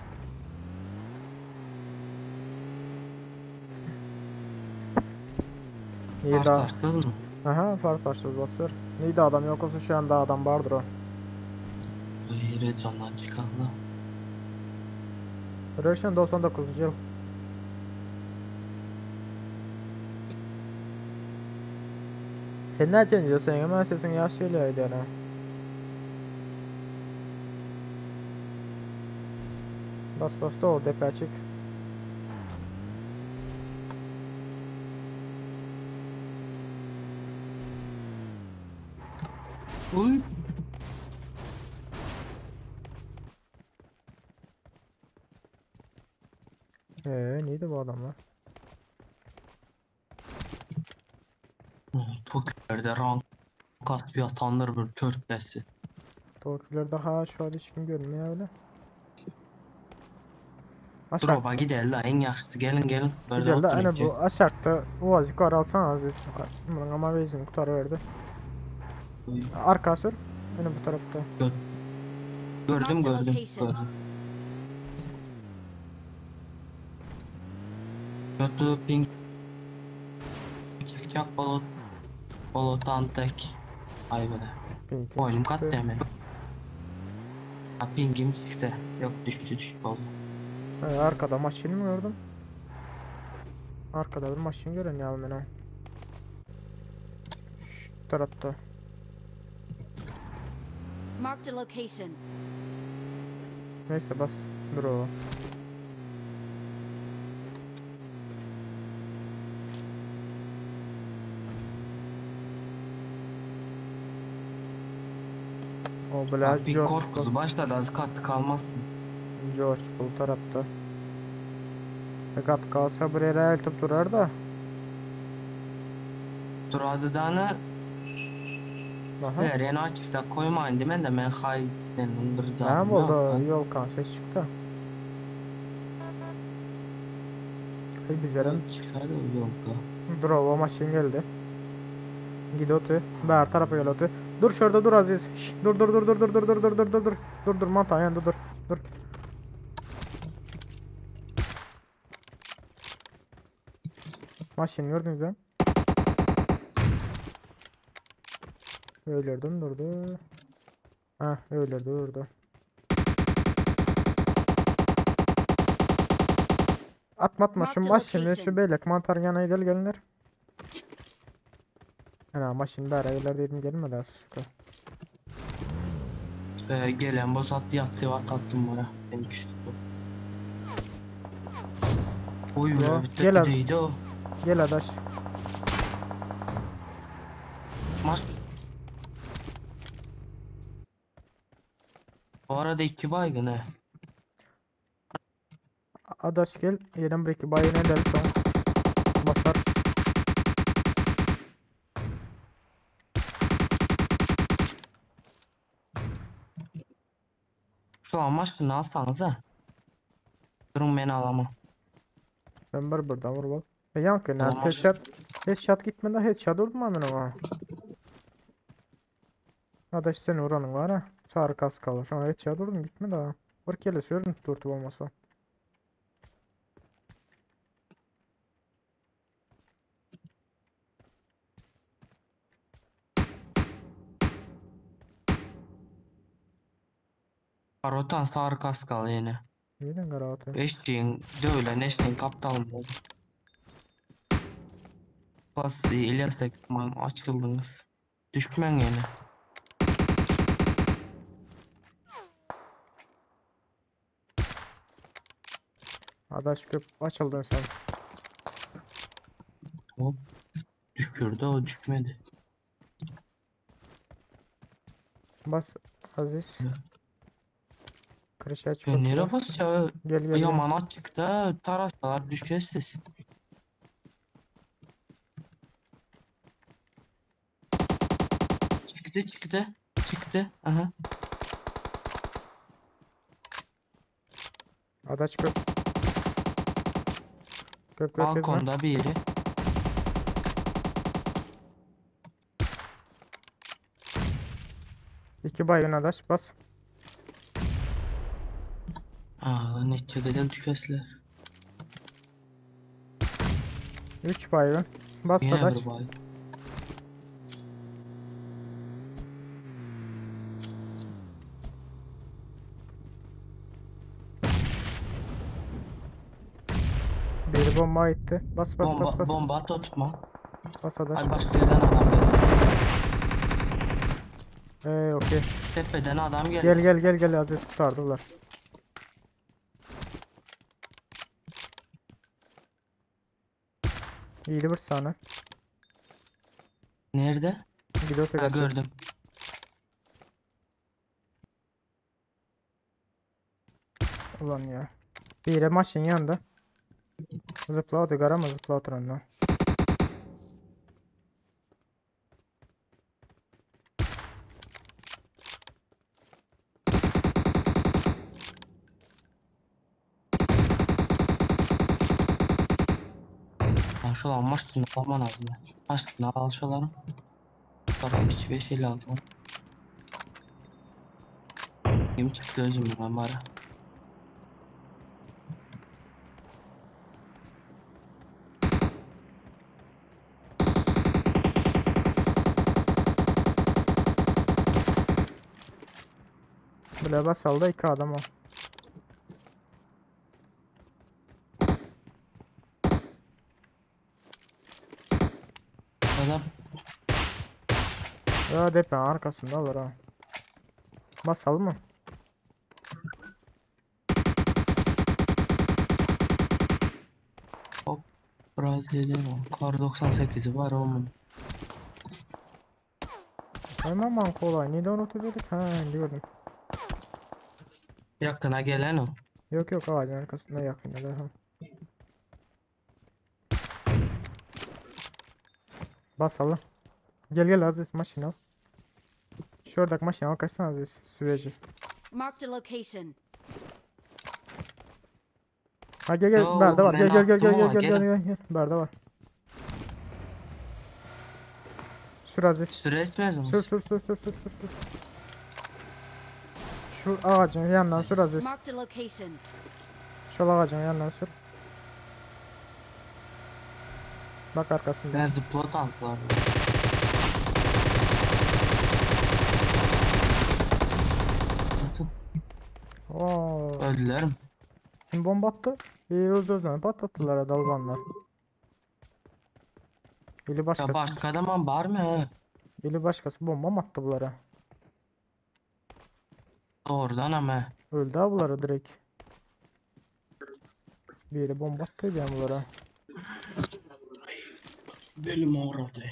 İyi daha. Varsarsız mı? Aha farsarsız basıyor. İyi de adam yok olsa şu anda adam vardır o. Red Zone'dan çıkan da. Röşen 99. yıl. Sen ne diyorsun? Hemen sesin yaşlıydı ana. Bas bas da orada hep açık. Uy. Neydi bu adamlar? Tokyo'da rank kasbi atanlar bir törtləsi. Tokyo'da daha şu an hiç kim görmüyor öyle. Aşağı. Drop'a gidelim la en yaxşısı. Gelin. Böyle Güzel de hani oturun bu aşağıda uazık var alsana az Bunun ama bezini kurtarı verdi. Arka sür. Hani bu tarafta. Gördüm. Gördüm ping. Çekecek bolotan tek. Ay be. Pingim Oyunum çıktı. kat hemen. Ha pingim çıktı. Yok düşük oldu. Arkada maşini mi gördüm? Arkada bir maşin görünüyor bana. Şu tarafta. Marked a location. Neyse bas. Dur o. O bela Bir korkusu başladı az katlı kalmazsın. George bu tarafta. Fakat kalsa bir yere eltip durar da. Duradı dana Aha. sizler yeni açıkta koymayın demen de ben hayden bir Ne zaten oldu? Yol kan ses çıktı. Bizlerin Çıkar o yolda. Bravo maşin geldi. Gidiyordu. Ber tarafa geliyordu. Dur şurada dur Aziz. Şş, dur. Dur mantan yanında dur. Maşin gördünüz mü? Öldürdüm durdu. Heh öldürdü durdu. Atma şu maşini şu beylek mantar yana idel gelinir. Ana maşin bera gelir dedim gelmedi aslında. Gelen boz attı yattı attım bana. Beni küstü. Oy Yo, be gel abi. değdi o. Gel adaş. Maç. Bu arada 2 baygın he. Adaş gel. Yerim breki bayine del son. Basar. Şu an maçını alsanız ha. Durun beni alamam. Ben var buradan vur bak. Yankı ne? Tamam. Headshot gitmeden headshot vurdum hemen ama. Adaş seni vuranın var ha. Sarı kas kalır. Şu an headshot vurdum gitmedi ha. Vur kele sürdün turtup olmasa. Arotan sarı kaskal yine. Neden kara 5 G'in dövle neşten kaptalım oldu. Klası ilersek açıldınız. Düşmen yine. Adaş köp açıldın sen. Hop. Düşürdü o düşmedi. Bas Aziz. Kırışa Ya çıkıyor. nereye basacağım? Gel. Yaman açıkta tarasalar düşesiz. Çıktı. Aha. Adaş köp. Köp ezme. Balkonda biri. İki baygın adaş bas. Aa ne güzel düşesler. 3 baygın. Bas Yine adaş. bir bay. Bir bomba gitti. Bas. Bomba tutma. Bas adaş. Ay başka yerden adam geldi. Okey. Tepeden adam Gel geldi. gel gel gel Aziz kurtardılar. İyiydi bir saniye. Nerede? Gidiyor Ha, tekrar. gördüm. Ulan ya. Biri maşın yanında. Zıpla o da garama zıpla oturanla. Ben şu an maçtını alman lazım. Maçtını al şuları. Sonra hiç 556. Kim çıktı özümden bari. Böyle basalda 2 adam o. Adam Ya depen arkasında olur ha. Basal mı? Brazilya'dan o. Kar 98'i var onun. Aman kolay. Neden unutuyorduk? Ha gördüm. Yakına gelen o. Yok yok ağacın arkasında yakın ya da. Basalım. Gel gel Aziz maşın al. Şuradaki maşın al kaçsana Aziz. Süveci. Marked a location. Ha gel gel Yo, Berda var. ben Gel gel gel gel attım gel ama gel gel gelin. gel. Berda var. Sür Aziz. Süres mi yazmış? Sür sür sür sür sür sür sür. Şu ağacın yanından sür Aziz. Marked a location. Şu ağacın yanından sür. Bak arkasında. Ben zıpla tanklar. Oo. Öldüler mi? Kim bomba attı? Öz özden patlattılar ya dalganlar. Ili Ya başkası. başka adam var mı? Ili başkası bomba mı attı bunlara? Doğrudan ama. Öldü ha bunlara direkt. Biri bomba attı yani bunlara. Belim ağrıdı.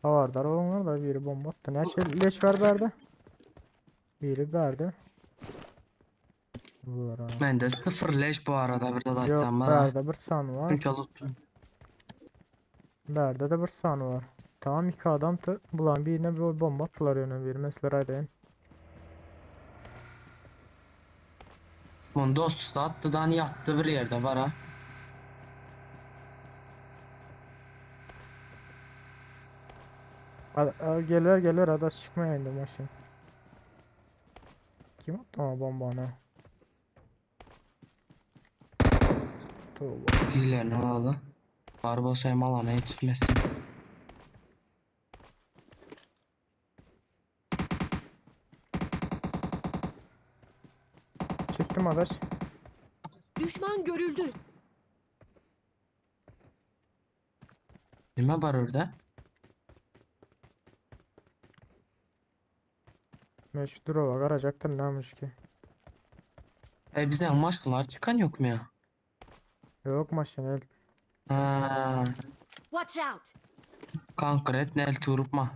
Havardar onlar da biri bomba attı. Ne şey leş verdi? Biri verdi. Bunlara. Bende 0 leş bu arada bir de Yok açsam var ha. verdi bir san var. Çünkü unuttum. Verdi de bir san var. Tamam 2 adam tı. Bulan birine bir bomba attılar yani bir mesela aynen. Bunun dostu attıdan yattı bir yerde var ha. Gelir adaş çıkmaya indi maşın. Kim attı ama bombanı? Tuğba. Dilerini alalım. Barbosayım alana yetişmesin. Çektim adaş. Düşman görüldü. Ne var orada? Meş durova aracaktır neymiş ki? Bize maçlar çıkan yok mu ya? Yok maşın el. Ha, Watch out. konkret nel turupma.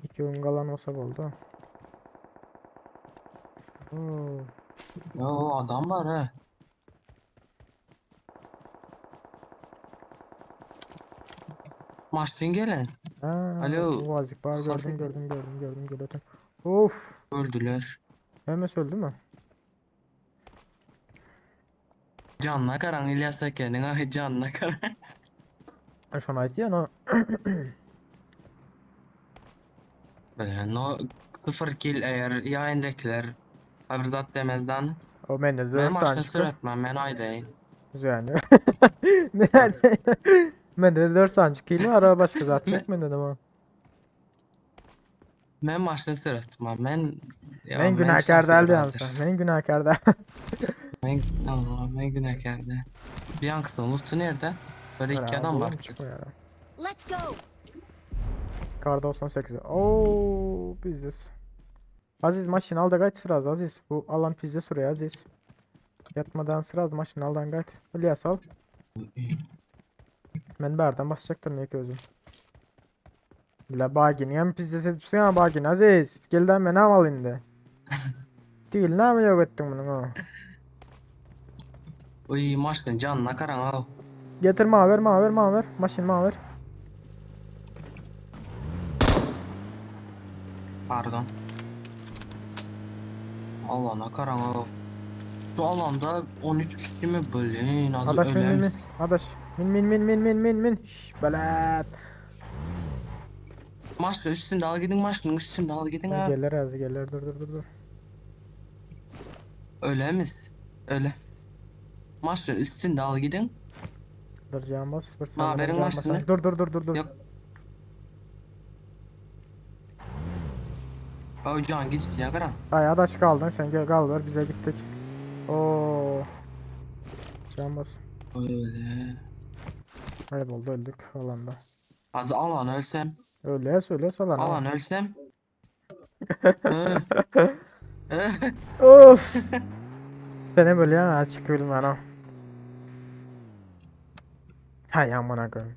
2 ungalan olsa oldu. Oo. O adam var ha. Maçtın gelen. Ha, Alo. Vazik var Sasi. gördüm. Of. Öldüler. Hemen öldü mü? Canına karan İlyas Tekin'in ah canına karan. Şu an ait ya no. No 0 kill eğer yayındakiler Abrzat demezden. O bende Ben 4 maçta tane çıktı. süretmem ben aydayım. Yani. Nerede? Bende 4 tane çıktı. Ara başka zaten yok bende de ama. Ben maçta süretmem ben. Ya, Ben günahkar değildi biraz- yalnız. Ben günahkar değil. Ben Allah ben günahkardı. Bir yankısı unuttu nerede? Böyle iki adam var. Çıkmıyor ya. Let's go. Kar 98. Oo, bizdes. Aziz maşını al da kaç sıraz Aziz. Bu alan bizde sürüyor Aziz. Yatmadan sıraz maşını aldan kaç. İlyas al. Ben berden basacaktır ne gözüm. Bile bagin hem bizde sepsin ama bagin Aziz. Gelden ben am al indi. Değil ne mi yok ettin bunu o. Oy maşkın canına karan al. Getir maver. Maşın maver. Pardon. Alana karan al. Şu alanda 13 kişi mi böyle? Nasıl Adaş min. ölemiz? Adaş min. Şşş belat. Maşkın üstünde al gidin maşkın üstünde al gidin ha. Gelir Aziz gelir dur. Ölemiz. Öyle. Maşkın üstünde al gidin. Dur can bas. Bir Ma, saniye, verin can maşını. bas. Dur. Yok. Oy can git ya karan. Ay adaş kaldın sen gel kal ver bize gittik. Oo. Can bas. Öyle. Kayboldu öldük alanda. Az alan ölsem. Öyle söyle salan. Alan ölsem. Hı. Hı. Of. Seni böyle ya açık bilmem ha. Hay amına koyayım.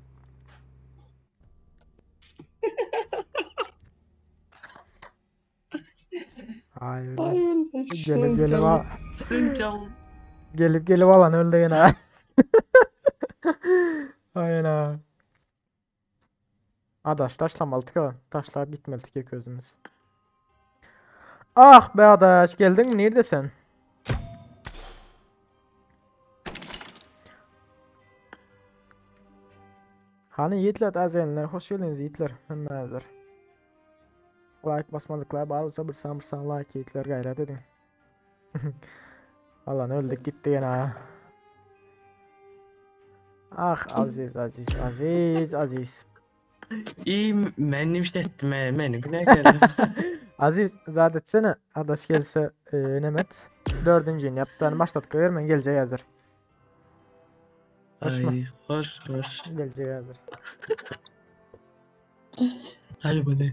Ay öyle. Gelip alan öldü yine. Aynen. Adaş taşlamalık ha. Taşlar bitmeli ki gözümüz. Ah be adaş geldin mi? Neredesin? Hani yiğitler azenler hoş geldiniz yiğitler. Hemmezler. Like basmadıklar bari olsa bir san like yiğitler gayret edin. Alan öldük gitti yine. Ah Aziz. İyi benim işlettim benimkine geldim. Aziz zat etsene adaş gelse Nemet 4. yaptığını başlatıp vermen gelecek hazır. Hoş mu? Ay hoş. Gelecek hazır. Hadi böyle.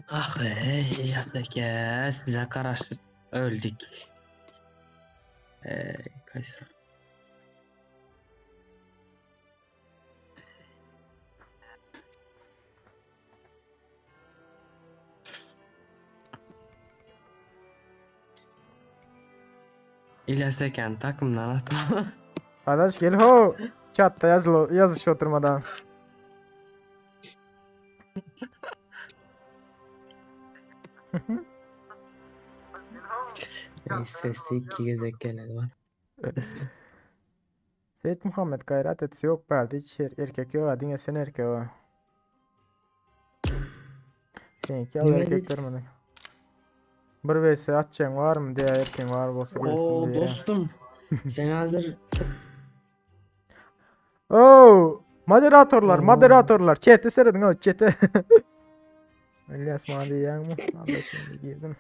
Ah yazık ya size karşı öldük. Kaysa. İleseken takımdan atma. Adaş gel ho. Chatta yazış oturmadan. Sesi iki gezek geledi var. Seyit Muhammed gayret etse yok verdi hiç erkek yok adın sen erkek o. Seninki al Niye erkekler mi? Bir vs atacağın var mı diye erkeğin var olsa Oo gelsin diye. dostum. Sen hazır. Oo moderatorlar Oo. moderatorlar chat'e sırdın o chat'e. İlyas madi yan mı? Allah şimdi girdim.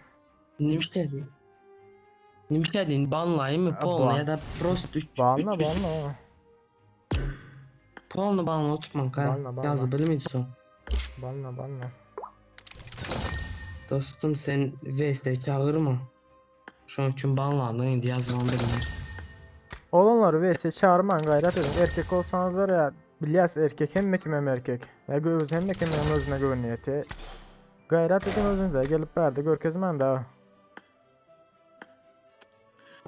Nimşedin banlayayım mı? Ha, Polna ban. ya da Prost 3. Banla. Polna banla oturtman kan. Banla. Yazı bilmedi son. Banla. Dostum sen VS çağırma. Şunun için banlandın indi yazılan bilmirsin. Olanları vs çağırman gayret edin. Erkek olsanız var ya bilyas erkek hem kim hem erkek. Ya göz hem kim hem özüne görünüyor. Gayret edin özünüze gelip verdi görkezmen daha.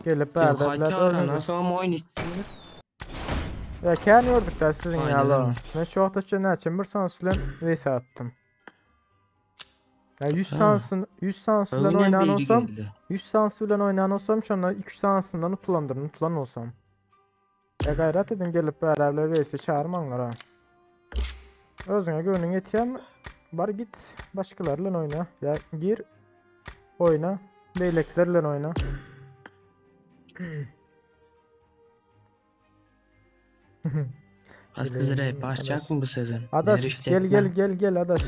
Gelip Yok verdi. haçağıra nasıl ama oyun istiyor. Ya kendi yorduk da sizin Aynen ya la. öyle. Ben şu hafta için ne için bir sana sülen vs attım. Ya 100 Ha. sansın 100 sans bilen Öyle oynayan biri olsam geldi. 100 sans bilen oynayan olsam şonda 2 sansından utulan olsam. Ya gayret edin gelip beraber vs çağırmanlar ha. Özüne gönlün yetiyem bar git başkalarıyla oyna. Ya gir oyna. Beyleklerle oyna. Baskı Bileyim, zirayı başlayacak adaş. mı bu sezon? Adaş Yarış gel tekme. gel adaş.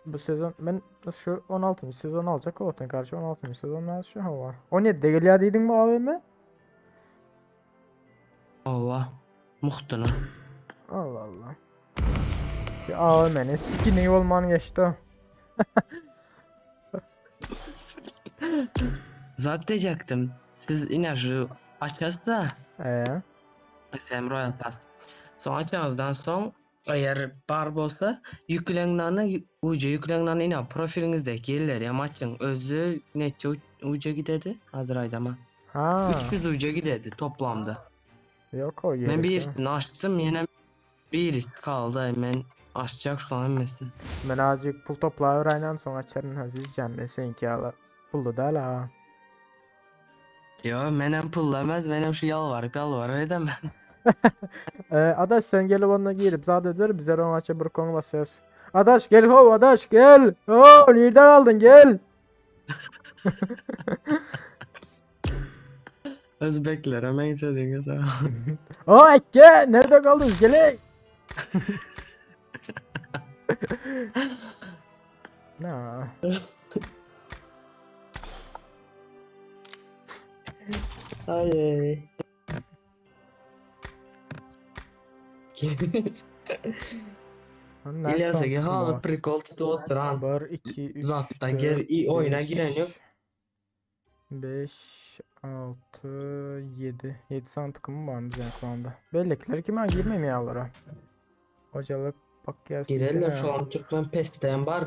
Bu sezon ben şu 16. sezon alacak o karşı 16. sezon şu hava. 17'de geliyor dedin mi AVM? Ova. Muhtunu. Allah Allah. Şu AVM'nin skinny olman geçti. O. Zaten diyecektim. Siz iner şu açarsa da mesela Royal Pass. Son açağınızdan son eğer bar bolsa yüklenanı uca yüklenanı iner profilinizdeki yerler ya maçın özü neçe uca gidedi hazır aydama. Ha. 300 uca gidedi toplamda. Yok o Ben gerek. birisini açtım yine birisi kaldı hemen açacak şu an mesela. Ben azıcık pul topla aynen sonra açarım azizcan ben seninki ala. Pullu da la. Ya menem pullamaz menem şu yalvarıp edemem. Adaş sen gel bana girip zaten der bize ron açı bir konu basıyoruz. Adaş gel ho adaş gel. Ho nerede kaldın gel. Özbekler hemen istediğiniz zaman. O Ekke nerede kaldın gel. Na. Ay. İlyas Ege halı prikol tutu oturan. 1 2 3 Zatta gir oyuna giren yok. 5 6 7 7 santıkım var bizim ekranda. Bellekler kime girmemiyorlar. Hocalık bak yazsın. Girerler şu an Türkmen Pest'ten var.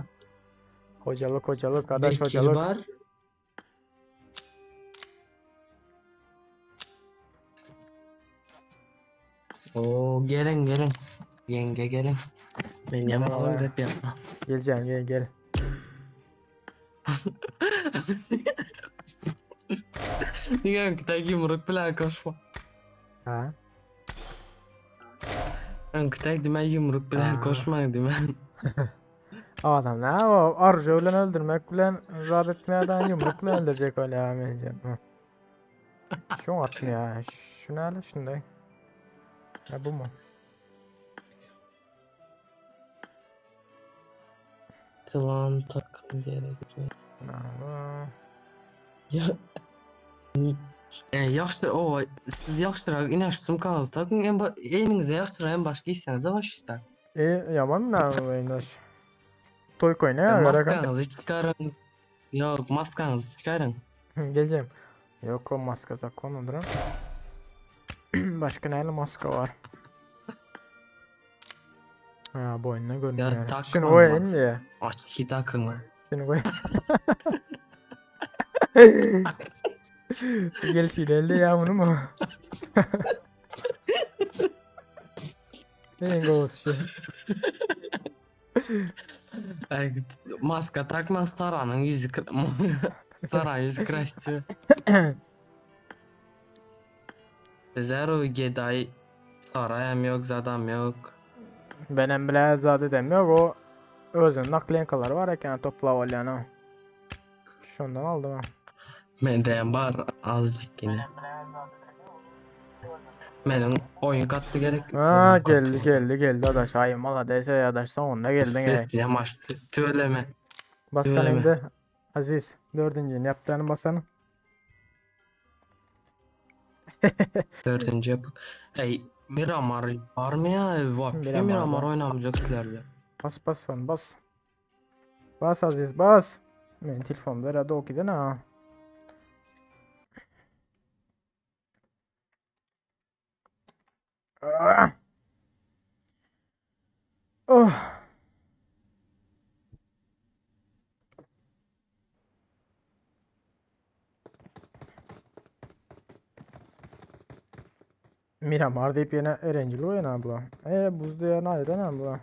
Hocalık adaş Vekil hocalık. var. Oo gelin. Yenge gelin. Ben yamalım rap yapma. Geleceğim gel. Diyorum ki tek yumruk bile koşma. Ha? Ben tek demen yumruk bile Aa. koşma demen. Adam ne o arca ölen öldürmek bilen zat etmeyeden yumrukla öldürecek öyle ya bence. Şu at mı ya? Şu ne hala şunday? Ya bu mu? Kıvam takım gerekli. Bravo. Ya yaxşı o siz yaxşırak inaştım kanalınızı takın elinize yaxşırak en başka işsenize başlayın. Yaman ne oynaş? Toy koy ne ya gara kanka? Maskanızı çıkarın. Yok maskanızı çıkarın. Geleceğim. Yok o maska zakonudur ha. Başka neyle maska var? Ha boynuna görünüyor. takma Şunu koyayım maske. ya. Aç iki takın. Şunu koy. Gel elde ya bunu mu? Neyin kovası Maska takma Sara'nın yüzü Sara yüzü kıraştı. Zero Geday Sara hem yok zadam yok. Benim bile zade demiyor o özün nakliyankaları var eken topla valyana. Şundan aldım ha. Mende var azıcık yine. Benim oyun kattı gerek. Ha geldi adaş. Ay mala dese ya adaş sonunda geldin ya. Ses diye maçtı. Tüyleme. Baskan öyle mi? indi. Aziz. Dördüncünü yaptığını basanı. Dördüncü yapık. Hey Miramar var mı ya? Vapşe Miramar var. oynamayacaklarla. Bas fan bas. Bas Aziz bas. Benim telefonum da herhalde okuydu ha. Ah. Oh. Miramar deyip yine Erencil oyun abla. Buzlu yana ayran abla.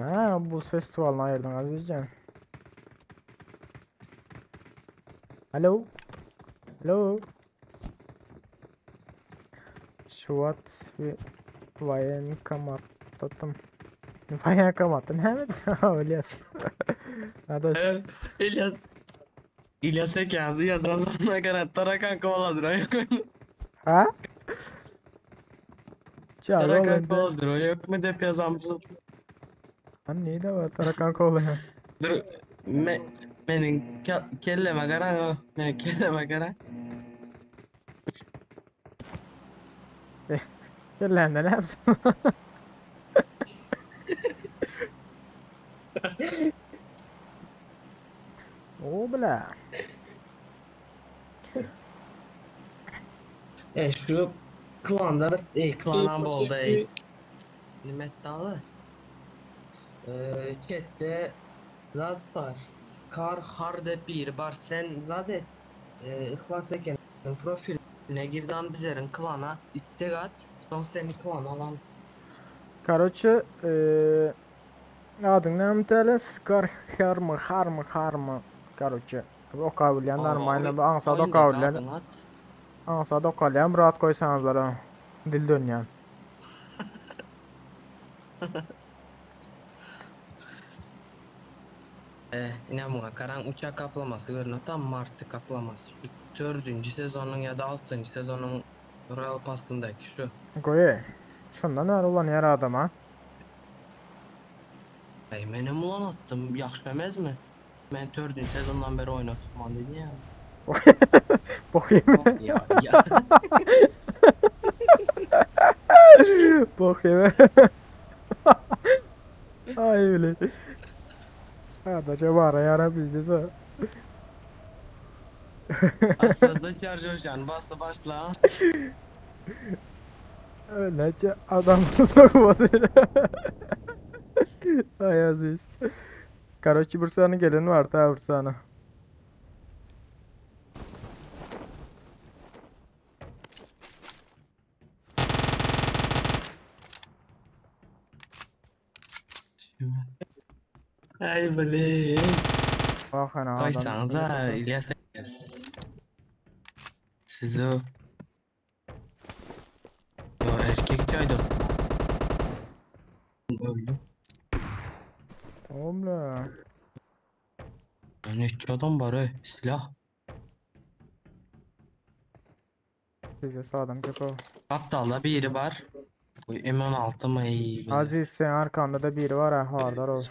Ha, bu festivalini ayırdın azizcan. Alo. Alo. Şuvat ve vayan kamattım. Vayan kamattın hemen. Öyleyse. Adaş. İlyas. İlyas'a geldi yazan zamana kadar Tarakan kovaladır o yok. Ha? Çağır Tarakan oğlum. kovaladır o yok mu dep yazamsın. Lan neydi var Tarakan kovalıyor. Dur. Menin kelleme karan o. Menin kelleme karan. Yerlerinde ne yapsın? O bile. Şu klanlar klanan boldu nimet dalı. Chat'te zat var. Kar har dep biri var. Sen zaten ihlas eken profiline girdan bizlerin klana istek at. Son seni klan alamız. Короче, adın ne mteli? Skar harmı. Короче, o kavliyen normalde bu ansada o kavliyen. Ansada o kavliyen rahat koysanızlar ha. Dil dönüyen. İnanma karan uçak kaplaması görünüyor tam Mart'ı kaplaması. Şu 4. sezonun ya da 6. sezonun Royal Pass'ındaki şu. Koy. Şundan var ulan yer adam ha. Benim ulan attım yaxşı emez mi? Ben 4. sezondan beri oynatmam dedi ya. Bakayım. Ya. Bakayım. Ay öyle. Adaşa var ya bizde sa. Asazda Çarjörcan bastı başla. Öylece adam sokmadı. Ay aziz. Короче, Bursa'nın geleni var ta Bursa'nın. Ay böyle. Bak ana adam. Koysanıza İlyas. Siz o. Yo erkek çaydı. Öldü. Omla. Ne adam var silah. Bize sağdan köpek. Aptalda biri var. Bu M16 mı iyi böyle. Aziz sen arkanda da biri var ha hardar ol.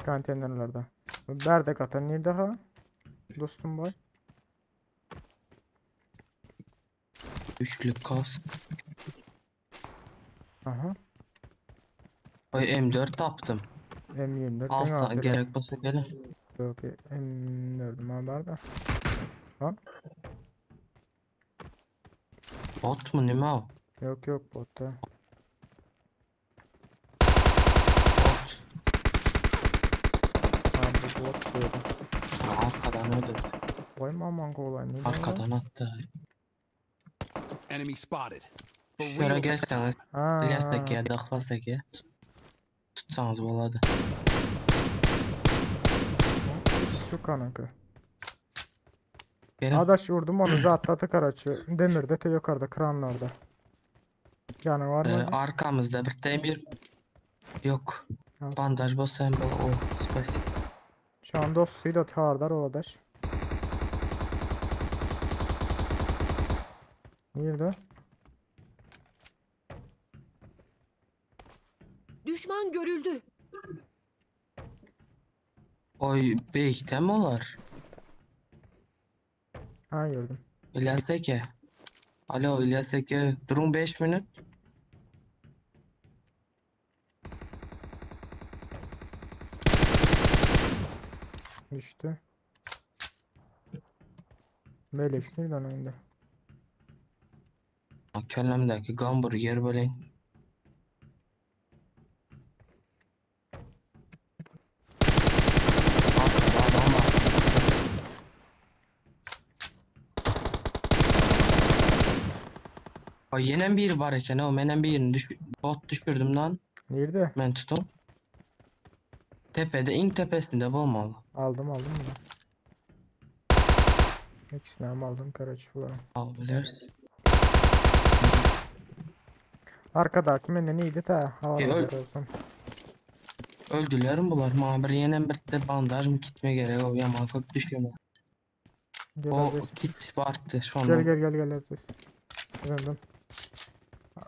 Konteynerlerde. Berdek atan nerede ha? Dostum boy. Üçlü kas. Aha. Ay M4 taptım. M24 Alsa gerek olsa gelin. Yok M4'üm haber da. Bot mu ne mi o? Yok botta. Ha bu bot diyordu. Arkadan öldü. Vay maman kolay ne Arkadan attı. Enemy spotted. For Şöyle real. geçseniz. Ha. İlyas'taki ya da Ikhlas'taki. Tutsanız boladı. Şu kanaka. Gelin. Adaş vurdum onu zatlatı karaçı. Demirde te yukarıda kranlarda. Canı var mı? Arkamızda bir demir. Yok. Ha. Bandaj basayım bu o space. Şu an dostuyla hardar o adaş. Nerede? Düşman görüldü. Oy beyikte mi olar? Ha gördüm. İlyas'taki. Alo İlyas'taki. Durun 5 minut. Düştü. Belex değil lan önde. Kellemdeki hamburger böyle. Arkada adam var. O yenen biri var eken o menen birini bot düşürdüm lan. Nerede? Ben tutun. Tepede in tepesinde olmalı. Aldım bunu. İkisini hem aldım karaçı falan. Alabiliriz. Arkadaki menden iyiydi ta. Havalı öl- olsun. Öldüler mi bunlar? Ma bir yenen bir de bandaj mı kitme gerek o yama köp düşüyor. Gel O Aziz. kit vardı şu Gel an. gel Aziz. Döndüm.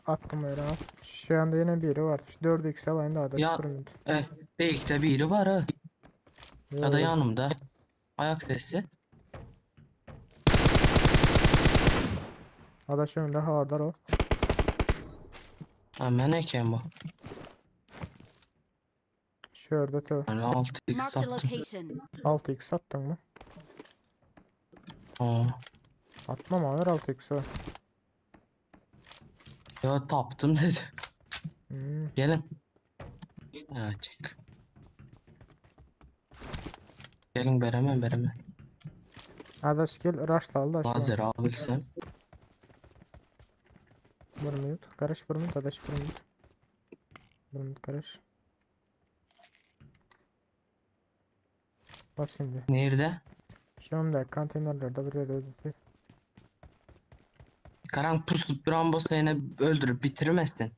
Attım yere al. Şu anda yine biri var. Şu 4x alayım daha da Ya, sıfır. Belki biri var ha. Ya da Yok. yanımda. Ayak sesi. Adaş önünde havadar o. Ha ben eken bu. Şurada tö. Yani 6x Marked a sattım. location. 6x attın mı? Aa. Atmam ağır 6x o. Ya taptım dedi. Hmm. Gelin. Ha çık. Gelin veremem. Adaş gel rushla al da şu an. Lazer alabilsem. Bir minut. Karış bir minut adaş bir minut. Bir minut karış. Bas şimdi. Nerede? Şu anda konteynerlerde bir yerde ödedi. Karan puslup duran bu seni öldürüp bitirmezsin.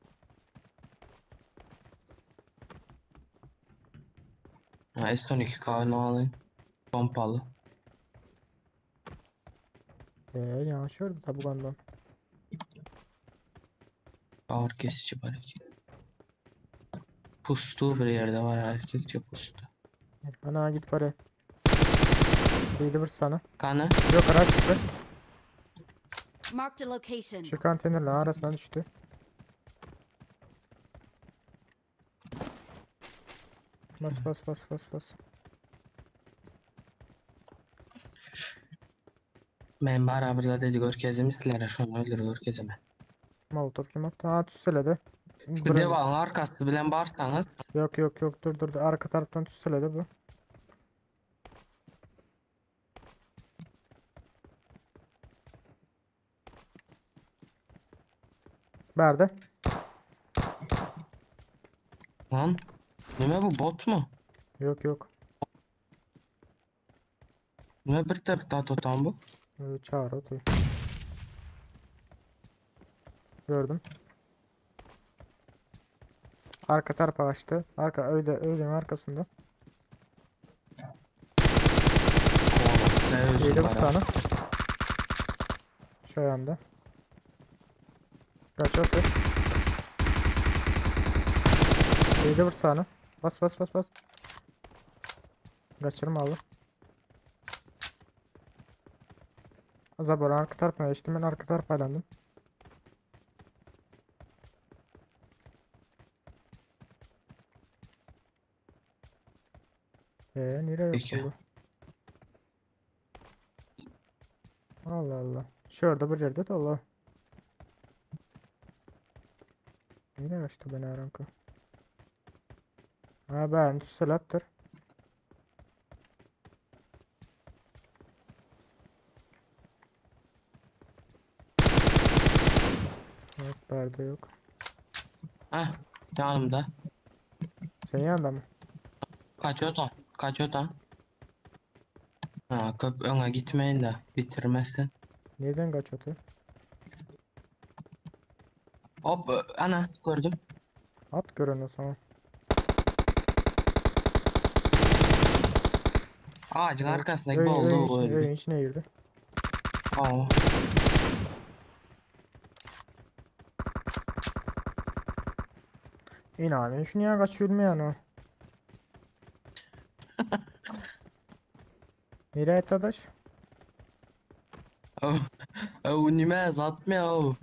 Ha S12 kahveni alayım. Pompalı. Yanlış gördü tabi ondan. Ağır kesici var iki. Pustu bir yerde var erkekçe pustu. Ana git bari. Değildi bir sana. Kanı. Yok araç çıktı. Marked a location. Şu konteynerle arasına düştü. Bas. Men beraber dedi görkezimizlere şunu öldür görkezime. Molotov kim attı? Ha tüsseledi. Şu devalın arkası bilen barsanız. Yok dur. Arka taraftan tüsseledi bu. Nerede? Lan. Ne bu bot mu? Yok. Ne bir tep daha tutan bu? Çağır o duy. Gördüm. Arka tarafa açtı. Öyle arkasında. Kovala. Yedi bir tane. Şu anda. Kaç atı. Yedi bir tane. Bas. Kaçırma abi. Zabor arka tarafına geçtim. Ben arka tarafa elendim. Nereye yok Peki. oldu? Allah. Şurada bir yerde de Allah. Nereye kaçtı beni aranka? Ha ben sılattır. Evet perde yok. Heh. Yanımda. Senin yanında mı? Kaçıyor. Ha köp öne gitmeyin de bitirmesin. Nereden kaçıyordu? Hop ana gördüm. At görün o zaman. Ağacın Evet. arkasındaki boldu öldü. Öyle içine girdi. Aa. İnan şu niye kaçıyor mu yani o? Nereye etti adaş? O nime zatmıyor.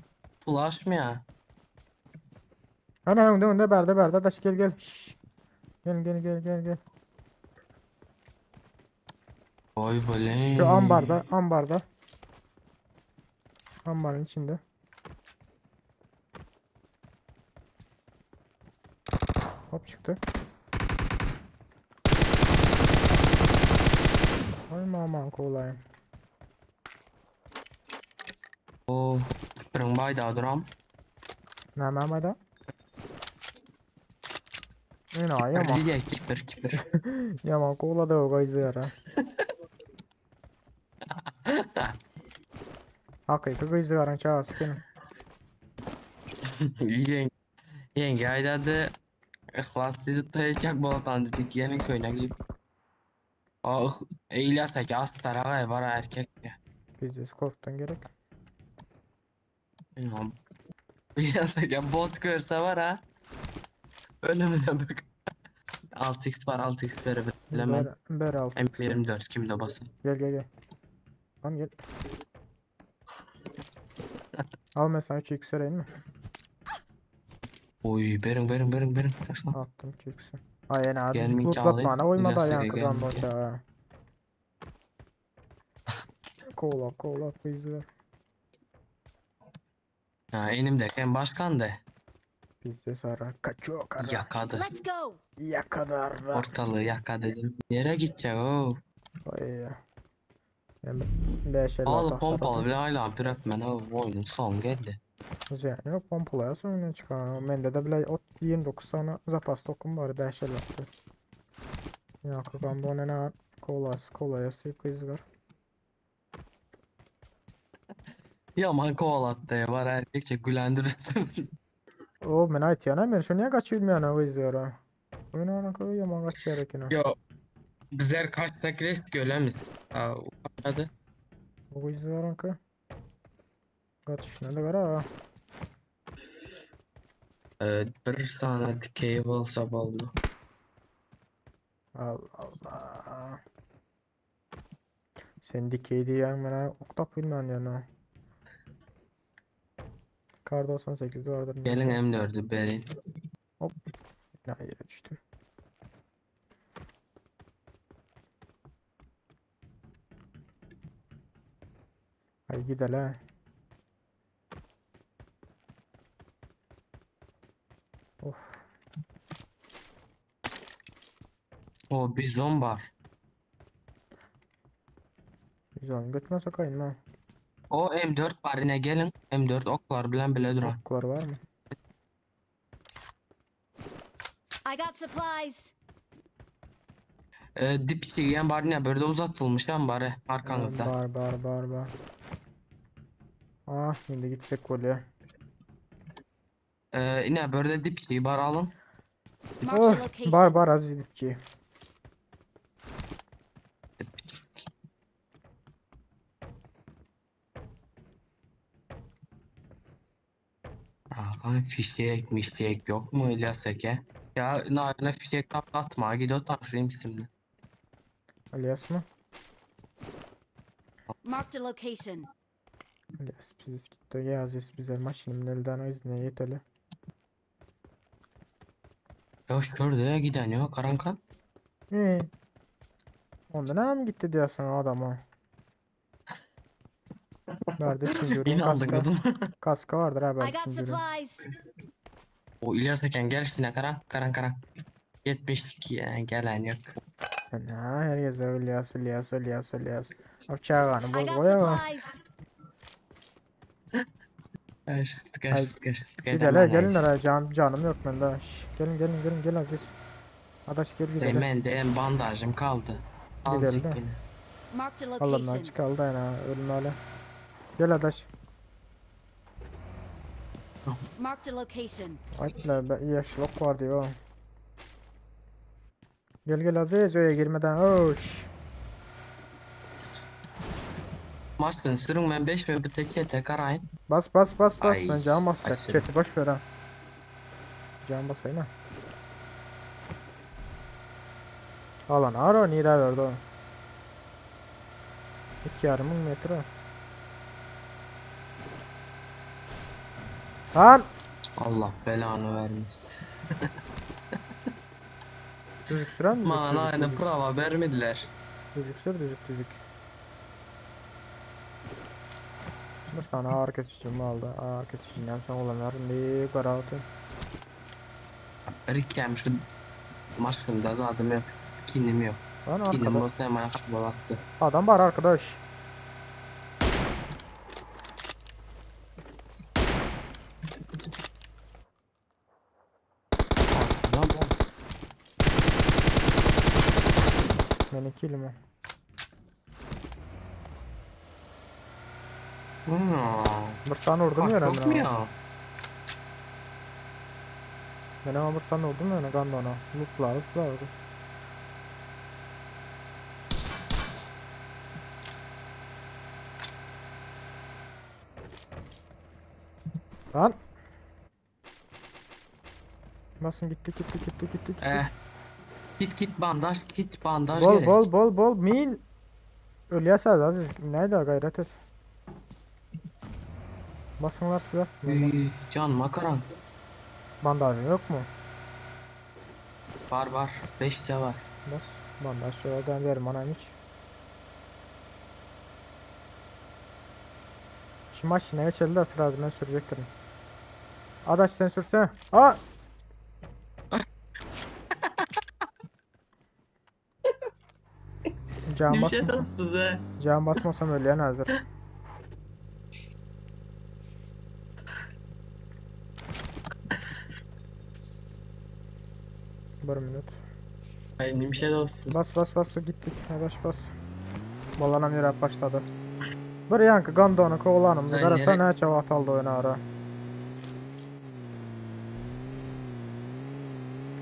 Bulaşmıyor. Ana önde berde adaş gel. Şşş. Gel. Oy böyle. Şu ambarda. Ambarın içinde. Hop çıktı. Ay aman kolayım. Oo. Kipring bayda duram. Näme mayda? Ina yaman. Diye kipir. Yaman kolladı o gayzı yara. Hakiki gayzı yaran çağırsın kenim. Yenge aydadı. İhlaslı tutacak bolatan dedik yemin köyüne gidip. Ah, eğilsek astara var erkek ya. Biz korktun gerek. Bilmem. Eğilsek ya bot görse var ha. Ölümüne bak. 6x var 6x verebilirim. Ber altı. M24 kimde basın. Gel. Lan gel. Al mesela 3x vereyim mi? Oy berin. Kaç lan? Attım 3x'i. Aynen abi. Gelmin Uzatmana çağlayıp uymadı ilaçlara ayağın kızan gelmin boşa. Kola kıyızı ver. Ha enimde en başkan da. Bizde sarı kaçıyor kara. Yakadı. Let's go. Yakadar. Ortalığı yaka dedim. Nereye gidecek o? Ay ya. Ben 5 50 Ağlı pompalı bir aylan püretmen o oyunun son geldi. Yani yok pompalaya sonra çıkar. Mende de bile 29 tane zapas tokum var 5 50 attı. Ya kızan bu ne kolaya kızgar. Yaman kovalattı ya var erkekçe gülendirirsin. O men ait yana men şu niye kaçıyor bilmiyorum o izliyor. Oyun ana koyuyor yaman kaçıyor ekine. Yo. Bizler kaç sakrest gölemiz. Aa hadi. O izliyor ki. Kaçışına da var ha. Bir sana dikey olsa oldu. Allah Allah. Sen dikey diyen bana oktap bilmem yani. Kar 98 vardır. Gelin M4'ü berin. Hop. Ya yere düştüm. Hadi gidelim. Of. O bizon var. Biz onu götüme sokayım lan. O M4 var yine gelin. M4 oklar bilen bile duran. Oklar var mı? I got supplies. Dip çiğen bari ne böyle uzatılmış hem bari arkanızda. Bar. Ah şimdi gitsek kolye. Yine böyle dip çiğ bari alın. Mark Oh, the location. bar az gidipçi. Aha fişek yok mu İlyas Eke? Ya narine fişek kapatma gidiyor taşıyayım şimdi. Alias mı? Mark the location. Alias biz gitti yazıyoruz bize maşinimin elden o izne yeteli. Ya şurada giden ya karankan. Onda ne mi gitti diyorsun adama? Nerede Sinjur'un İnandın kaska? kızım. Kaska vardır abi I got Sinjur'un. supplies. O İlyas Eken gel işte karan. 72 yani gelen yok. Sen ha her yazı İlyas. Avçağını I boz got koya mı? supplies. Kaçtık. Gelin ara canım yok bende. Şş, gelin Aziz. Adaş gel gidelim. Ben de en bandajım kaldı. Gidelim Azıcık de. yine. Mark the Allah'ım location. açık kaldı yani ölüm öyle. Gel adaş. Mark the location. Atla yaşlılık var diyor. Gel Aziz öyle girmeden oş. Maçtın sürün ben 5 bin bir çete karayın. Bas Ay, ben can basacak. aşırı. Çeti boş ver ha. Can basayım ha. Alan ara nira verdi o. 2,5 metre. Lan! Allah belanı vermesin. Düzük süren mi? Man aynı prava vermediler. Düzük sür düzük. Bir sana ağır kesicim aldı. Ağır kesicimden sonra olanların bir karartı. Rikem şu maçında zaten yok. Kinim yok. Lan Kinim arkada. olsa hemen yakışık balattı. Adam var arkadaş. Meni kilim o. Bir sana vurdum ya Çok mu ben. ya? Ben ama bir sana vurdum ya gandona. Lootlar ıslardı. Lan. Basın gitti. Git bandaj Bol gerek. bol min. Ölüyasaz aziz. Neydi gayret et. Basınlar suya. Can makaran. Bandajın yok mu? Var 5 de var. Bas. Bandaj şuradan verim anam hiç. Şu maşineye çeldi de sırası ben sürecektim. Adaş sen sürsene. Aa! Can basmasam, size. can basmasam ölüyen hazır. Bir minut. Ay nimşedolsuz. Bas gittik. Adaş bas. Balanam yere başladı. Bir yankı gandonu kovalanım. Ben Garasa yere- ne çavat aldı oyunu ara.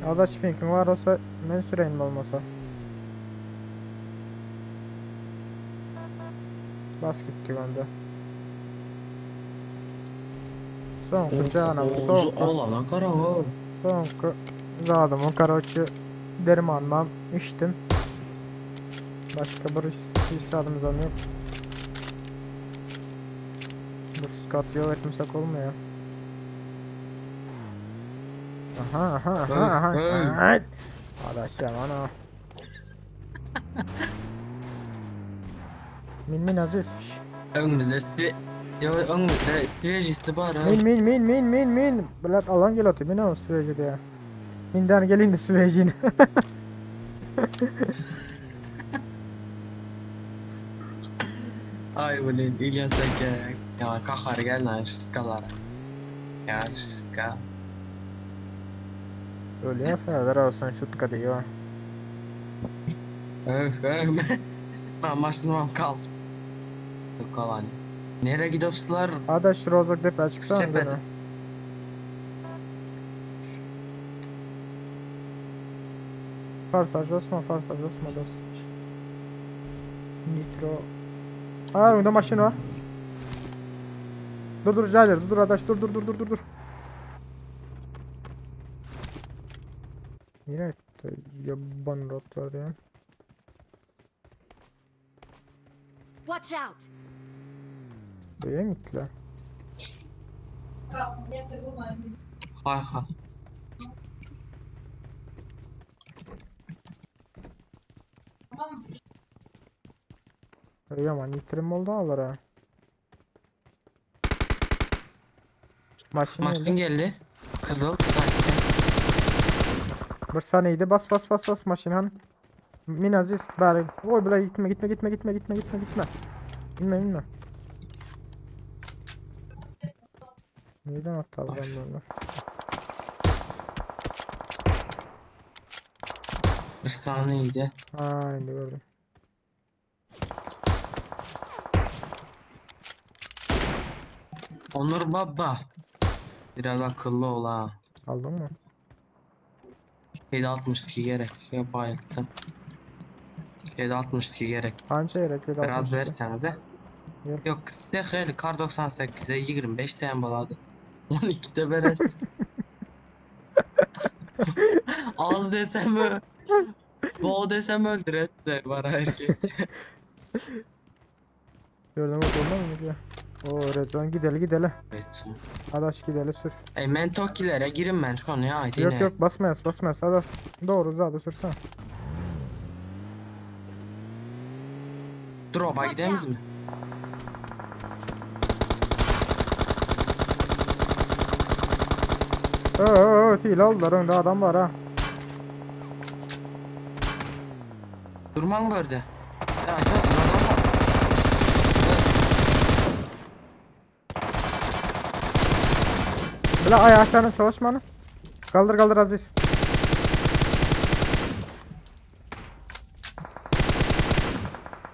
Adaş pinkin var olsa ben süreyim olmasa. Bas gitti bende. Son canım son. Olana karan o. Son zadımın karoçu dermanmam içtim. Başka bir hissiyatımız yok. Bu skat yol etmesek olmuyor. Aha. Hey. Adaş ya ana. Min aziz. Önümüzde stratejisi var ha. Min. Bırak alan gel atıyor. Min o süreci diye. Minden gelin de sürecini. Ay ulan İlyas'a gel. Ya kahar gel lan şırkalara. Ya şırka. Öyle ya sağlar olsun şut kadıyor. Öf. Ben başlamam kal. Yok kalan. Nereye gidiyorsunuz? Adaş rozluk depe çıksana Sepet. beni. Farsaj Osman dost. Nitro. Aa önde maşın var. Dur Jailer dur adaş dur. Yine yaban rotlar ya. Watch out! Buraya mı gittiler? Ha. Yaman yitirim oldu ağlara. Maşın Maçın geldi. geldi. Kızıl. Bir saniyede bas maşın han. Min aziz bari. Oy bile gitme. İnme. Neden attı adamlarla? Bir saniyeydi. Aa indi gördüm. Onur baba. Biraz akıllı ol ha. Aldın mı? 762 gerek. Ya bayılttım. 762 gerek. Anca gerek yok. Biraz 62. versenize. Yok. Yok size hayli kar 98'e 25 tane baladı. 12'de beresiz. Az desem bol desem öldüret de var herkes. Gördüm bak olmaz mı ya? Oo Redwan gidelim. Evet. Adaş gidelim sür. Mentokilere girin ben şu an ya. Haydi Yok yine. yok basmayız. Adaş. Doğru zaten sürsene. Drop'a Watch gidemiz out. mi? Hile aldılar önde adam var ha. Durman gördü. Ya açarsın adam var. Bile ay aşağına çalışmanı. Kaldır Aziz.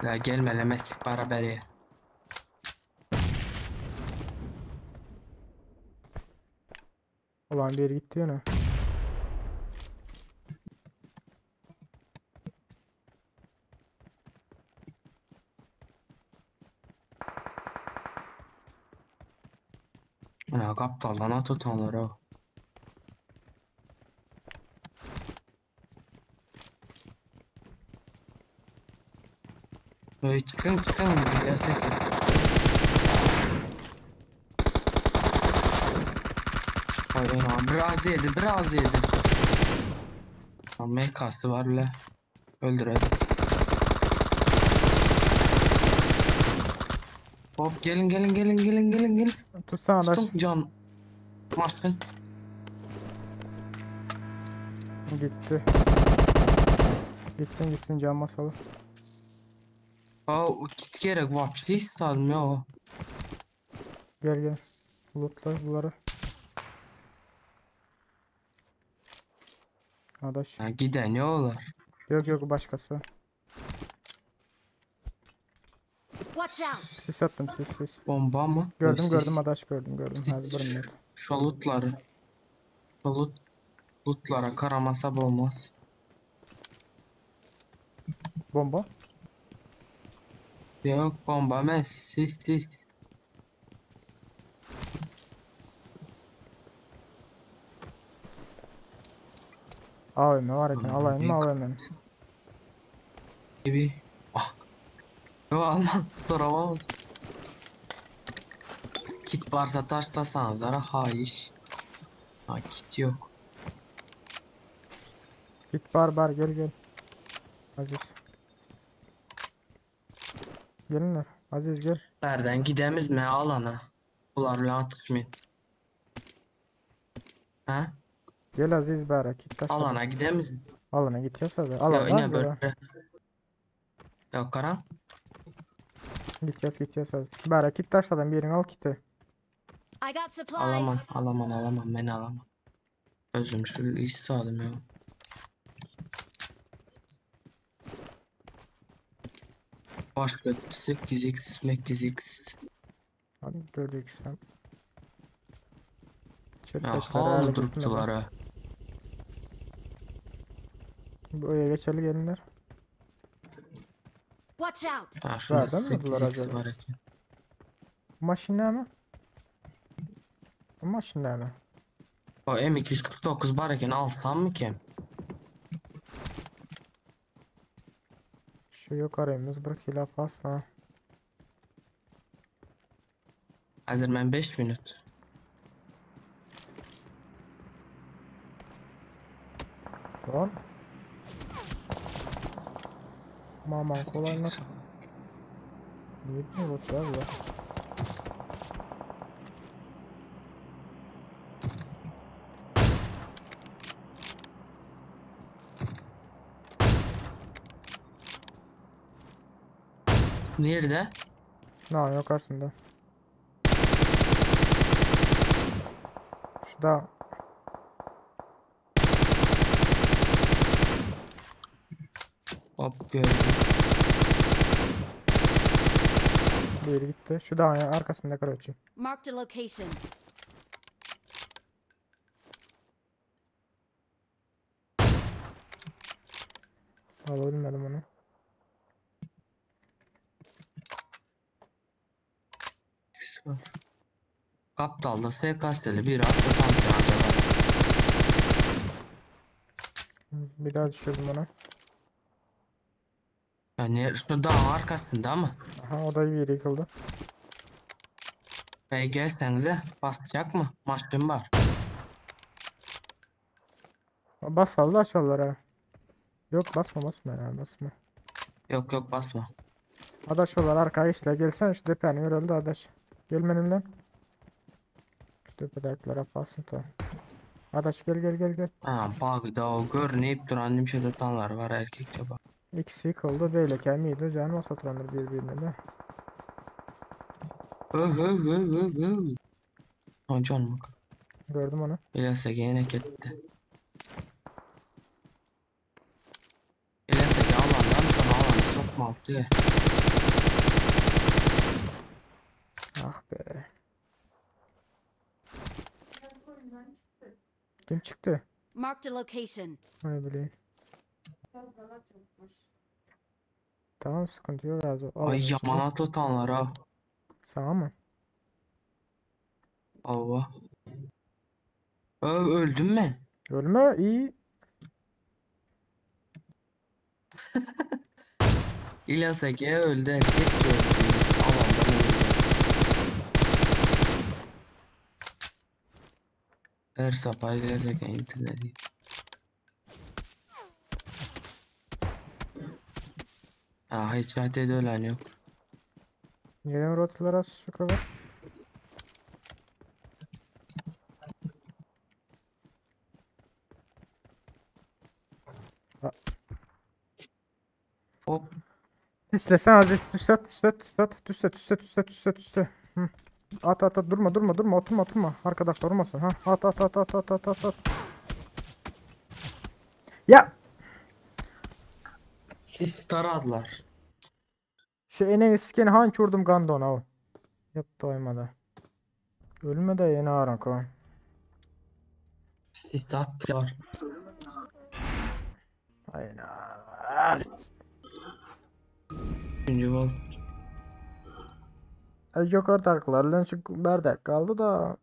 La gelmelemezlik beraber. Ulan bir yere gitti yine. Ana kaptaldan at tutanlar o. Çıkın gelsek. Hayır biraz yedi. Ama kası var bile. Öldür hadi. Hop gelin. Tutsana adaş. Tuttum can. Marsın. Gitti. Gitsin can masalı. Git gerek var. Hiç salmıyor o. Gel. Lootla bunları. Adaş. Ha, giden ne olur? Yok başkası. Watch out! Sis attım sis. Bomba mı? Gördüm adaş gördüm. Hadi bırın. Şu lootları. Lootlara karamasa olmaz. Bomba. Yok bomba mı? Sis. AVM var iken alayım mı AVM? Gibi. Yok alma. Soramaz. Kit varsa taşlasanız hayır. Kit yok. Git bar gel. Aziz. Gelinler. Aziz gel. Nereden gidemiz mi alana? Bunlarla atışmayın. Ha? Gel Aziz bari kit taş. Alana gidemiz mi? Alana git ya abi. Ya Alana yine böyle. böyle. Ya karam. Git ya abi. Bari kit taşladan bir yerini al kiti. I got supplies. Alamam ben alamam. Özüm şu iş sağladım ya. Başka 8x, 8x. Hadi 4x sen. Ya halı duruptular ha. Buraya geçerli gelinler. Watch out! Ha şurada Verdi mi bunlar 8x acaba? var ki. Maşinler mi? Maşinler mi? O M249 barken alsam mı ki? Şu yok arayımız bir kilo pasla. Hazır ben 5 minut. Lan. Maman kolaylar. Niye bir bot var ya? Nerede? Ne yok karşısında. Şurada. Hop gördüm. Bir yere gitti. Şu dağın arkasında karoçu. Marked a location. Alabilmedim onu. Kaptalda SKS'li bir hafta tam var. Bir daha düşürdüm onu. Yani şu dağın arkasında mı? Aha o da bir yere yıkıldı. Bey gelsenize basacak mı? Maçım var. Basaldı aşağılara. Ha. Yok basma ya basma. Yok basma. Adaş olar arkaya işte gelsen şu tepenin yoruldu adaş. Gel benimle. Şu tepedekilere basın tamam. Adaş gel. Ha bak da o görünüp duran bir şey tutanlar var erkekçe bak. İkisi yıkıldı böyle kemiydi canım o satılanır birbirine de. Hocam bak. Gördüm onu. İlyas'a gene gitti. İlyas'a alandan sonra alanı sokma. 66. Ah be. Kim çıktı? Marked a location. Ay bileyim. Tamam sıkıntı yok az Ay alalım yaman şimdi. atutanlar ha. Sana mı? Allah. Öldüm ben. Ölme iyi. İlyas Ege öldü. Erkek de öldü. Alandan öldü. Her sapay derek intileri. Hiç zaten ölen yok. Gelen rotalara şu kadar. Hop. Seslen az üstet. Hı. At durma oturma arkadaşlar durmasın ha at. Ya Siz taradılar. şu ene iskeni hangi vurdum gandı ona o. Yap doymadı. Ölme de yeni aran ko. Siz attılar. Aynen. Üçüncü bol. Yukarıda arkalarından şu berdek kaldı da.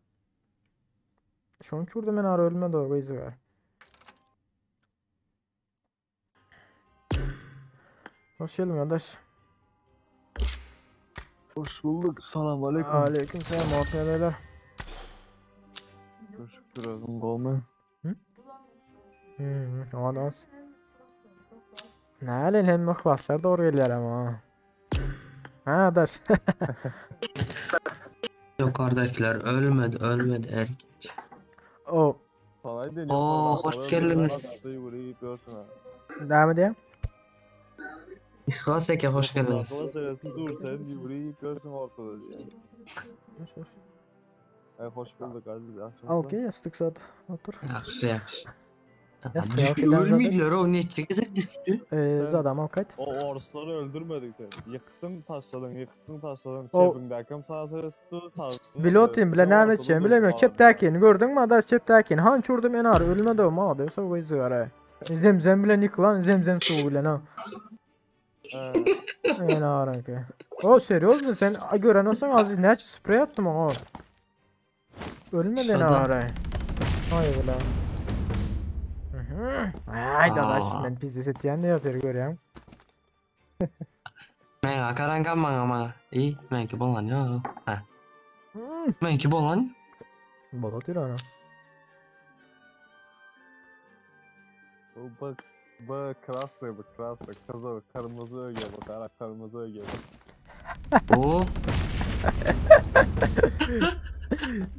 Şunu vurdum ben ara ölmedi o izi ver. Hoş geldin kardeş. Hoş bulduk. Selam aleyküm. Aleyküm selam ortaya beyler. Teşekkür ederim. Golme. Ondan. Ne alin hem mıhlaslar doğru geliyor ama. Ha daş. Yukarıdakiler ölmedi erkek. O. Sana deniyorum. Oo, hoş geldiniz. Buraya gidiyorsun ha. Devam edeyim. İhlas Ege hoş geldiniz. Akla sırası dur sen buraya gidiyorsun ortada diye. Hoş. Hoş bulduk aziz. Al ki yastık saat. Otur. Yaxşı. Yastık Düştü altından ölmediler o ne çekecek düştü. Zadam al kayıt. O orusları öldürmedik sen. Yıktın taşladın. O- Çevrimdeyken sağa sola tuttu. Bilotayım bile ne edeceğim bilemiyorum. Çeptekini gördün mü adaş çeptekini. Han vurdum en ağır ölmedi o ma diyorsa o izi var ha. Zemzem bile niklan zemzem suyu bile ne. En ağır ki. O seriyoz mu sen gören olsan az ne açı sprey attım ama. Ölmedi en Şurada. ağır ha. Ay bile. Ay dadaş Aa. ben pizza setiyen ne yapıyor görüyorum. Menga karangan manga. İyi menki bolan ya. Ha. Menki bolan. Balat ana. Bak kraslı. Kızıl kırmızı öge bak. Ara kırmızı öge bak. Oo.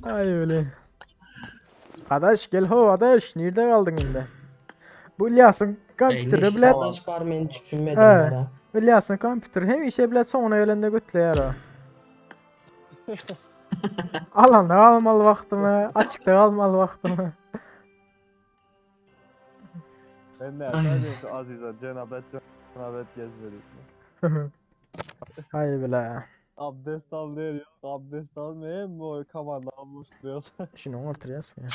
Ay öyle. Adaş gel ho adaş nerede kaldın şimdi? Bu İlyas'ın kompüteri bilet. Savaş var men düşünmedim He. ara. İlyas'ın kompüteri hem işe bilet sonra elinde götürüyor ha. Alanda kalmalı vaktimi, açıkta kalmalı vaktimi. Ben ne yapayım şu azize cenabet gezmedik mi? Hay bile. Abdest al der yok. Abdest almayayım mı o kamanda almış diyorsun. Şunu ortaya mı?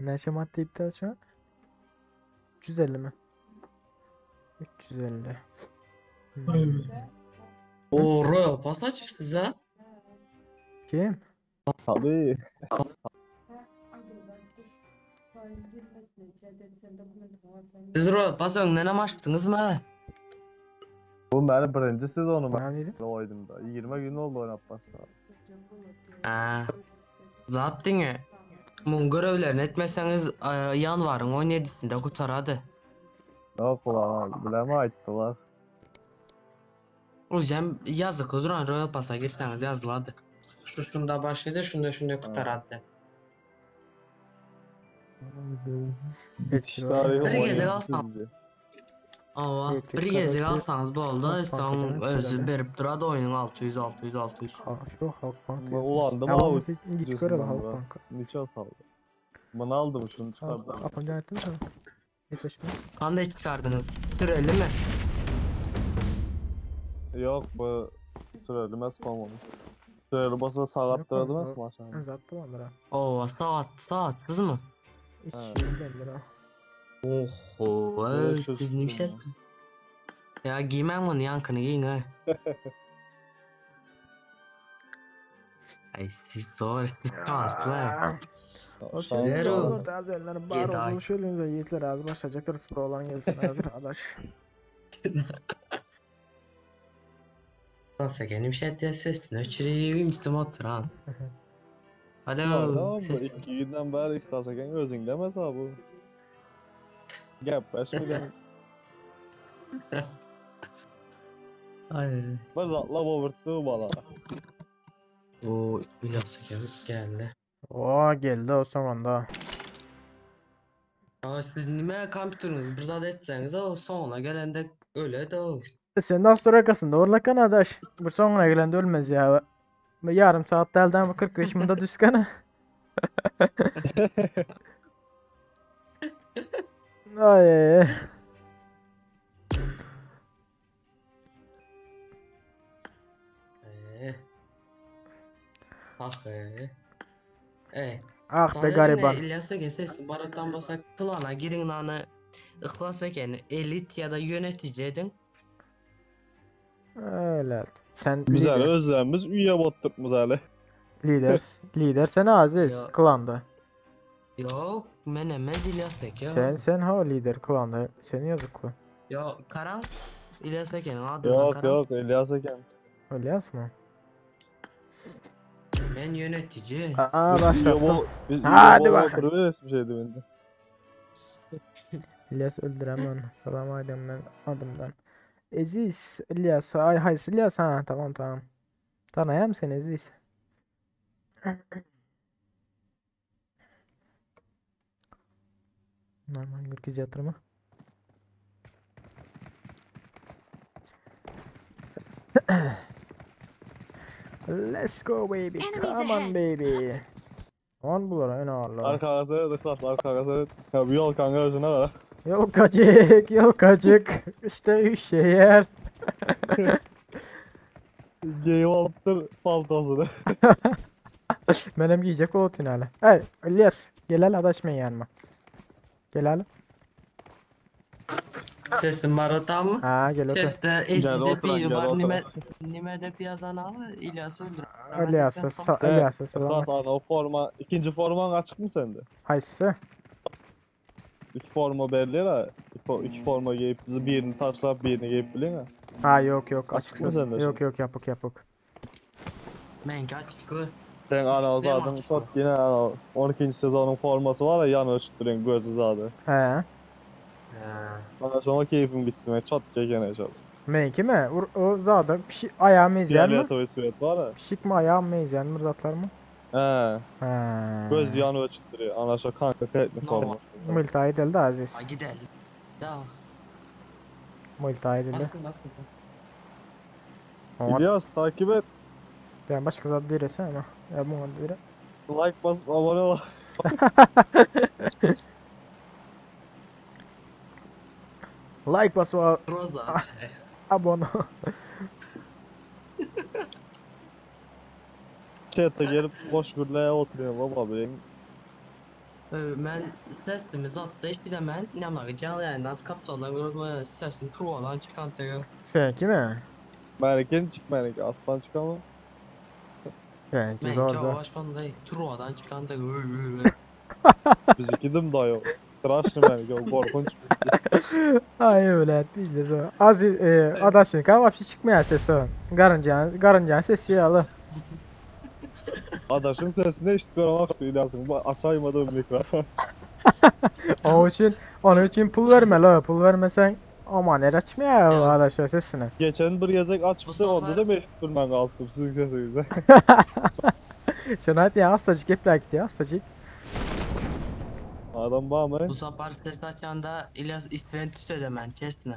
Ne şey madde iddia şu an? 350 mi? 350. Oo Royal Pass açıksınız ha. Kim? Tabii. Siz Royal Pass önden açtınız mı? Bu benim birinci sezonum. Bana neydi? Oynadım da. 20 gün oldu oynatmasına. Ha. Zaten bu görevlerini etmezseniz yanvarın 17'sinde kurtaradı. Yok ulan bileme açtılar. O yüzden yazıklı duran Royal Pass'a girseniz yazıladı. Şunda başladı, şunda kurtaradı. Bitiş tarihi Bir gece 17 kalsam. diye. Ama Evet, bir gezi karası- kalsanız bu oldu. Halk Son Bankası'nın özü kralı. verip duradı oyunun 600. Şu Halkbank. Ben ulandım Ya ama bu git görelim biraz. Halkbank. Niço saldı. Bunu aldım şunu çıkardım. Apancı ettim sana. Yetiştim. Kanday çıkardınız. Süreli mi? Yok bu süreli mes kalmamış. Süreli basa sağattırdı mes maşallah. Zat bulandır ha. Oo, saatsiz mi? İç Evet. şeydendir ha. Oho, Böyle siz ne çözüm şey? Ya giymem bunu yankını giyin ha. Ay siz zor, siz şanslı. O Şans sizin Zero. olur da azerlerin bar Jedi. olsun şöyle yiğitler az başlayacaktır spor olan gelsin hazır adaş. Nasıl benim şey diye sesini öçüreyim üstüme oturan. Alo, Tamam ses. 2 günden beri istasaken özün demez ha bu. Gap baş bilen. Ay. Bir zatla boğurttu bala. O İlyas geldi. Oo geldi o sonunda. Aa, siz nime kompütürünüz bir zat etseniz o sonuna gelende öyle de o. Sen de hasta rakasında orlakan adaş. Bu sonuna gelen de ölmez ya. Yarım saatte elden 45 minute düşkene. Ay. Ah be. Ah be gariban. İlyas'a gelsesin baratan basak klana girin nanı ıhlas eken elit ya da yönetici edin. Öyle. Sen Biz lider. hele özlerimiz üye bottırtmız hele. Lider sen Aziz Ya. klanda. Yok menemez İlyas ya. Sen ha lider klanda. Seni yazıklı. Yo Karan İlyas Eken'in adından Yok Karan. yok İlyas Eken. Öyle yazma. Ben yönetici. Aa başlattım. Biz Hadi üye bakalım. bottırırız bir şeydi bende. İlyas öldüremem. Selam aydın ben adımdan. Aziz İlyas. Ay hay İlyas ha tamam. Tanıyam seni Aziz. Normal gökyüzü yatırımı. Let's go baby. Enemies Come on ahead. baby. On bular en ağırlığı. Arkaya seyret klas arkaya seyret. Ya bir yol kanka özüne var. Yol kacık. İşte üşeyer. Geyim alıptır paltosunu. Benim giyecek o tünele. Hey İlyas. Gel hele adaşmayın yanıma. Gel hele. Sesin baratan mı? Ha gel otur. Chatte Gel eskide oturan, bir gel var oturan. nime de piyazan alır İlyas'ı öldürür. İlyas'a selam. Klas ana o forma, ikinci forman açık mı sende? Haysı. İki forma belli ha. İki forma giyip bizi birini taşlayıp birini giyip bilin ha. Ha yok Açık mı açıksız. sende Yok yapık. Men kaçık. Sen ana o Değil mi zaten açık çok mı? yine ana 12. sezonun forması var ya yan ölçüttürün gözü zaten. He. Bana sonra keyfim gitti ben çat çekene çat. Menki mi? O zaten ayağı mezyen mi? Fiyaleto ve süet var ya. Pişik mi ayağı mezyen mi zatlar mı? He. He. Göz yan ölçüttürüyor. Anaşa kanka kayıtlı forma. Multayı deldi Aziz. Ha gidelim. Da Multayı deldi. basın. Ama İlyas takip et. ben başka zat değilse ama. Ya bu adı dire. Like basıp abone ol. Like bas o Roza. abone. Chat'e gelip boş gürleye oturuyor baba benim. Ben sesimiz attı işte de ben inanmak canlı yayından kaptandan görme sesim provadan çıkan tek. Seninki mi? Merken çıkmayan ki aslan çıkamam. Seninki Ben zor ki da. başkan da provadan çıkan tek. Biz ikidim da yok. Страшно belki o korkunç. Ay öyle diyeceğiz o. Aziz adaşın kahvapçı çıkmayan sesi o. Garıncan sesi yalı. Adaşın sesini işitiyorum aklı İlyas'ın. Açaymadığım mikrofon. Onun için pul verme la. Pul vermesen aman açma ya Ya. adaşın sesini. Geçen bir yazık açmıştı Bu onda sefer- da meşgul ben kalktım sizin sesinizde. Şunu hadi ya hastacık hep like diye hastacık. Adam bana Bu sefer ses açanda İlyas İsventus ödemen chestine.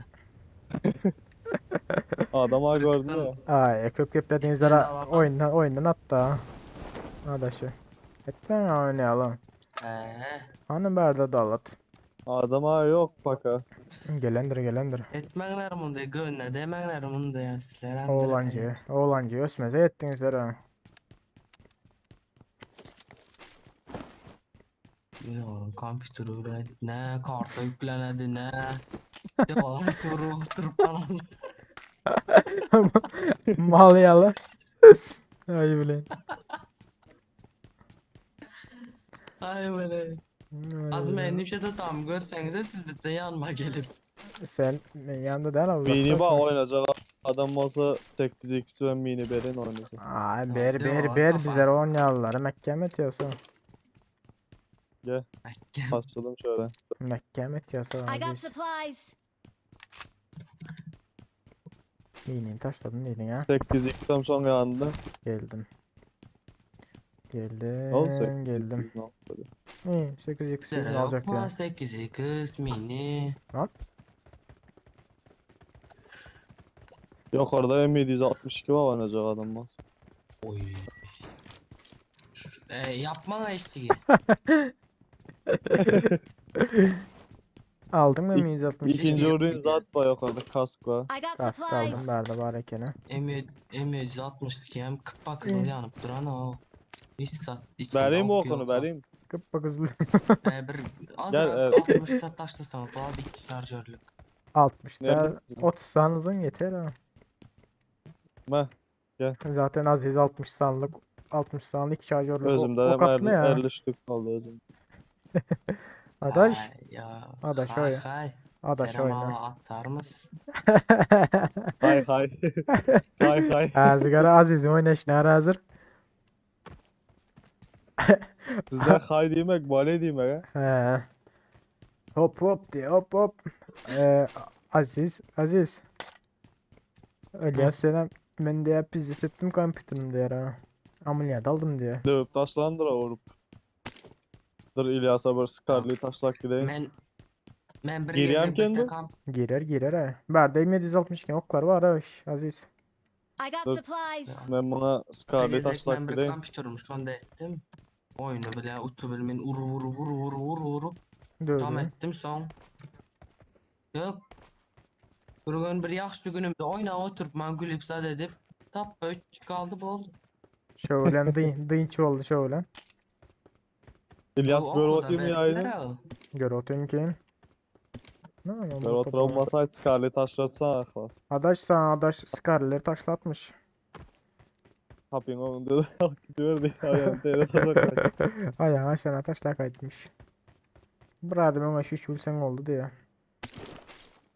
adama gördü ya. Ay köplediğiniz Ben de ara alamam. oyundan attı ha. Adaşı. Etmen oynayalım. Eee. Hanım berde dalat. Adama yok baka. Gelendir. Etmekler munda gönne demekler munda ya sizler hem Oğlancı ösmeze ettiňizler ha. Kompütürü bile ne karta yüklenedi ne devalar oturup falan. Mal yalı. Ay bilen. Ay böyle. Az mendim şey tam görseniz siz de yanıma gelip. Sen yanında değil abi. Mini bak oynayacak adam olsa 8x süren mini berin oynayacak. Ay Değil mi? ber Kafa. bizler oynayallar. Mekkemet yasa. Başladım şöyle. Mekkemet yasa. I got supplies. İğneyi taşladın neydin ya? 8x'ten son yanında. Geldim. Oğlum Geldim. 8x ne oldu? İyi 8 2 Zara yok alacak mu? ya. 8 kız mini. Yok orada M762 var oynayacak adam var. Oy. Yapma eşliği. Aldın mı İk- 162? İkinci orayın zat var yok orada kask var. I got Kask aldım supplies. verdi var ekene. M162 hem 40 bak kızıl yanıp duran o. Hiç sat. hiç Vereyim mi yok, okunu yok, vereyim. Kıppa kızlı. Bir az Gel, evet. evet. 60'ta taşlasanız daha bir şarjörlük. 60'da Neredesin? 30 sanızın yeter ha. Meh. Zaten Aziz 60 sanlık şarjörlük Özümde o hem kaplı ya. 50 ştuk kaldı özüm. Adaş. Ay, ya. Adaş hay, öyle. hay. Adaş Kerem oyna. ağa atar mısın? Hay hay. Hay hay. Azgara Aziz'in oynayışına hazır. Sizden hay demek, bale demek ha. He. Hop diye hop. Aziz. İlyas senem ben de pizza septim kompütürümde yara. Ameliyat aldım diye. Dövüp taşlandıra vurup. Dur İlyas'a bir Scarlet'i taşlak gideyim. Men bir Gireyim gece kendi. birte kamp. Girer ha. Berdeyim 762 oklar var ha Aziz. I got Dur. supplies. Ben buna Scarlet'i Gezek taşlak men bir gideyim. kompütürüm şu anda ettim. Oyunu bile utu bilmin vuru. Tam Dövdüm. ettim son. Yok. Bir gün bir yaxşı günümde oyna oturup man gülüp zat edip tap 3 kaldı bu oldu. Şöyle dıyınç oldu şöyle. İlyas Bu böyle okulda oturayım ya verdiler aynı. ha. Gör oturayım ki. Ne ama Ben oturamazsaydı Scarlet'i taşlatsa aklas. Adaş skarları taşlatmış. Kapıyın önünde de gidiyor diye ayağını tere taşlak. Ayağı aşağına taşla kayıtmış. Buradım ama şiş bulsan oldu diye.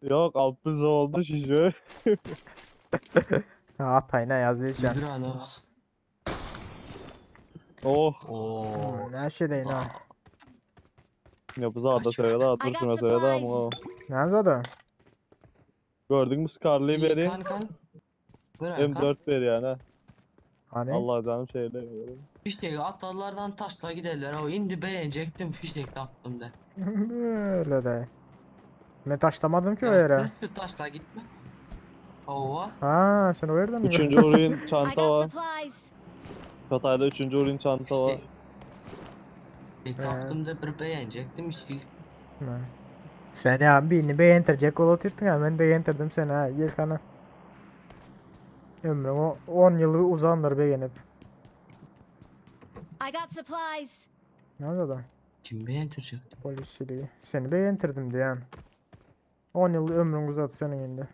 Yok Alpız oldu şişiyor. Ha Atay ne yazdı şu an. Müdür ana. Oh. Oo. Ne şey değil ha. Yapıza ada söyledi, I got Tursun'a söyledi ama o. supplies. Ne yazdı? Gördün mü Scarlet'i vereyim. Kan. Gören kan. M4 ver yani. Hani? Allah canım şeyle. Fişek atalardan taşla giderler. O indi beğenecektim fişek attım de. Böyle de. Ben taşlamadım ki o yere. Siz şu taşla gitme. Ova. Ha sen o yerden mi? Üçüncü orayın I çanta got var. supplies. Hatay'da üçüncü orayın çanta var. Fişek attım da bir beğenecektim işte. Ha. Sen ya birini beğentirecek ol oturttun ya ben beğentirdim seni ha gel kana. Ömrüm o 10 yılı uzandır beğenip. I got supplies. Ne yazdı? Kim beğenecek? Polisçiliği. Seni beğentirdim diyen. 10 yıl ömrün uzadı senin şimdi.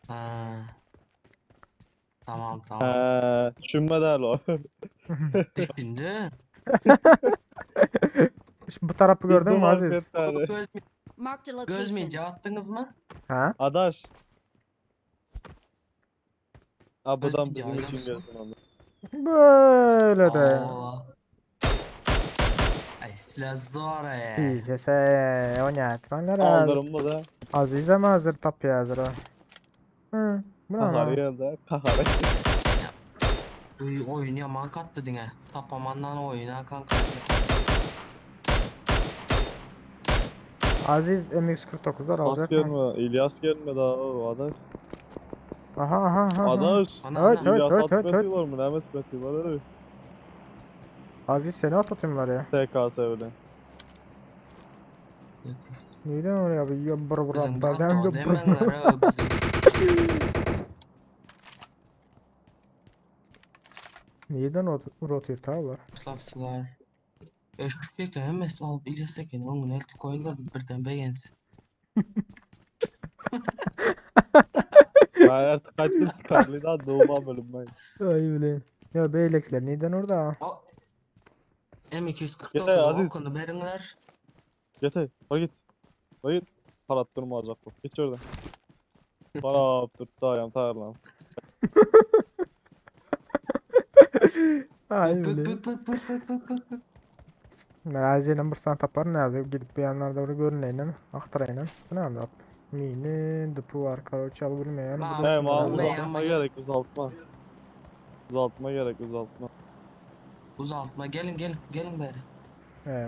Ha. Tamam. Düşünme der o. Düşündü. Bu tarafı gördün mü Aziz? Göz, Marked a göz location. mince attınız mı? Ha? Adaş. Abadan Özgür bizim yaylan için mısın? gelsin onu. Böyle de. Oo. Ay silah zor ya. İyice se oynatmanlar hazır. Aldırım mı da? Aziz ama hazır tapya hazır o. Hı. Bu ne Kahar lan? geldi. Kahar. Oyun yaman kattı dine. Tapamandan oyuna kanka. Aziz MX-49'lar alacak Asker mı? mi? İlyas gelme daha o Adaş. Aha. Adaş. Ana, Evet, ana. evet. İlyas atmeti var mı? Ne atmeti var öyle. Aziz seni at atıyorlar ya. TKS öyle. Neyden oraya bir bır Bizim atlar gato hem de demenler bizim. Neyden rotate tavlar? Slapsılar. Eşkükle hem mesela alıp İlyas'taki onun elti koyunlar birden beğensin. Ben artık kaçtım Scarlet'dan doğma bölüm ben. Ay ulan. Ya beylekler neyden orada? O Yeter, M249 Aziz. okunu verenler. Yeter. Bak git. Bak git. Parat durmayacak bu. Git şuradan. Parat dur. Dayan tayarlan. Ay Bık ulan. bık bık bık bık bık bık bık. Mağazeyle bir sana tapar nerede? Gidip bir yanlarda onu görüneyle. Aktarayla. Bu ne yaptı? Mini, dıpı var. Karo çal bilmeyen. Bu Aa, da He şunlar ma abi. uzaltma gerek uzaltma. Uzaltma gerek uzaltma. Uzaltma gelin gelin gelin beri.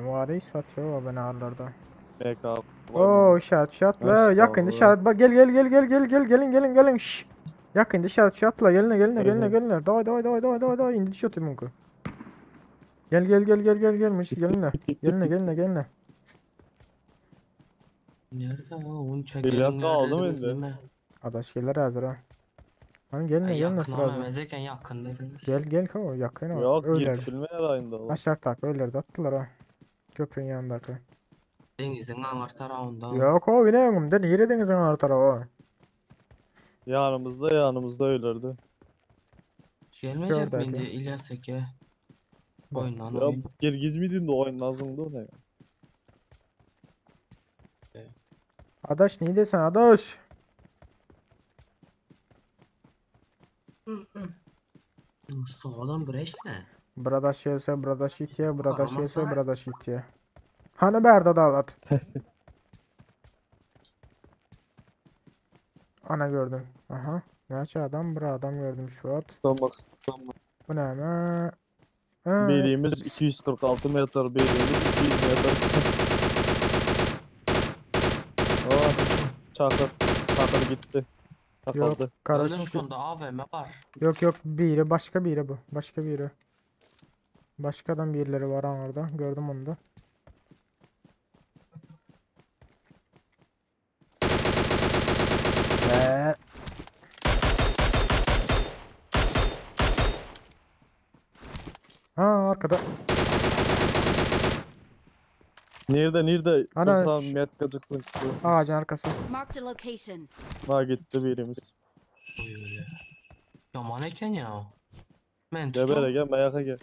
Muharreyi satıyor o beni ağırlarda. MK. Oo işaret la Nasıl yakın abi? işaret bak gel gelin şşş. Yakın işaret la geline davay indi şutu munku. Gelmiş geline. Nerede o? Unça İlyas gelin kaldı mı dediniz indi? mi? Adaş gelir hazır ha. Hani geline Yakın sırada. ama mezeken yakın dediniz. Gel kava yakın ha. Yok Öyle. yetilmeye rayında oğlum. Aşağı tak öyle de attılar ha. Köprünün yanındaki. Denizin ağır tarafında. Yok o yine yanımda nere denizin ağır tarafı. Yanımızda ölürdü. Gelmeyecek Gördük miydi ya. İlyas Eke? Oynan Ya oyun. Girgiz miydin de oyun lazımdı o ne ya? Adaş ne desen adaş. Sağlam breş ne? Bradaş yelse bradaş itiye, bradaş yelse Karamasa. bradaş itiye. Hani berda dağlat. Ana gördüm. Aha. Gerçi adam bura adam gördüm şu at. Tamam. Bu ne ama? Ha, Birliğimiz 246 metre, birliğimiz 200 metre. Oh, çakır gitti. yok Takıldı. Öldüm karaç. sonunda AVM var. Yok biri başka biri bu. Başka biri. Başkadan birileri var ha orada. Gördüm onu da. Eee. Ha arkada. Nerede? Ana, Kırsan şu- met gıcıksın. Ağacın arkası. Marked a location. Ha gitti birimiz. Oy öyle. Yaman eken ya. Men Gebere tutum. gel mayaka gel.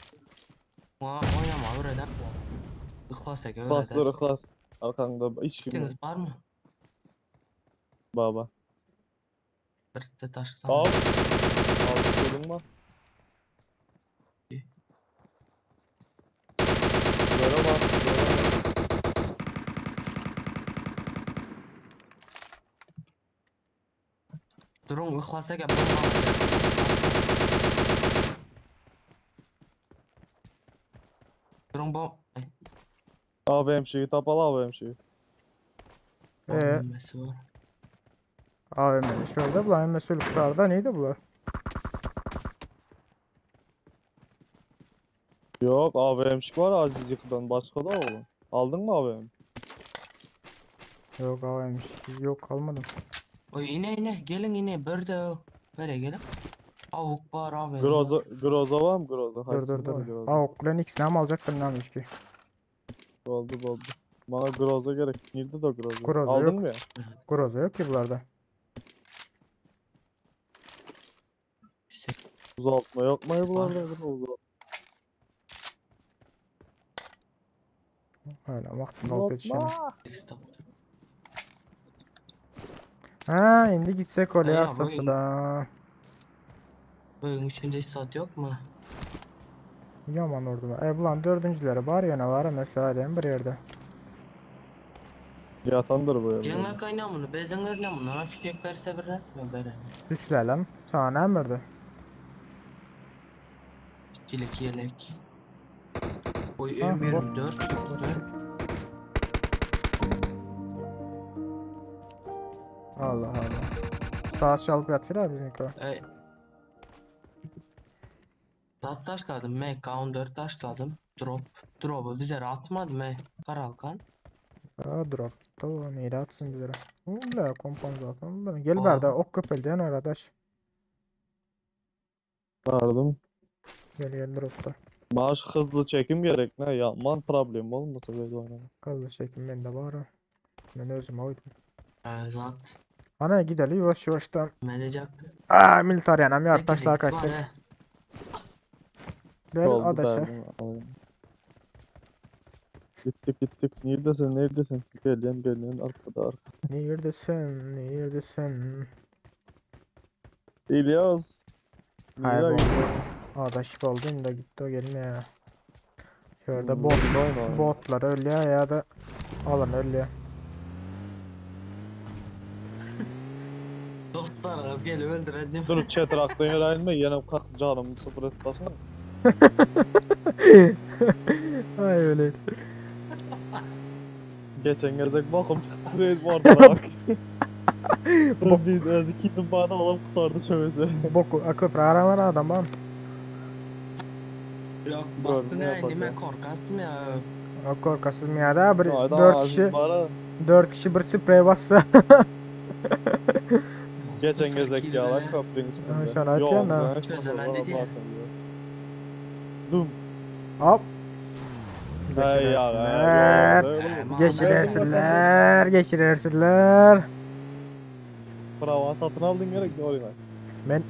Oynama öğreden biraz. İhlas Eke Klas öğreden. dur klas. Arkanda hiç kim yok. Gittiniz var mı? Baba. Bir de taştan. Al. Al tutulun mu? Göremem. Durun İhlas Eke bomba var. Durun Ay, AVM şeyi tapalı AVM şeyi. AVM'si var. AVM'li şöyle bu AVM sülüklarda neydi bu? Yok AVM şey var Aziz Yıkı'dan başka da oğlum. Aldın mı AVM? Yok AVM yok almadım. Oy ine gelin ine böyle o. Böyle gelin. Avuk var AVM. Groza var mı Groza? Dur Haysın dur var dur. Groza. Aa okulen X ne mi alacaktım neymiş ki? Oldu. Bana Groza gerek. Nerede de Groza? Groza Aldın yok. mı ya? Groza yok ki buralarda. Uzaltma yok mu ya Var. buralarda? Uzaltma. Hala vaktim alıp yetişelim. Stop. Ha indi gitsek oraya Ya, hastası bugün- da. Bugün içinde saat yok mu? Yaman orada. Bulan dördüncüleri var ya ne var mesela değil mi bir yerde? Yatandır bu ya. Cengar kaynamını, bezenler ne bunu? Fişek verse birer mi bere? Üslelim. Sana emirdi. İkilik yelek. Oy Ha, M24. Allah Allah. Saat çalıp yatıyor abi bizimki. Saat taşladım MK14 taşladım. Drop'u bize atmadı mı? Karalkan. Aa drop. Tamam, neydi atsın bizlere. Ulan kompensasyon bana. Gel Aa. berda ok köpelden arkadaş. Vardım. Gel dropta. Maaş hızlı çekim gerek ne? Yapman problem olmasa böyle oynama. Kızıl çekim bende var ha. Ben özüm oydu. Zat. Ana gidelim yavaş yavaştan. Medecek. Militar yanam yar taşlar Var kaçtık. he. Gel Oldu adaşa. derdim. Alayım. Gittik. Neredesin? Geliyorsun arkada. Neredesin? İlyas. Hayır Nereye bu. gidiyorsun? Adaş oldun da gitti o gelme ya. Şurada Hmm, bot. oyna. Botlar ölüyor ya da alın ölüyor. Dostlar az gel öldüreceğim. Dur çetraktın yere inme. Yine kalk canım sıfır et basana. Ay öyle. Geçen gezek bakım çıktı. Reis vardı bak. Biz özü kitin bana alıp kurtardı şöyle. Boku köprü araman adam var. Yok bastın Gördüm, ya yapacağım. nime korkastım ya. O korkasız mı ya da bir Aydan 4 Aziz kişi bana 4 kişi bir sprey bassa. geçen gezek Fakir yalan be. köprünün Ha, üstünde. sen atıyorsun ha. ben Çözemem dedi ya. bahsediyorum. Dum. Hop. Hey ya. Geçirirsinler. Geçirirsinler. Bravo satın aldın gerek ne oyna. Ben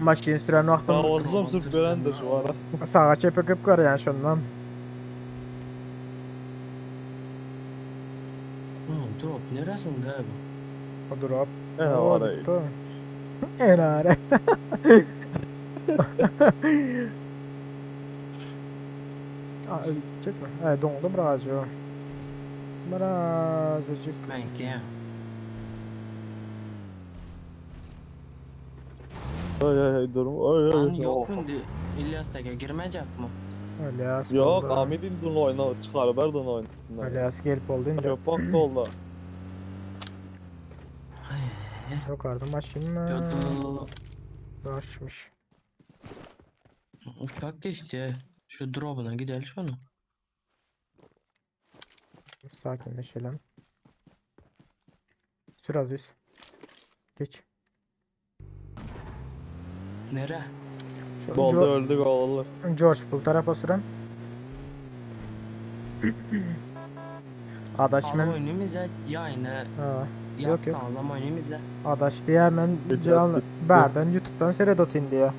maşin süren vaktim Davasızım sırf görendir şu ara. sağa çepekip koruyan şundan. Drop neresinde bu? O drop. Ne var ay. Enare. Çekme. Dondu birazcık. Birazcık. Ben ki. Ay durum. Lan Ay. yok mu? İlyas Tekke girmeyecek mi? Alias Yok oldu. Ahmet'in bunu oyna çıkar ver onu oyna. Alias gelip oldu indi. Köpak da oldu. Yukarıda maşin mi? Kötü. Başmış. Uçak geçti. Şu drop'una gidelim şunu. Sakinleşelim. Sür Aziz. Geç. Nere? Şu Doldu öldük oğullar. George bu tarafa süren. Adaş Al men. oyunumuza yayını Ha, yok. yapsanız ama oyunumuza. Adaş diye hemen Biraz canlı bitti. berden YouTube'dan seyredotin diyor.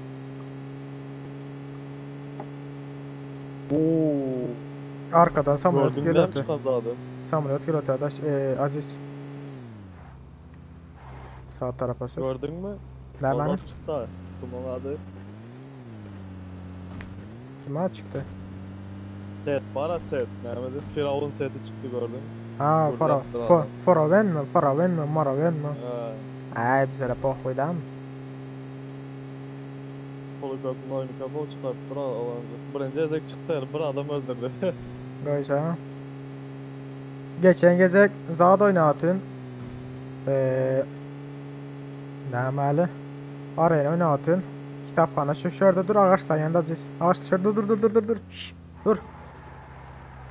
Ooo. Arkadan samolyot Gördün mü geliyor. çıkmadı adam. Samolyot geliyor adaş. Aziz. Sağ tarafa sür. Gördün mü? Ne Adam bana? çıktı ha. Kumon adı. Kime çıktı? Set bana set. Mehmet'in Firavun seti çıktı gördün. Ha, Burada yaptılar adam. Faraven mi? Maraven mi? Ha. Ay bize de pohuydan. Kolu gördün oyunu kapağı çıkarttı alancı. Birinci ezek çıktı yani bir adam öldürdü. Böyle ha. Geçen gezek zat oynatın. Ne mali? Arayın oynatın. Kitapxana şu şurada dur ağaçtan yanında Aziz. Ağaçta şurada dur. Şşş, dur.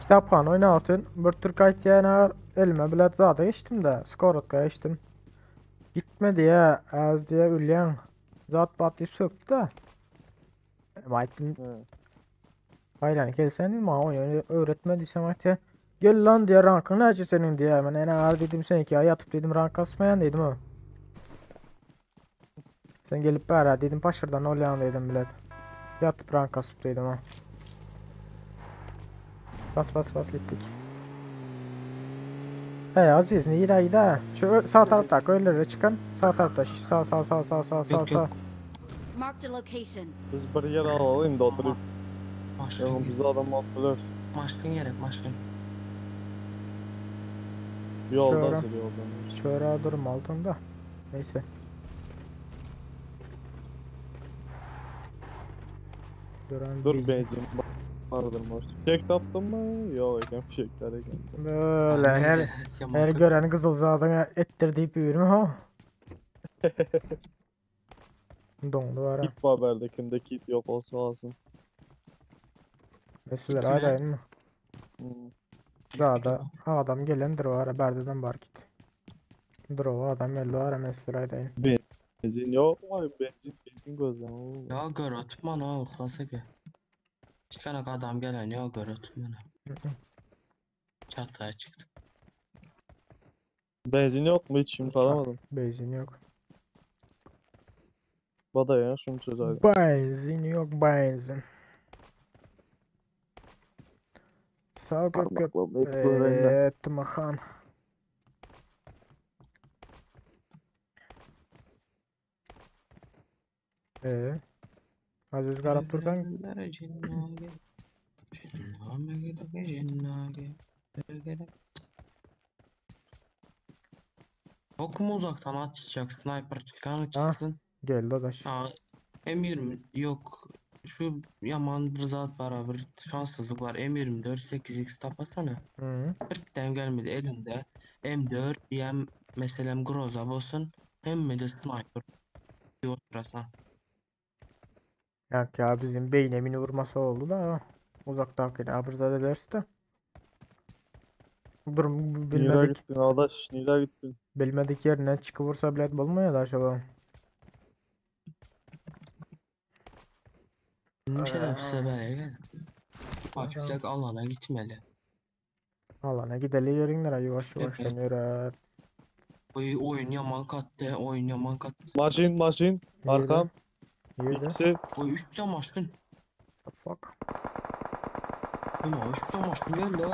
Kitapxana oynatın. Bir Türk aytiyana elime bilet zata geçtim de. Skorotka geçtim. Gitmedi ya. Az diye ülyan. Zat batıyıp söktü da. Aytın. Hayran kelsen mi oyunu öğretmediysem aytı. Gel lan diye rankın ne senin diye. Ben en ağır dedim sen 2 ay yatıp dedim rank kasmayan dedim o. Sen gelip bana dedim paşırdan olayan dedim bilet. Yatıp rank kasıp dedim ha. Bas gittik. Hey Aziz ne iyi da. Şu sağ tarafta öyle çıkın. Sağ tarafta sağ. Yok. Marked a location. Biz bir yer alalım da oturup. Maşkın Yakın bizi adam attılar. gerek maşkın. Yoldan Şöyle. sürüyor yoldan. Şöyle durum altında. Neyse. Duran Dur bir- benzin vardır var. Fişek taptın mı? Yok eken fişekler eken. Böyle her gören kızıl zadına ettirdiği büyürüm ha. Dondu var ha. Git haberdekinde kit yok olsa alsın. Mesela Gitme. hadi mı? Hmm. Daha da adam gelendir var berden bar git. Drova adam geldi var mesleğe. Benzin yok mu? Benzin gözlem. Oo. Ya gör tutman o klasa ki. Çıkanak adam gelen ya gör tutman. Çatıya çıktı. Benzin yok mu? Hiç şimdi alamadım. Benzin yok. Bada ya şunu çözer. Benzin yok benzin. Sağ ol köp köp. Tmahan. Aziz garap turkan Yok mu uzaktan atacak sniper çıkan çıksın. geldi adaş. Aa, M20 yok. Şu yaman bir zat beraber şanssızlık var. M24 8x tapasana. Hı. 40 tane gelmedi elinde. M4 diyem mesela Groza olsun. Hem de sniper. Diyor burası. Yok ya bizim beynemini vurması oldu da uzaktakine abırzade dersi de. Durum Nira bilmedik. gittin adaş. Nira gittin. Bilmedik yerine çıkıvursa bilet bulmuyor da aşağıdan. Bir şeyler size böyle gel. Açacak alana gitmeli. Alana gidelim yerinlere yavaş yavaş Evet. yürü. Oyun yaman kattı. Oyun yaman kattı. Maşin. Arkam. Yedi. İkisi. Oy 3 cam açtın. The fuck. Ama 3 cam açtın gel la.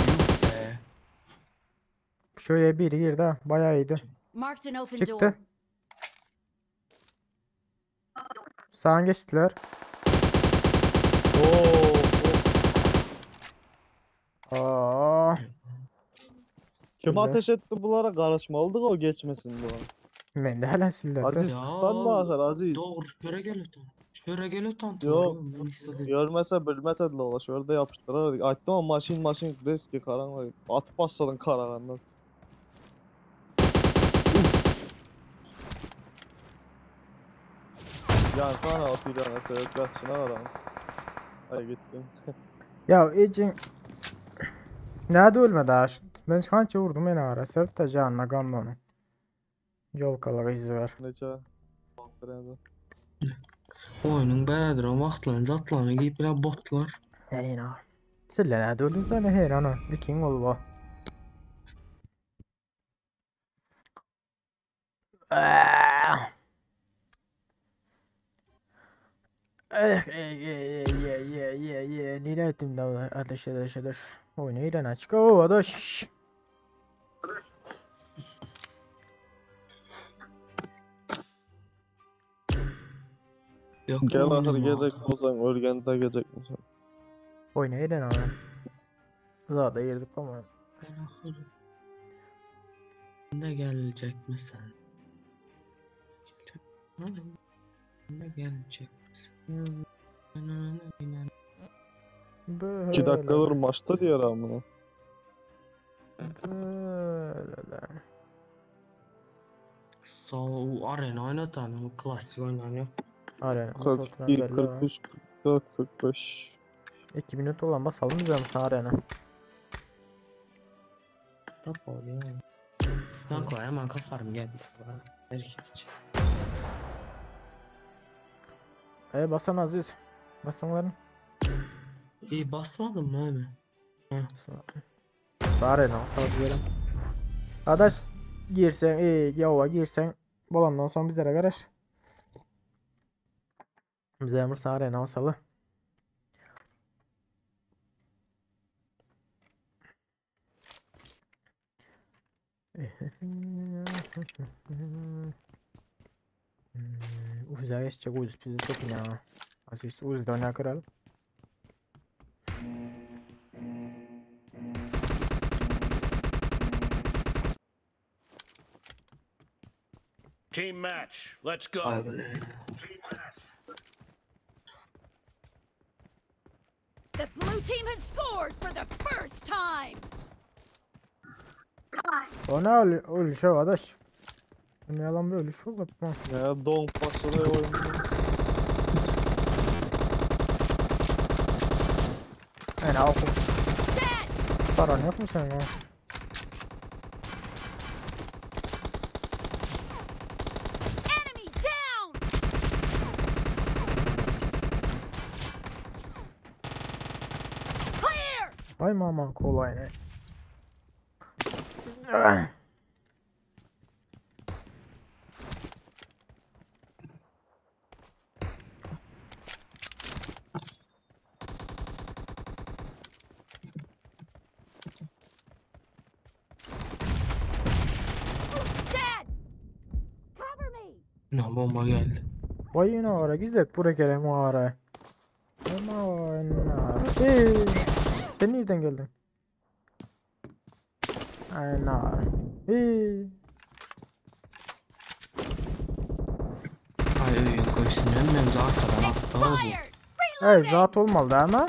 Yuh be. Şöyle biri girdi ha. Bayağı iyiydi. Marked an open Çıktı. door. Sağın geçtiler. Oo. Aa. Kim Öyle. ateş etti bunlara karışmalıdır o geçmesin bu an. Ben de halen sildirdi. Aziz Ya. tutanma akar Aziz. Doğru şöyle gel utan. Şöyle gel utan. Yok. Ben istedim. Görmese bilmese de ola şurada yapıştırardık. Açtım ama maşin riski karanlık. Atıp başladın kararandan. Yani sana atacağına sebep kaçına var ama. Ay gittim. Ya Ecin nerede ölmedi ha? Ben kança vurdum en ara. Sırf da canına kandı onu. Yol kaları izi var. Neçe? Baktırayım. Oyunun beraber o vaxtlarını zatlarını giyip bile botlar. Heyna. Sille nerede öldün sen heyna ana. Viking ol bu. Nine ettim de ateş. Oyunu ilan açık. Oo adaş. Yok Gel ahır oynama. gezecek olsan örgende gezecek misin? Oyunu ilan ama. Zaten girdik ama. Ben ahır. Ne gelecek misin? Ne gelecek misin? 2 dakikadır maçta diyor amına. Böyle. Sağ arena oynatan o klasik oynanıyor. Arena. 41, 43, 44, 45. 2 minut olan basalım güzel misin arena? Tap oluyor. Ben koy hemen kafarım gel. Erkek. Basan Aziz. Basanların. İyi basmadın mı abi? Arena sağ diyelim. Adaş girsen yava girsen bolandan sonra bizlere karış. Bize emir sağ arena basalı. Uza jeszcze uz bizi topina. Aziz uz da ne kral. Team match. Let's go. The blue team has scored for the first time. Ona ölüş o adaş. Ne yalan bir ölüş oldu. Ya don başladı oyun. Ana oku. Dead! Paran yok mu senin ya? Enemy down! Clear! Ay mama kolay ne? Ah. Dead! Cover me! Ne bomba geldi. Vay yine ara gizlet buraya gelem o ara. Ama sen nereden geldin? Ana. Ay oyun koysun hemen arkadan attı o bu. Expired! Hey Reloading! zat olmalı ama.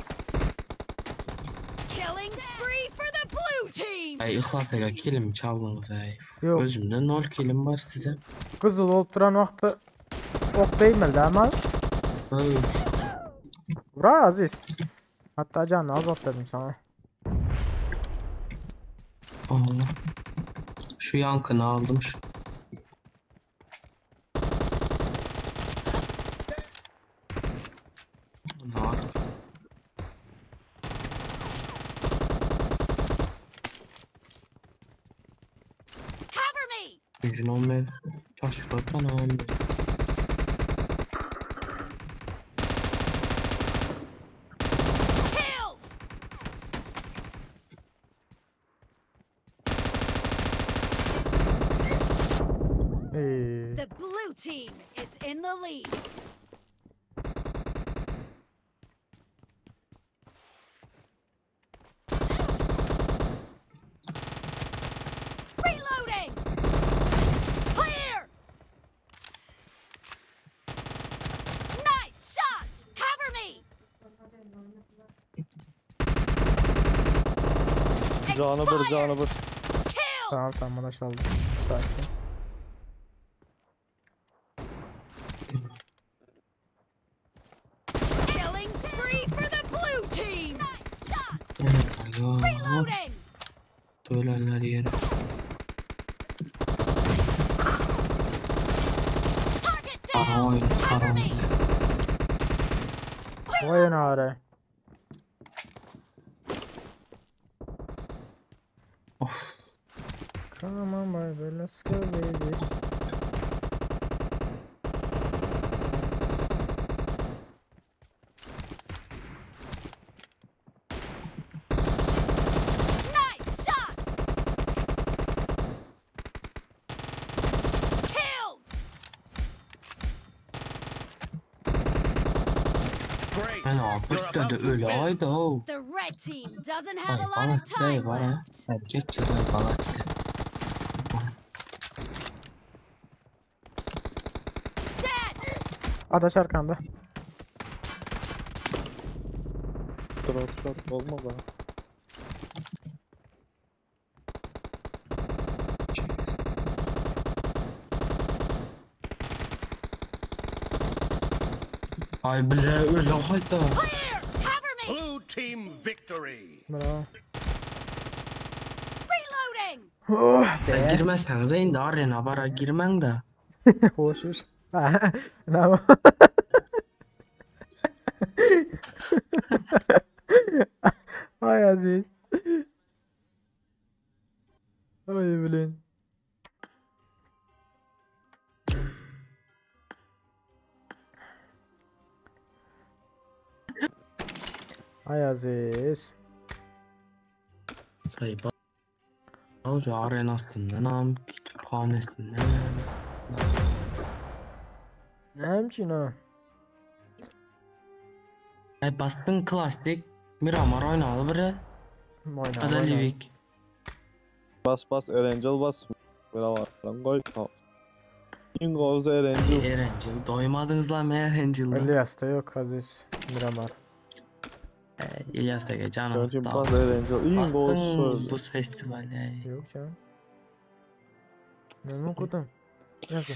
Killing spree for the blue team! Ay ihlas ega kilim çaldınız ay. Yok Özümden 0 kilim var size. kızıl olup duran vakti ok değmedi ama. Ay. Bura Aziz. Hatta canını azalt dedim sana. Allah. Şu yankını aldım şu. Nar. Cover me! Gücün olmayan. Şaşırt anam. Killed! The blue team is in the lead. Reloading! Clear! Nice shot! Cover me! Canı bir, canı bir. Kill! Tamam tamam da çaldım. Sakin. Killing spree for the blue team! Nice shot! Oh my god. Reloading! Ölenler yeri. Target Para down! oyun. Cover Para me! oyun. Vay nare. Of. Come on baby let's go baby. Nice shot! Killed! Great. Ben You're abi about dedi to öyle win. ayda o. The red team doesn't have Ay a lot bana of time değil bana. left. Erkek çılgın bana dedi. Dead! Adaş arkanda. Trot olma be. Ay bile öyle hayda. Clear! Cover me! Blue team victory. Bravo. Reloading! Oh Ya be. girmezseniz indi arena bara girmen de. Hoş hoş. Ne yapayım? Ay Aziz. Ay bilen. Ay Aziz. Sayıba. Hoca arenasından am kütüphanesinden. Neyim ki o? Ay bastın klasik. Miramar oynadı biri. Oyna Ada oyna. Livik. Bas Erangel bas. Buna var lan koy. Tamam. Ingolz Erangel. Erencil. Doymadınız lan Erencil'da. İlyas'ta yok Aziz. Miramar. İlyas Ege canım. Önce bas Erangel. Ingolz Bastın söz. bu festivale. Yok canım. Ne mi okudun? Yazın.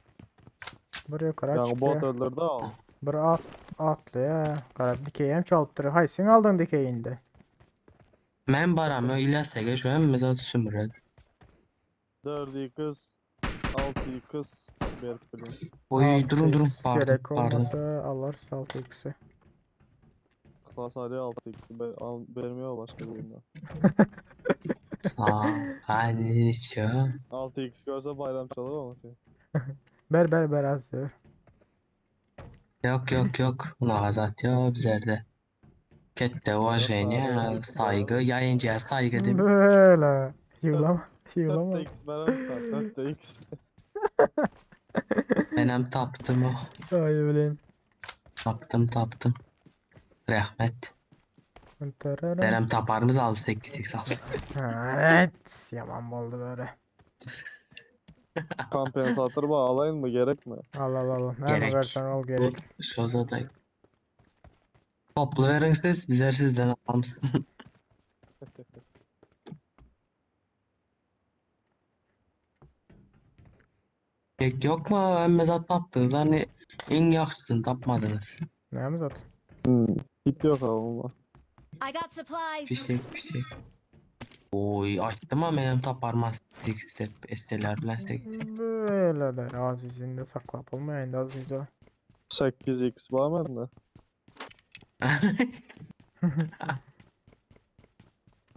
Bir yukarı Yani bot çıkıyor. öldürdü ama. Bir atlıyor. Karar dikeyi hem çalıp duruyor. Hay sen aldın dikeyinde. Men baram, o İlyas Ege şu an mezat sümüredi. 4x, 6x, Berkpilin. Oy durun 6x pardon gerek pardon. olmasa alırız 6x'i. Klas Ali 6x'i vermiyor başka birinden. Sağ ol. Hadi şu. 6x görse bayram çalar ama şey. Ber az diyor. Yok. Nazat yok bizlerde. Kette уважение, saygı, yayıncıya saygı değil mi? Böyle. Yığlama. Yığlama. 4x veren 4x. Benim taptım o. Ay bileyim. Taptım. Rahmet. Benim taparımız aldı 8x aldı. Evet. Yaman oldu böyle. Kompensatör bağlayın mı gerek mi? Al. Ne Gerek. versen al gerek. Şoza da. Toplu verin siz, bizler sizden alamsın. Pek yok mu? Emmezat taptınız hani en yaxşısını tapmadınız. Neyimiz at? Hit yok ama. I got supplies. Fişek. Oy açtım ama benim taparmaz. Esteler bilen 8. Böyle de azizinde saklap olmayın da azizde. 8x var bende.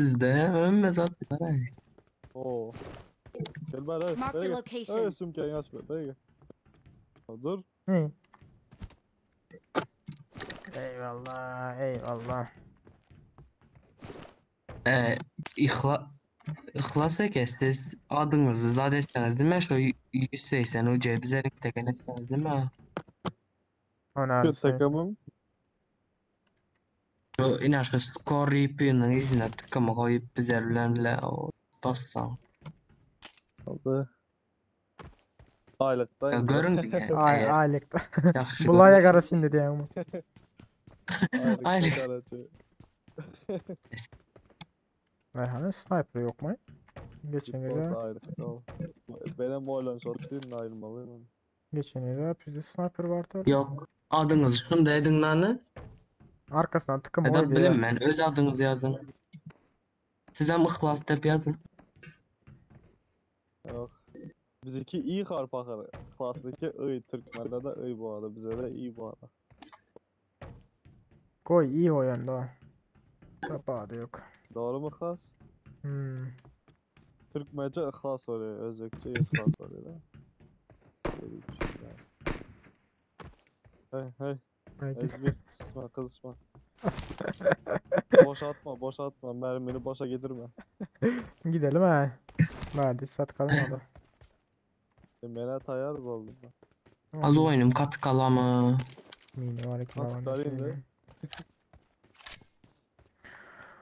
Sizde emmezat var. Oo. Gel bari. Mark the location. Evet sümkeyi aç be. Gel. Dur. Hı. Eyvallah. İhlas siz adınızı zade etseniz değil mi? Şu 180 o cebizlerin teken etseniz değil mi? Ona Şu takımım. Şu inaşkı skor yipinin izine tıkama koyup bizlerle o bassan. Aldı. Aylıkta. Ya görün yani. Aylıkta. Yaxşı Bulaya görün. kara şimdi diyeyim. Aylık. Aylık. Hani sniper yok mu? Geçen gece. Aylık. Benim oğlan shotgun'la ayrılmalıyım. Geçen gece bizde sniper vardı. Yok. Adınızı şunu da edin lan. Arkasından tıkım Ya da oydu bilin ya. ben öz adınızı yazın. Siz hem ıhlas dep yazın. Yok. Bizimki iyi harf akarı. Klasdaki I, Türkmen'de de I bu arada. Bize de iyi bu arada. Koy iyi oyunda o. Kapağı da yok. Doğru mu klas? Türkmence ıhlas oluyor. Özbekçe ıhlas oluyor da. Böyle bir şey yani. Hey. Ezbir. Kızışma. Boş atma. Mermini boşa getirme. Gidelim ha. Hadi sat kalmadı. Mene tayar oldum ben. Az oyunum katı kalamı. Mini var iki At var. karayım da.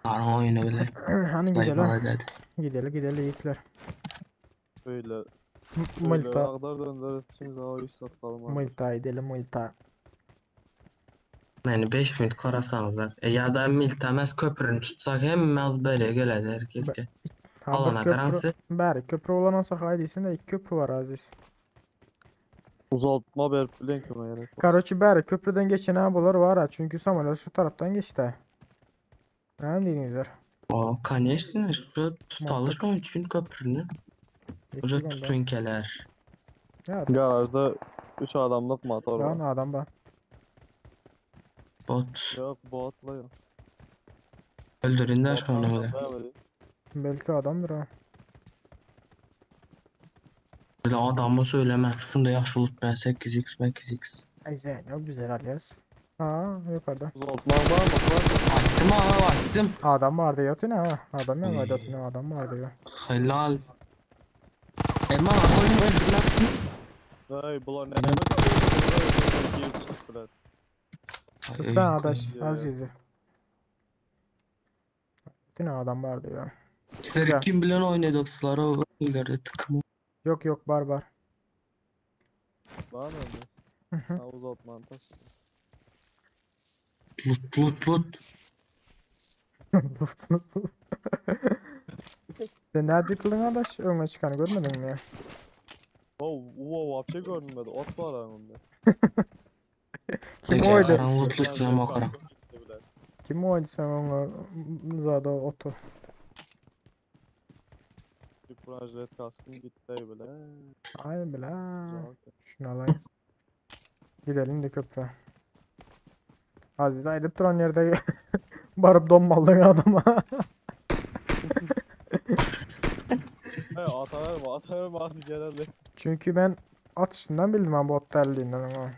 Ara oyunu bile. Hani Sayfalı gidelim. dedi. Gidelim yiğitler. Böyle Mılta. ağlar döndürüp şimdi daha iyi sat kalmadı. Mılta gidelim Mılta. Yani 5 minut korasanızlar. Ya da miltemez köprünü tutsak hem az böyle gelir erkekçe. Alana karansı. Bari köprü olan olsa haydiysin de iki köprü var Aziz. Uzatma ver plan kime gerek yok. Karoçi bari köprüden geçen abiler var ha. Çünkü Samuel şu taraftan geçti. Ne dediniz? O конечно şu tutalışma için köprünü. Уже tutunkeler. Ya Garajda 3 adamlık motor lan var. adam bak. Bot. Yok botla yok. Öldürün de şu onu böyle. Belki adamdır ha. Böyle adamı söylemek. Şunda yaşlı loot ben 8x 8x. Güzel alıyoruz. Ha yukarıda. Uzatma var mı? Açtım ha açtım. Adam vardı ya ne ha. Adam ya Oy. vardı ne adam vardı ya. Helal. Emma oyun öldürmek. Hey bular ne demek? Girip çıktılar. Sen adaş Ya. Aziz'i. Ne adam vardı ya. Sizler kim bilen oynadı opsları o ileride tıkımı. Yok barbar. Var mı öyle? Ha uzatma taşı. Loot. Sen ne yapıyordun adaş? Önüne çıkanı görmedin mi ya? Vapşe görünmedi. Ot var önünde. Kim Peki, oydu? karanlık üstüne bakarak. Kim oydu sen ona zada oto? Bir proje kaskım gitti bile. Ay bile. Güzel. Şunu alayım. Gidelim de köprü. Aziz aydıp duran yerde barıp donmaldın adama. He atarım abi genelde. Çünkü ben atışından bildim ha bot deldiğinden ama.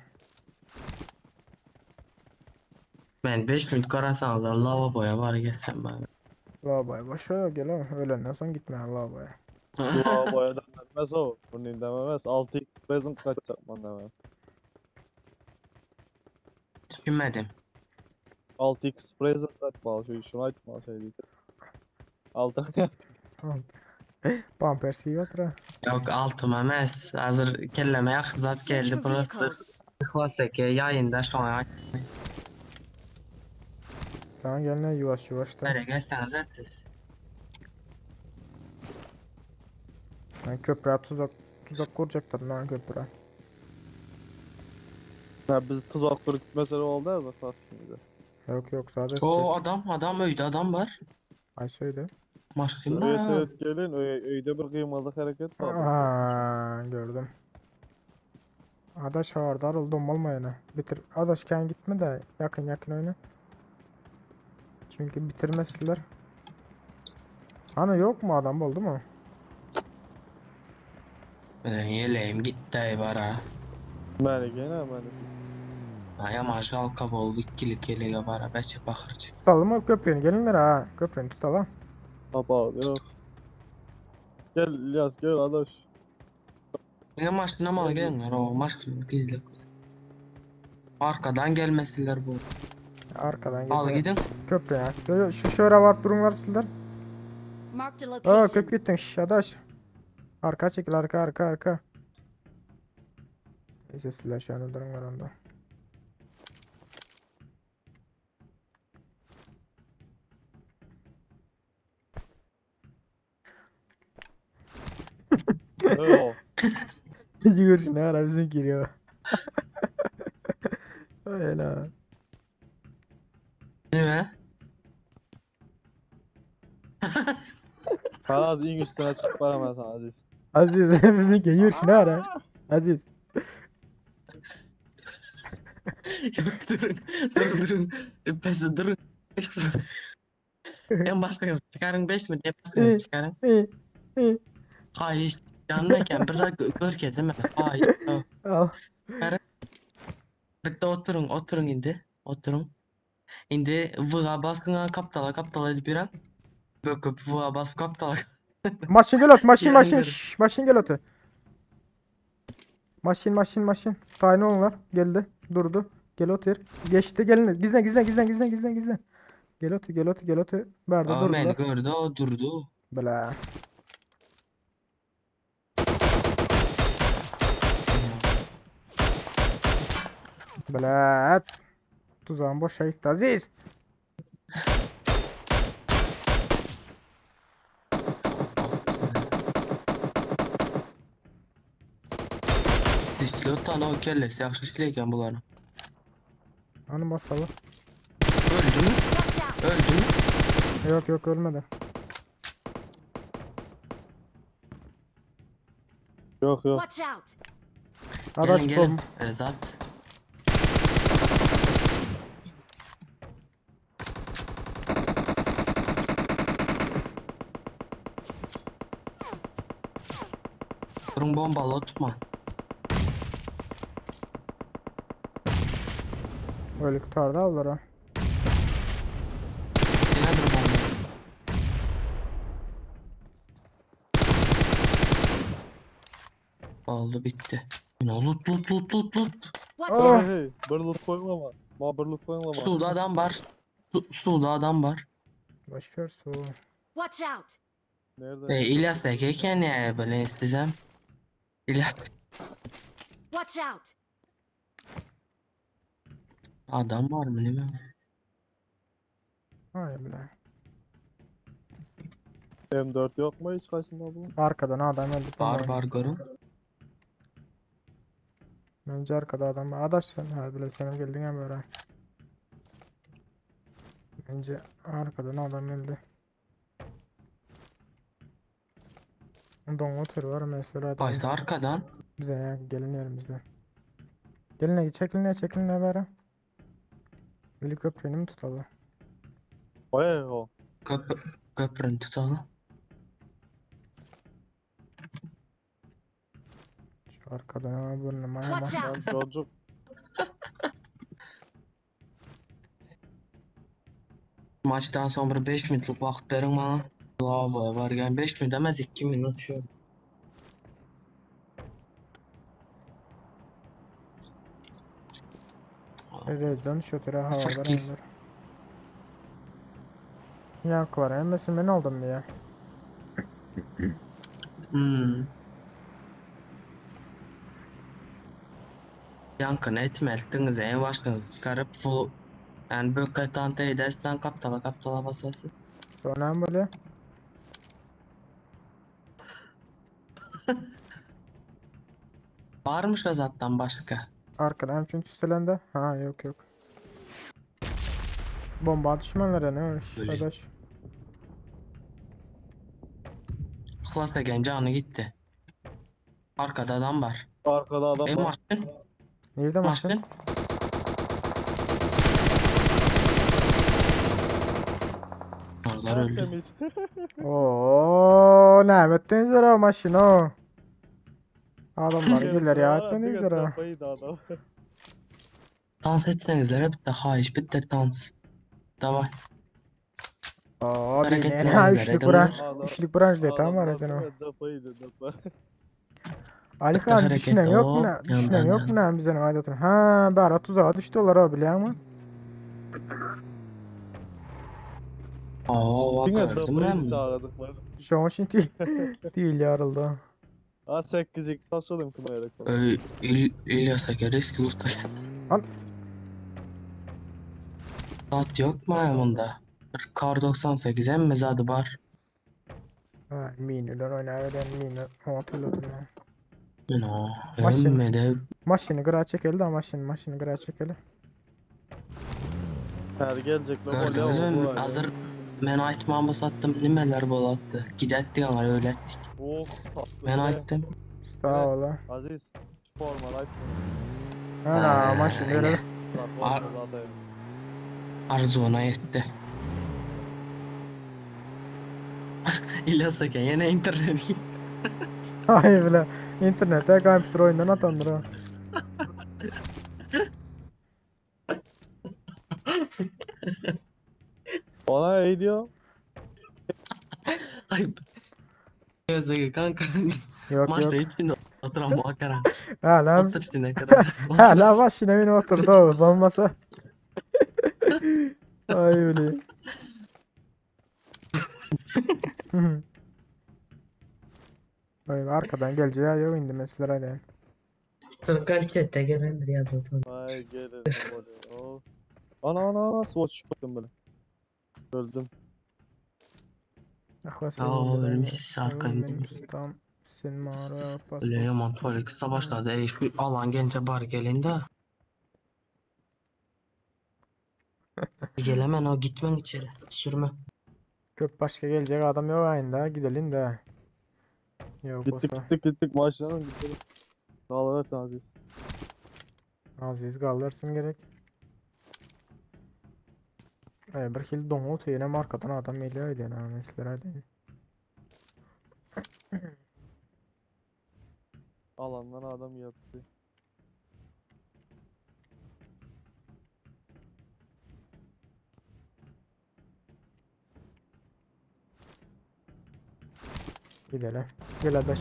Ben 5 minut karasanız da lavaboya var geçsem ben. Lavaboya boşver gel ama öğlenden sonra gitme lavaboya. Bu boyadan denmez o. Bunu dememez. 6x present kaçacak man demez. Düşünmedim. 6x present kaçmalı. Şunu açma şey değil. 6 Pampersi yoktur ha. Yok altım emes. Hazır kelleme yak zat Search geldi. for Burası vehicles. klasik yayında şu an. Tamam gel ne yavaş yavaş da. Böyle gelseniz siz. Ben köprüye tuzak kuracaklar lan köprüye. Ya biz tuzak kurup mesele oldu ya bak aslında. Yok sadece O çek. adam öyle adam var. Ay söyle. Maşkın var Öyle ha. seyret gelin öyde bir kıymalık hareket var. Aa gördüm. Adaş var darıldım olmayana. Bitir. Adaşken gitme de yakın oyna. Çünkü bitirmezler. Hani yok mu adam oldu mu? Ben yeleğim gitti var ha. Beni gene beni. Aya maşal oldu ikilik yeleğe var ha. Belki bakırcı. Tutalım mı köprünü gelinler ha. Köprünü tutalım. Baba yok. Gel İlyas gel adaş. Yine maşkına mal gelmiyor o maşkına gizli kız. Arkadan gelmesiler bu. Arkadan Al geçelim. gidin. Köprüye. Yo, şu şöyle var durumlar sizler. Marked a Aa location. köprü gittin şş adaş. Arka çekil arka. Neyse sizler şu an durum var onda. Yok. Görüşün ne ara bizim giriyor. Öyle. Değil mi? Karaz in üstüne çıkıp varamaz Aziz. Aziz bizim geliyor şu ne ara. Aziz. Yok durun. Öpesi durun. En başta çıkarın 5 mi? En başta çıkarın. İyi. Hayır yanmayken bir daha gör kezeme. Hayır. Al. Bitti oturun indi. Oturun. İndi vığa baskına kaptala edip bir an. Böküp vığa basıp kaptala. Maşin gel ot. Maşin. Yarın Şşş, maşin gel otu. Maşin. Tayin onlar. Geldi. Durdu. Gel otur. Geçti gelin. Gizlen. Gel otu. Berde Aa beni durdular. gördü o durdu. Bela. Bela. Tuzağın boşa gitti Aziz. Dişli tane o kellesi yaxşı işleyken bunların. Hanım basalı. Öldü mü? Watch out. Öldü mü? Yok ölmedi. Yok. Watch out. Adaş Gelin. bom. Ezat. Durun bombalı tutma. Öyle tutardı avlara. Yine bir bomba. Oldu bitti. Lut. Watch Oh. out. Hey bir loot koyma. Ma bir loot koyma. Suda adam var. Suda adam var. Boşver su. Watch out. Nerede? İlyas da keken ya böyle isteyeceğim. İlyas Watch out. adam var mı ne mi? Hay bela. M4 yok mu hiç karşısında bu? Arkadan adam öldü. Var görün. Bence arkada adam var. Adaş sen ha bile sen geldin ya böyle. Bence arkadan adam geldi. Dongo tür var mesela adam. Qaysı arkadan? Bize ya gelin yerimizde. Gelin çekiline bari. Biri köprünü mü tutalım? Oy o. Köprünü tutalım. Şu arkadan burnuma ya Watch bak. out! Çocuk. Maçdan sonra bir 5 minutlik vaqt bering bana. Lava var yani 5 minut emas 2 minut şu. Redden şu tere havada Fırki. render. Yak var emmesin ben aldım mı ya? Yankın etmeldiniz en başınızı çıkarıp full yani böyle tantayı destan kaptala basası. Sonra böyle. Varmış Razat'tan başka. Arkadan çünkü selendi. Ha yok. Bomba düşmanlara ne var Öyle. arkadaş? Xlas egen canı gitti. Arkada adam var. Arkada adam var. Maşın. Nerede maçın? Maşın. Oralar öldü. Temiz. Ooo ne ettiniz o maşın o. Adamlar gelir ya ettiniz o. Kafayı da adam. Dans etsenizler bitti hayiş bitti dans. Davay. Ooo Hareketler bir ne ha güzel, üçlük adamlar. branş. Üçlük branş diye tam var eden o. Ali Hatta Khan hareket düşünen yok mu o, ne? Düşünen yandan yok mu ne bizden ayda oturun. Ha bara tuzağa düştüler o biliyor musun? Oo bak gördüm ben bunu. çağırdık var. Şu an şimdi değil yarıldı. Ha 8x taşıdım kınayarak. İlyas Aker eski usta. Al. Saat yok mu ayağımda? Kar 98 emmez adı var. Ha minüden oynayabilirim minü. Hatırladım ya. No, Maşın. emmede Maşını kırağa çekildi ama maşını kırağa çekildi. Her gelecek lan gördünüz mü? Hazır men aytmağımı basattım nimeler bolattı. Gidettik ama öğlettik. Oh tatlı. Ben ayttım. Sağ ol. ha. Aziz. Formal ayt. Ana maşını öyle. Arzuna yetti. İlyas Aker yine internet. Hayır bile. İnternette kompütür oyundan atandır o. Ona iyi diyor. Ay. İlyas Aker kanka. Yok Maçta yok. içinde oturan muhakara. Hala Otur içine kadar. hala maşına benim oturdu o. Olmasa. Ay öyle. Ay arkadan geleceği yok indi mesela hadi. Furkan chatte gelendir yazatın. Ay gelin. Oh. Ana swatch çıktım böyle. Öldüm. Aa, ölmüş, şarkıyım demiş. Tam sen mağara bas. Öyle yaman tuvalet kısa başladı. Şu alan gelince bar gelinde. Gelemen o gitmen içeri. Sürme. Köp başka gelecek adam yok aynı gidelim de. Yok olsa. Gittik maçlarına gittik. Sağ olasın Aziz. Aziz kaldırsın gerek. Bir kill domu tüyene markadan adam geliyor idi yani mesela hadi. Alandan adam yattı. Gidelim. Gel adaş.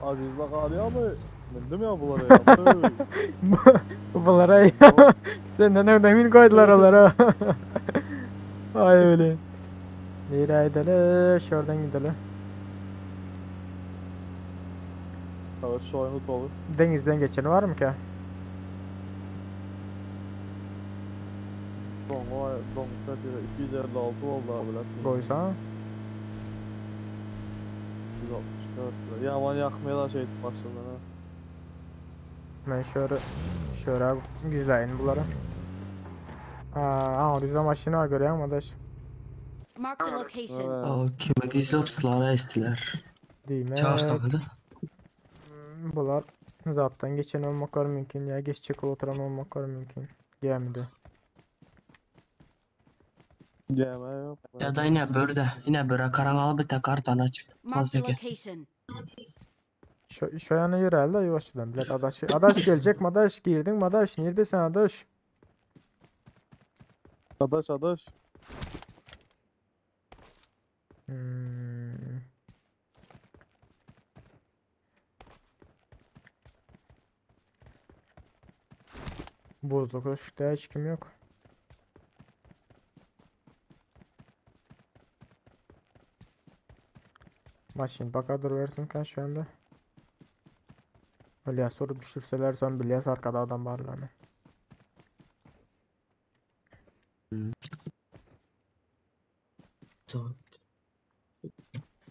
Aziz bak ağrıyor ama bildim ya bunları ya. Bunlara senden ödemin koydular onlara. Ay öyle. Nereye gidelim? Şuradan gidelim. Evet şu oyunu dolu. Denizden geçeni var mı ki? Don katıyla 256 oldu abi lan. Koysa. 160 Evet. Yaman yakmaya da şey ettik başladı ha. Ben şöyle güzleyin bunları. Aa, orada maşını var görüyor musun adaş? Marked a location. Evet. O kime gizli sılara estiler. Demek Çağırsanız bunlar zaten geçen olmaklar mümkün ya geçecek oturan olmaklar mümkün. Gemide. Yeme yok. ya da yine böyle karangalı bir tek kartana çıktı. Marked a Fazla location. Şu yana yürü elde yavaşladım. Bilet adaş gelecek mi adaş girdin mi adaş neredesin adaş? Adaş. Hmm. Buzluk ışıkta hiç kim yok. Maşin bakadır versin kan şu anda. Öyle sorup düşürseler son bilyas arkada adam varlar.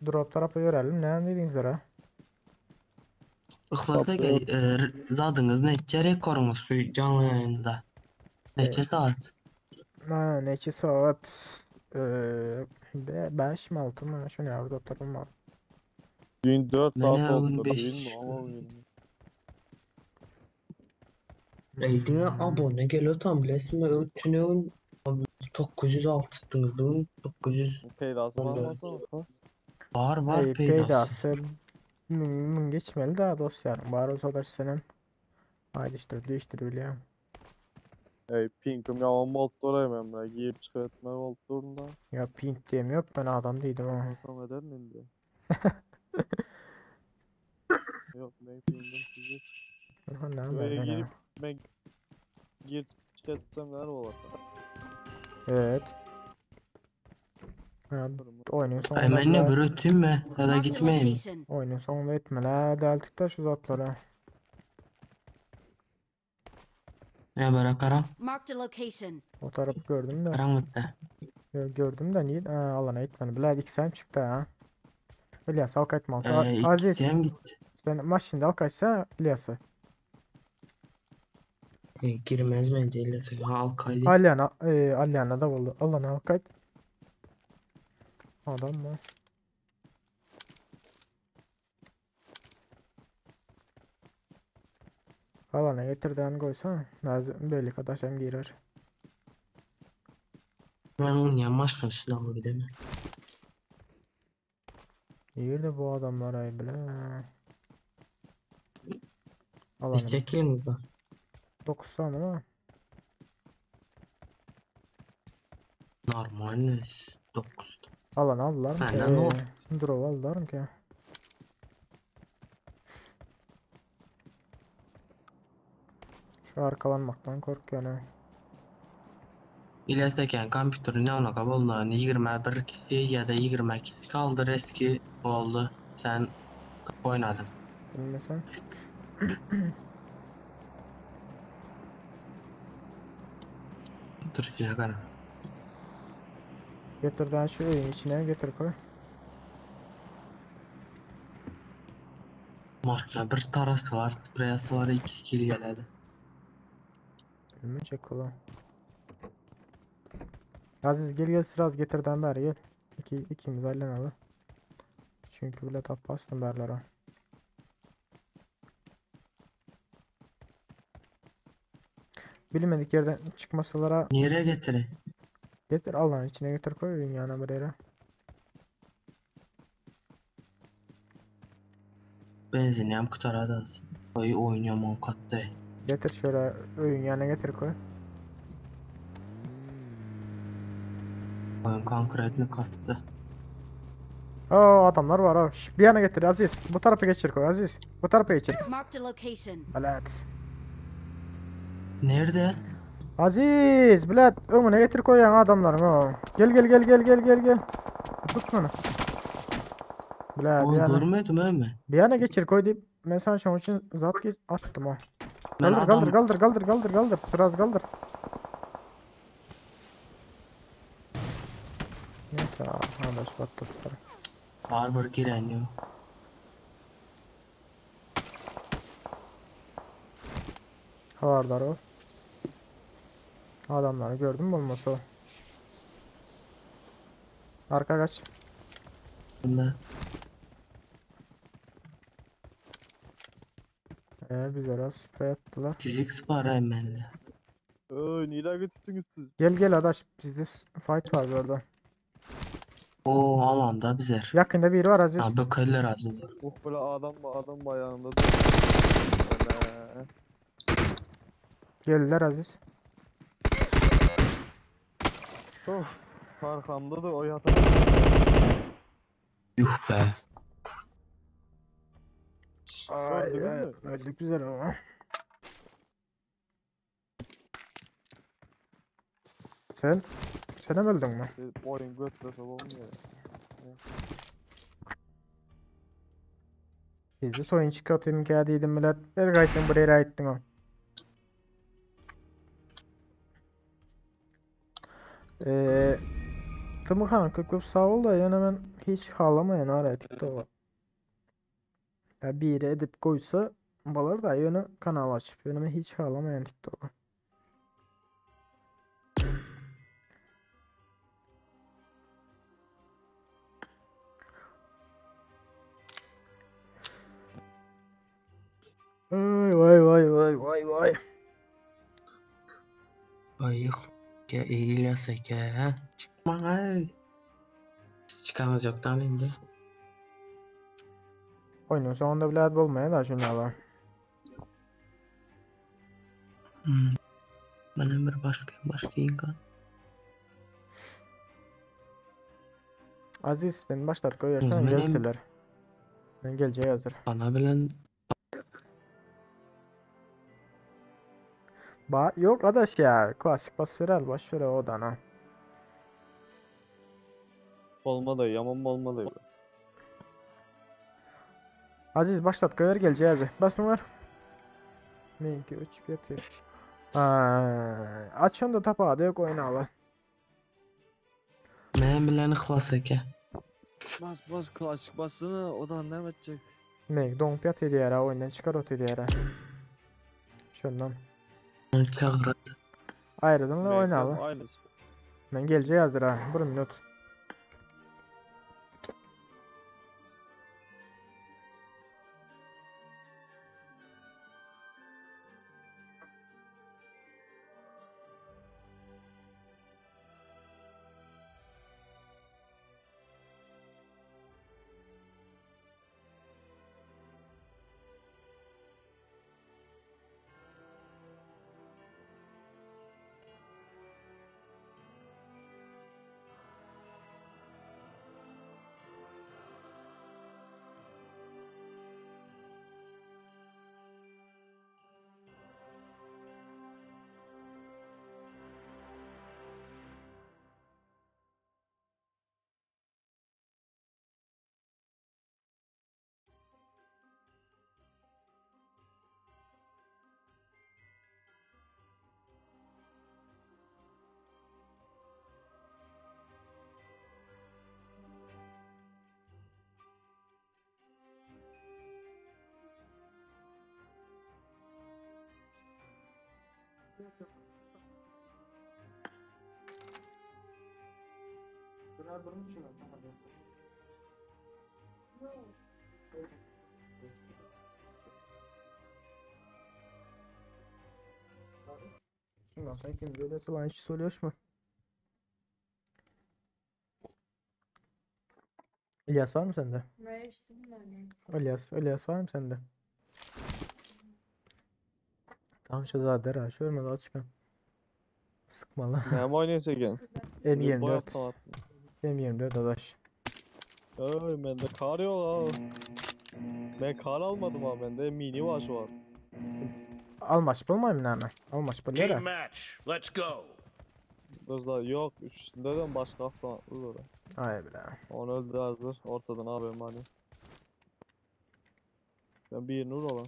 Drop tarafa yörelim. Ne dediniz ha? Ihlasa ki zadınız neçe rekorunuz şu canlı yayında? Neçe saat? Ha, neçə saat? 5 mi 6 mı? Şu ne orada oturum var. Gün 4 Ne saat ne, oldu. gün beş. Değil mi? Ama bilmiyorum. Eydine abone geliyor tam bilesinde ölçünün 906 çıktınız bugün 900 Peydası var mı? var peydası. Peydası. Mün geçmeli daha dostlarım. Var olsa da senin. Haydi işte değiştir öyle. Ey pinkim yaman motor hemen ben giyip çıkartma motorunda. Ya pink diyeyim yok ben adam değildim ama. Nasıl eder miyim diye. Yok ben pinkim sizi. Ne Buraya ben girip ben girip çıkartsam neler olur? Evet. Ya, oyunun sonunda Hemen ne bir öteyim mi? Ya da Marked a gitmeyeyim mi? location. oyunun sonunda etme la deltik de şu zatlara. Ya böyle karan Marked a location. O tarafı gördüm de. mıttı? Gördüm de niye alana etmeni. Bilal ikisem çıktı ha. İlyas al kaçma. Aziz İkisiyem gitti. sen maçında al kaçsa İlyas'ı. Girmez bence illesi. Al kaydı. Alyana da oldu. Alana al kaç. Adam mı? Alana getirden koysa böyle kadar hem girer. Ben onun yanmaz karşısına mı gidemem? İyi de bu adamlar ay bile. Alanım. İstek yeriniz var. 9 saniye ama. Normal ne? 9. Alan aldılar mı? Benden ne oldu? Drop aldılar mı ki? Şu arkalanmaktan korkuyorum. İləsəkən kompüterin yanına qabıldan 21 kişi ya da 20 kişi kaldı. Reski oldu. Sen oynadın. Bilmesen. Türkiye kadar. Getirden şu evin içine getir koy. Maçta bir tarası var, spreyası var, 2 kill geledi. Bilmeyecek ulan. Aziz gel sıraz getirden beri gel. İkimiz hallenalı. Çünkü bile tap bastım berlere. Bilmedik yerden çıkmasalara Nereye getireyim? getir Allah'ın içine götür koy evin yanına bir yere. Benzin yam kutaradı az. Oynuyorum 10 katta. Getir şöyle evin yanına getir koy. Oyun konkretini kattı. Oo adamlar var ha. Bir yana getir Aziz. Bu tarafa geçir koy Aziz. Bu tarafa geçir. Marked a location. Bilet. Nerede? Aziz bilet önüne getir koy yani adamların o. Gel. Tut bunu. Bilet Onu görmedim ama. bir yana geçir koy deyip ben sana şu an için zat attım o. Ben Kaldır. Sıraz kaldır. Neyse arkadaş battı. Barber giren yok. Haberdar ol. Adamları gördün mü olmasa o. Arka kaç. Bunda. Bize biraz sprey attılar. Fizik sparayım ben de. Neyle götürsünüz siz? Gel gel adaş, bizde fight var orada. O alanda bizer. Yakında biri var Aziz. Ha bökeller hazırlar. Böyle adam ayağında. Geldiler Aziz. Oh, arkamda da o yatak. Yuh be. Gördünüz mü? Öldük güzel ama. Sen de mi öldün mü? Oyun götürse olmuyor. Bizde soyun çıkartayım ki hadiydim millet. Her kaysın buraya aittin o. Tımıkan kıkıp sağ ol da yani ben hiç halamayan araya TikTok'a. Ya biri edip koysa balar da yani kanal açıp yani ben hiç halamayan TikTok'a. Ay vay vay vay vay vay. Ayık. Ya eğilasek ya. Çıkma ay. Çıkamaz yoktan indi. Oyunun sonunda bile olmaya da şunu alalım. Benim bir başka inkan. Aziz sen başlat koyarsan Benim- gelseler. Ben geleceği hazır. Bana bilen Yok adaş ya. Klasik bas ver boş ver o da ha. Olmadı, yaman olmadı. Aziz başlat koyar geleceği hazır. Basın var. 1 2 3 4. Açın da tapa da yok oyunu al. benim bilen ıhlas eke. Bas klasik basını odan ne edecek? Mek don piyat ediyor ha oyundan çıkar ot ediyor ha. Şundan. Çağırdı. Ayrıldın la oyunu al. Aynısı. Ben geleceği hazır ha. 1 minut. Şundan sen kim böyle falan hiç soruyor mu? İlyas var mı sende? İlyas var mı sende? Tamam Şehzade ha. Şöyle mi daha çıkan? Sıkma lan. Ne oynayacak yani? M24. M24 adaş. Öy bende kar yok ha. Ben kar almadım ha, bende mini var şu an. Almaç bulmayayım ne Almaç bul Team yere. match. Let's go. Burada yok, üstünde başka avtomatlı orada. Ay bile. Onu öldü hazır, ortadan abim hani. Ben bir nur olan.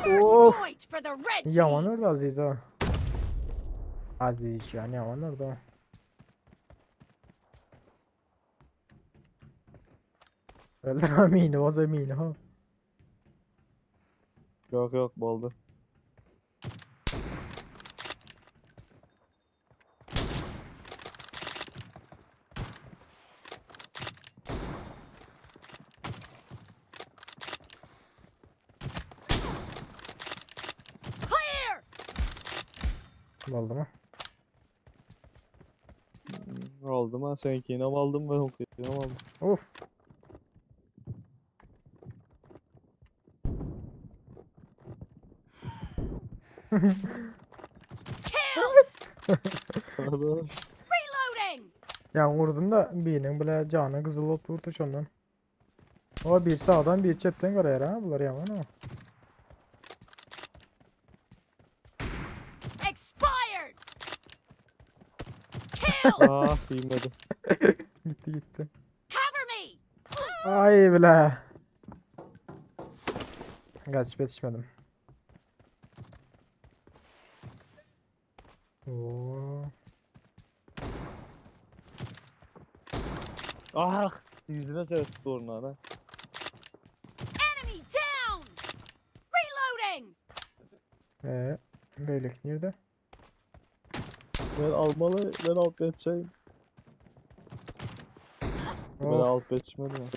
First Of. point for the red team. Yaman orada Aziz ha. Aziz yani yaman orada. Öldürme mini, o da mini ha. Yok yok boldu. Clear! Oldu mu? Aldım ha seninkini aldım ben onkini aldım. Of. Killed! Arkadaş. Reloading! Ya vurdum da birinin bile canı kızıl olup vurdu şundan. O bir sağdan bir cepten görüyor ha. Bunlar yaman ama. Expired! Killed! Ah yemedim. Gitti gitti. Cover me! Ay bile. Kaçıp yetişmedim. Oo. Ah yüzüne ses sorun ha. Enemy down! Reloading! Böyle nerede? Ben almalı ben alt geçeyim. Ben Of. alt geçmedim ha.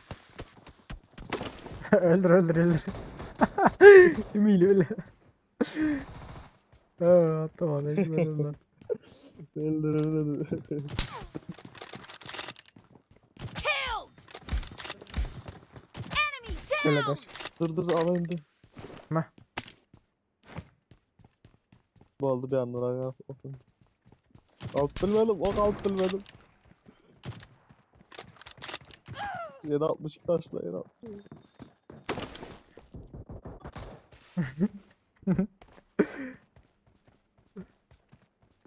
Öldür öldür öldür. Emil öyle. Aa, tamam eşmedim lan. Öldürüldü. Killed! Enemy Böyle down! der. Dur alayım dur. Meh. Bu oldu bir anda lan. Alt bilmedim o alt bilmedim. 762 taşla 762.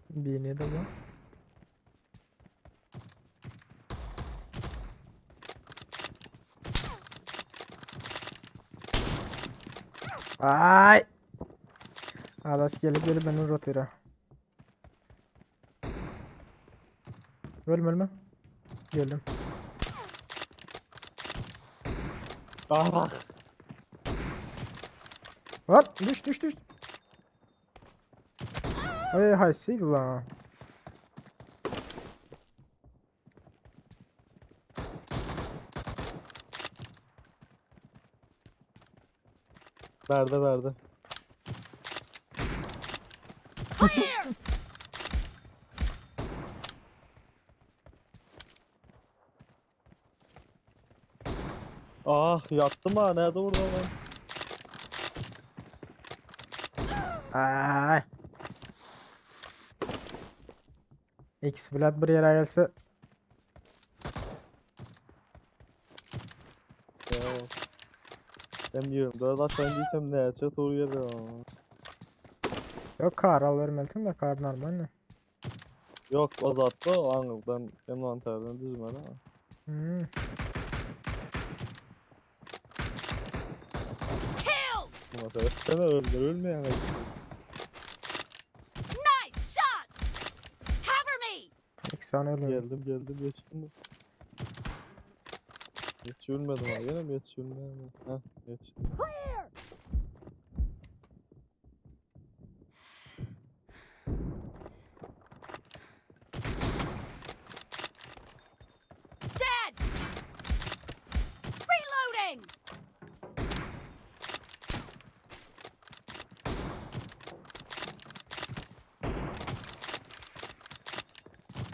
Bir ne de var? Ay. Alas gelip gelip beni rotira. Ölme ölme. Geldim. Ah. What? Düş düş düş. Ay hay sil lan. Verdi. Clear! Ah yattım ha nerede vurdu lan? Ay. X Vlad bir yere gelse. Ya. Ben 24 aşağı indiysem ne çok doğru yere ya. Yok kar al vermeliydim de kar normal ne? Yok uzattı o anıldan envanterden düzmedi ama. Hmm. Killed! Bu mesela seni ölmeyen Nice shot! Cover me! İki saniye ölüyorum. geldim geçtim de. Geç ölmedim ha gene mi geç ölmedim? Heh geçtim. Clear! Dead! Reloading!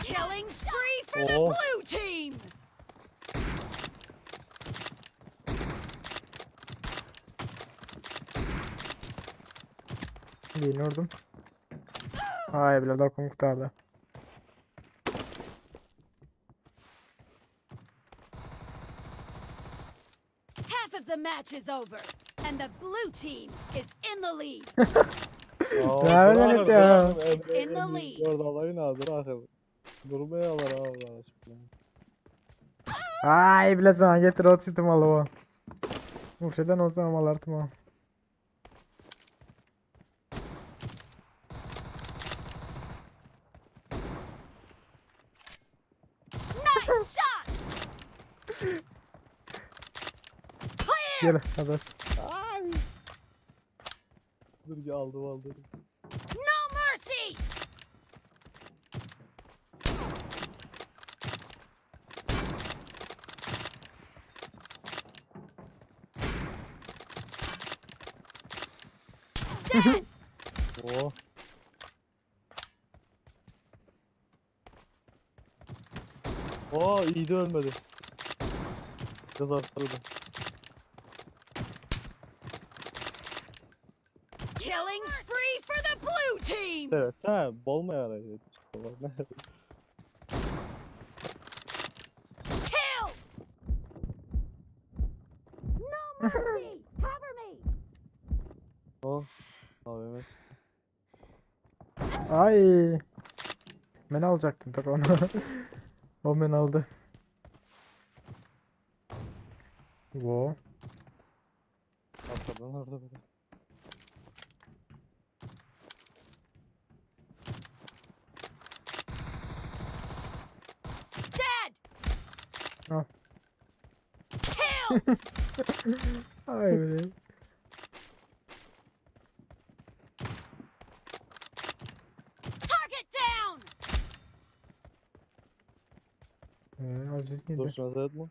Killing spree for the Oh. blue team! Yeniyordum. Ay bile dokun kurtardı. Half of the match is over, and the blue team is in the lead. Ya öyle ya. It's in the lead. Orada alayın hazır akıl. Durmaya alır Allah aşkına. Ay bile sana getir o sitim alı o. Uşadan olsa amalartım o. Nice shot! Gel adaş. Dur ki aldım. No mercy! Dead! Oo. Oo iyi de ölmedi. Biraz arttırdı. Killing spree for the blue team! Evet ha bol mu yaraydı? Kill! No mercy! Cover me! O. AVM. Ay. Ben alacaktım tak onu. O beni aldı. Wo. Arkadan orada böyle. Dead! Oh. Killed! Ay be. Target down! Aziz Dur neydi? şuna seyret mi?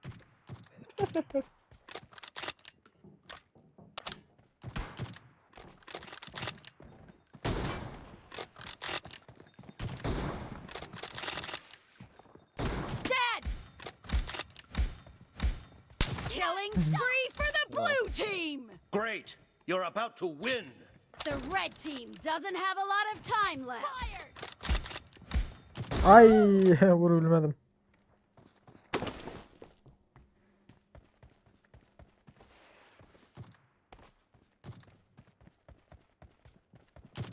Dead! Killing spree for the blue team! Great. You're about to win. The red team doesn't have a lot of time left. Ay vurabilmedim.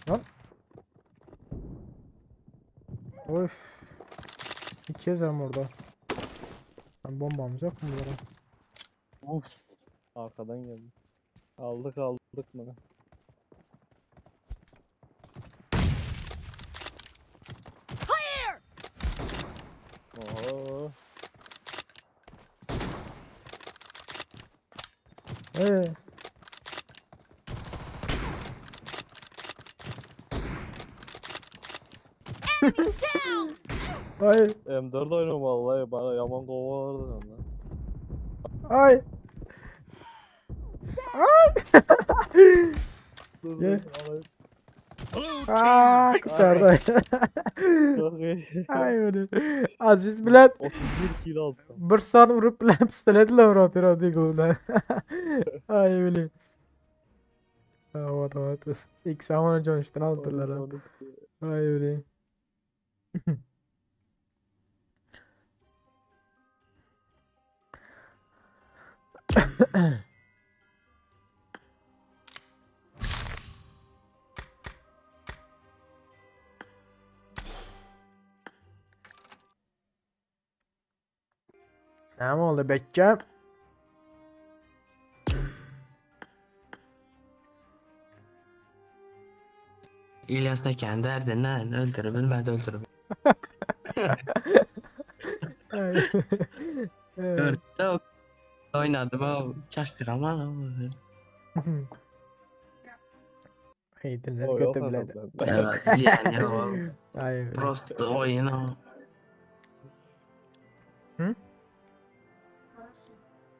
Lan. Of. İki yazarım orada. Ben bombamız yok mu bunlara? Uf. Arkadan geldi. Aldık mı? Clear! Oo. Ee, Enemy down! ay M4 oynuyorum vallahi bana yaman kova vardı onda. ay. Dur Gel. alayım. Blue Aa, team victory. kurtardı. Çok iyi. Ay öyle. Aziz bilen 31 kill aldım. bir san vurup bilen pistoletle vuruyor hadi golden. Ay öyle. Evet. İlk zaman Johnston aldılar. Ha. 12. Ay öyle. Ne oldu Bekçem? İlyas da kendi derdinden öldürebilmedi öldürebilmedi. Ay. Evet. Dörtte oynadım o şaştıramam. Heydiler O yok götü biledi. aslında. Evet yani o Ay öyle. prost oyun o. Hı?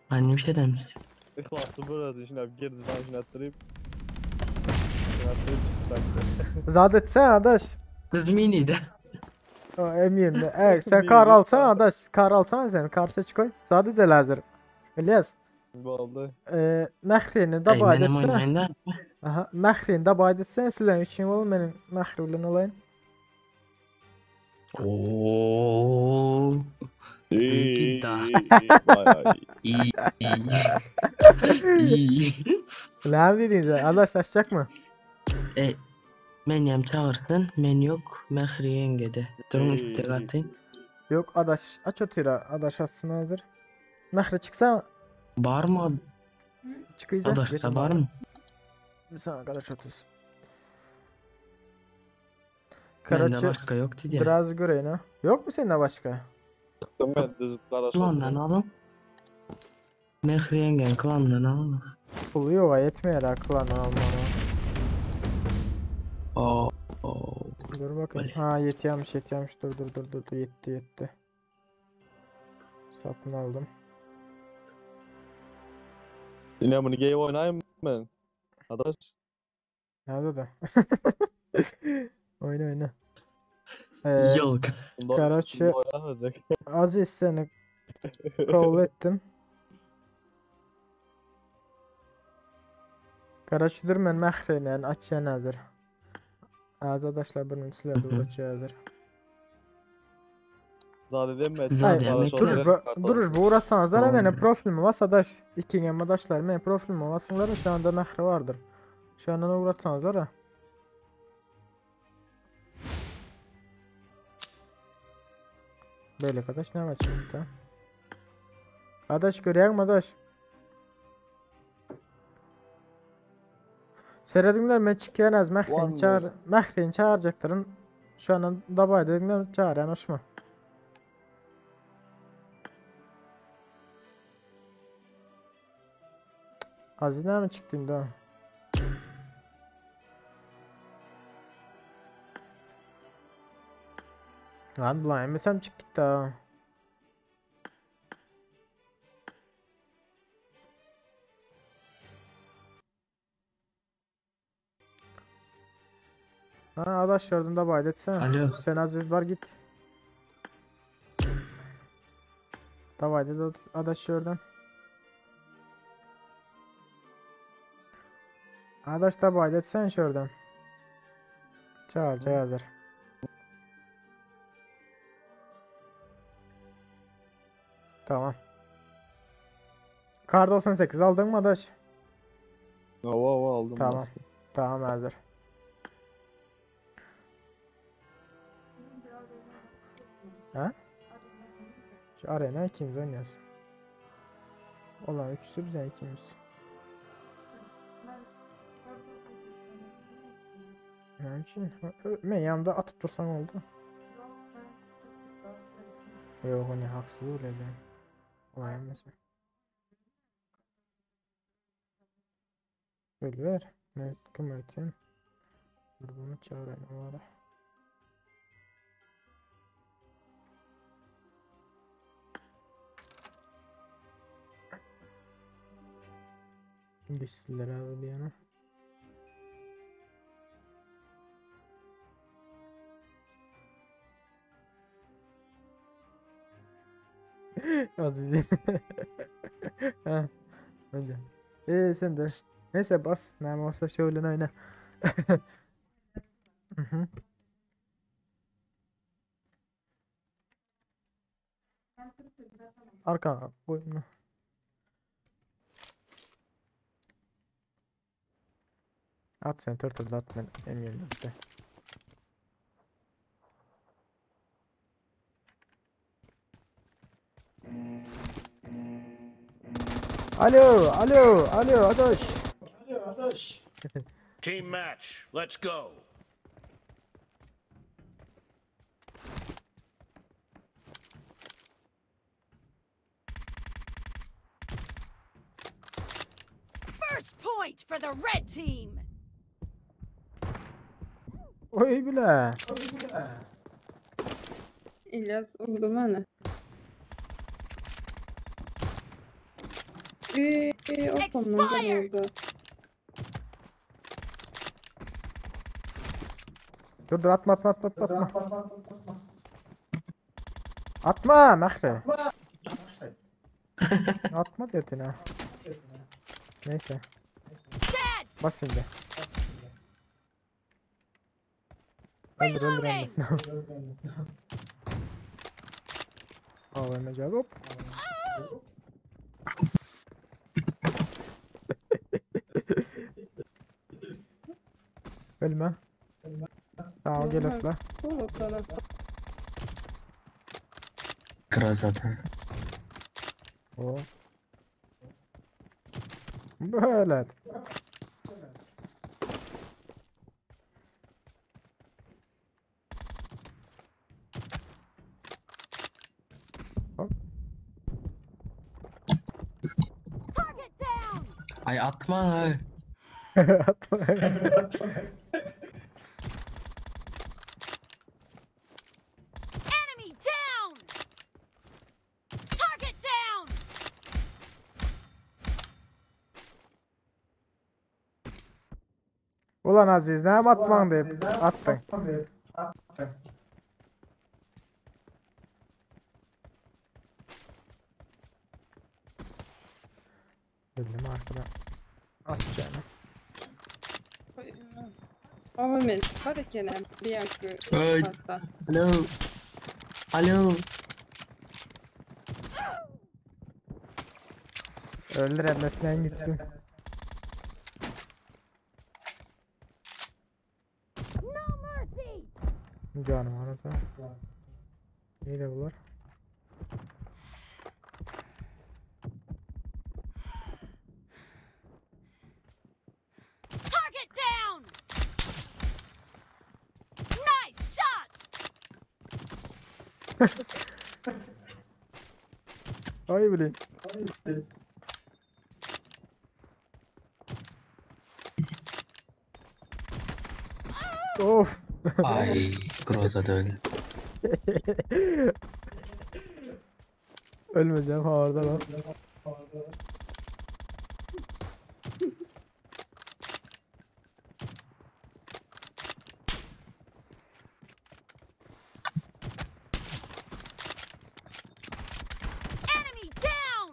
Annem şey demiş. İhlaslı böyle şimdi abi girdi ben şunu attırayım. Şunu attırayım çıktı. Zadet sen adaş. Kız miniydi. O M20. Evet sen Mini kar bir alsan kar. adaş. Kar alsan sen. Kar seç koy. Zadet de lazım. İlyas. Bu oldu. Məhrini də Ey bayd benim etsən. oynayında. Aha, məhrini də bayd etsən sizlərin üçün ol mənim məhrilə olayım. Ooo. İyi. Gidda. Bayağı iyi. İyi. İyi. Ləm dediniz, adaş açacaq mı? Men yem çağırsın, men yok, mehri yengede. Durun Ey. istek atayım. Yox, adaş aç otura, adaş açsın hazır. Məhri çıxsa Var mı? çıxıyacaq. Adaşta var mı? Bir saniye adaş otursun. Bende Karaçı başka yok dedi ya. biraz göreyim ha. Yok mu senin başka? Ben de zıplar aşağı. Ulandan alın. Mehri yengen klandan almaz. Pulu yok yetmeyer akıllarından almana. Oo. Dur bakayım. Böyle. Ha yetiyormuş. Dur. Yetti. Satın aldım. Yine bunu game oynayayım ben. Adaş. Nerede da? Oyna. Yok. Karaçı Oynamayacak. Aziz seni kabul ettim. Karaçı dur ben məhreyle açan hazır. Arkadaşlar bunun silahı uğraşıyordur. Zade deme. Zade deme. Duruş bu uğraşsanızlar benim profilimi var sadaş. İki gemadaşlar benim profilimi vasınların şu anda məhre vardır. Şu anda uğraşsanızlar ha. Böyle arkadaş ne var şimdi? Adaş göreyim adaş. Seyredinler ben çıkayan az Mehrin çağıracakların şu an dabay dedikler çağır yanaşma. Hazine mi çıktın da? Lan bulan emesem çık gitti ha. Ha adaş gördüm da baydı etsene. Alo. Sen aziz var git. Davaydı da adaş gördüm. Adaş da baydı etsen şuradan. Çağır hazır. Tamam. Kar 98 aldın mı adaş? Hava aldım. Tamam. Tamam hazır. Ha? Şu arena ikimiz oynuyoruz. Olan üçüsü bize ikimiz. Onun için ben yanımda atıp dursan oldu. Yok o ne haksız öyle. Olay mesela. Böyle ver. Ne kim öğretiyorsun? Bunu çağırayım ama. Güçsüzler abi bir yana. Az bir Ha, önce. Sen de. Neyse bas. Ne olsa şöyle oyna. Hı hı. Arka boyunu. At sen tırtıl at ben eminim işte. Alo adaş. Team match. Let's go. First point for the red team. Oy bile. İlyas vurdu bana. O konuda Expired. vurdu. Dur atma. Atma Mehre. Atma dedin ha. Neyse. Dead. Bas şimdi. Öldür Reloading. ölmesin. AVM cevap hop. Ölme. Tamam gel atla. Sol tarafta. Kral zaten. O. Böyle. Hop. Ay atma ay. Atma. Enemy down! Target down! Ulan Aziz, ne atman deyip attın. Bildim arkadan atacağını. Ama men var ekenem bir yankı Ay. pasta. Alo. Alo. Öldür emmesinden gitsin. No mercy! Canım arası. İyi de bunlar. Target down! Nice shot! Ay bileyim. Of. Ay. Groza da öyle. Ölmeyeceğim orada lan. Enemy down!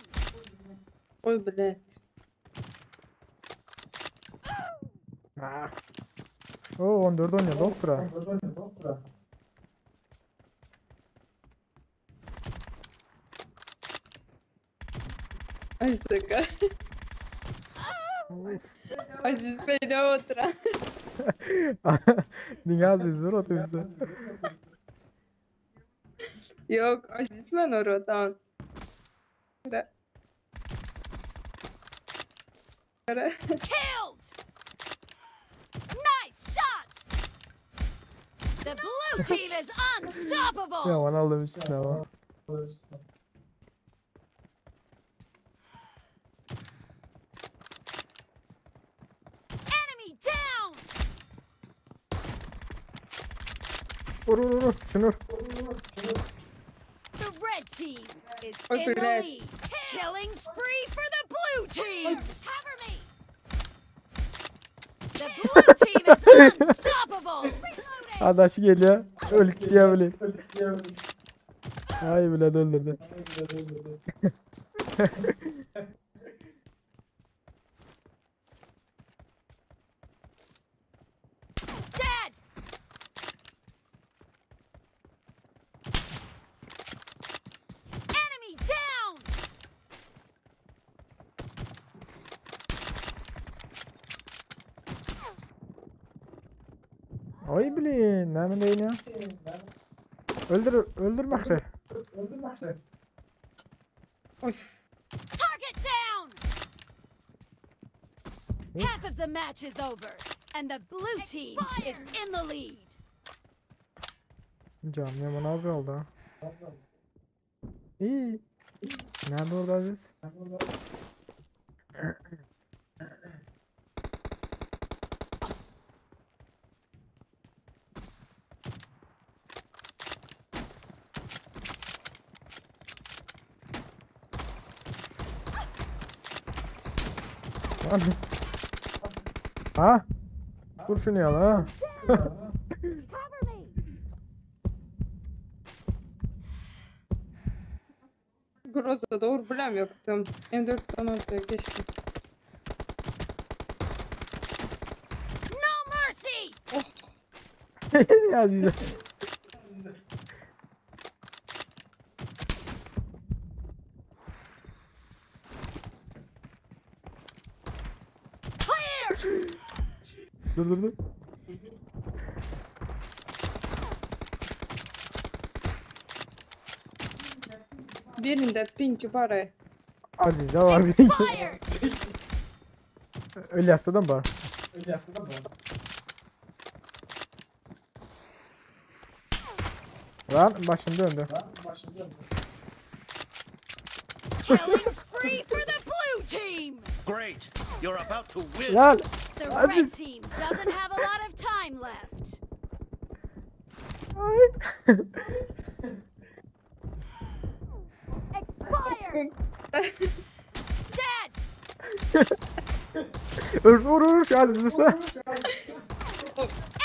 Oy bilet. Ah. Oo 14 oynuyor doktora. Ay şaka. Of. Aziz beni otura. Niye Aziz dur otobüse? Yok Aziz ben oradan. Killed! Nice shot! The blue team is unstoppable! Yaman aldım üstüne ama. Enemy down! Vur vur vur. Şunu vur. The red team is Oy in the bilet. lead. Killing spree for the blue team! Cover me! The blue team is unstoppable! Reloading! Adaşı geliyor. Öldük diye bileyim. Ay bile öldürdü. Dead! Enemy down! Ay bileyim. Ne değil ya? Öldür Mahre. Target down! Half of the match is over, and the blue team is in the lead. Canım yaman az oldu ha. İyi. Nerede orada Aziz? Lan. Ha? Vur şunu ya ha. Cover me! Groza doğru bilem yoktum. M4 16'ya geçtim. No mercy! Aziz. Clear! Dur. Birinde pinki var. Aziz de var bir. Expired! Öyle yasladan var. Lan başım döndü. Killing spree for the blue team! Great. You're about to win. Lan. The red Aziz. team doesn't have a lot of time left. Ay. Expired! Dead! Vur şu Aziz vursa.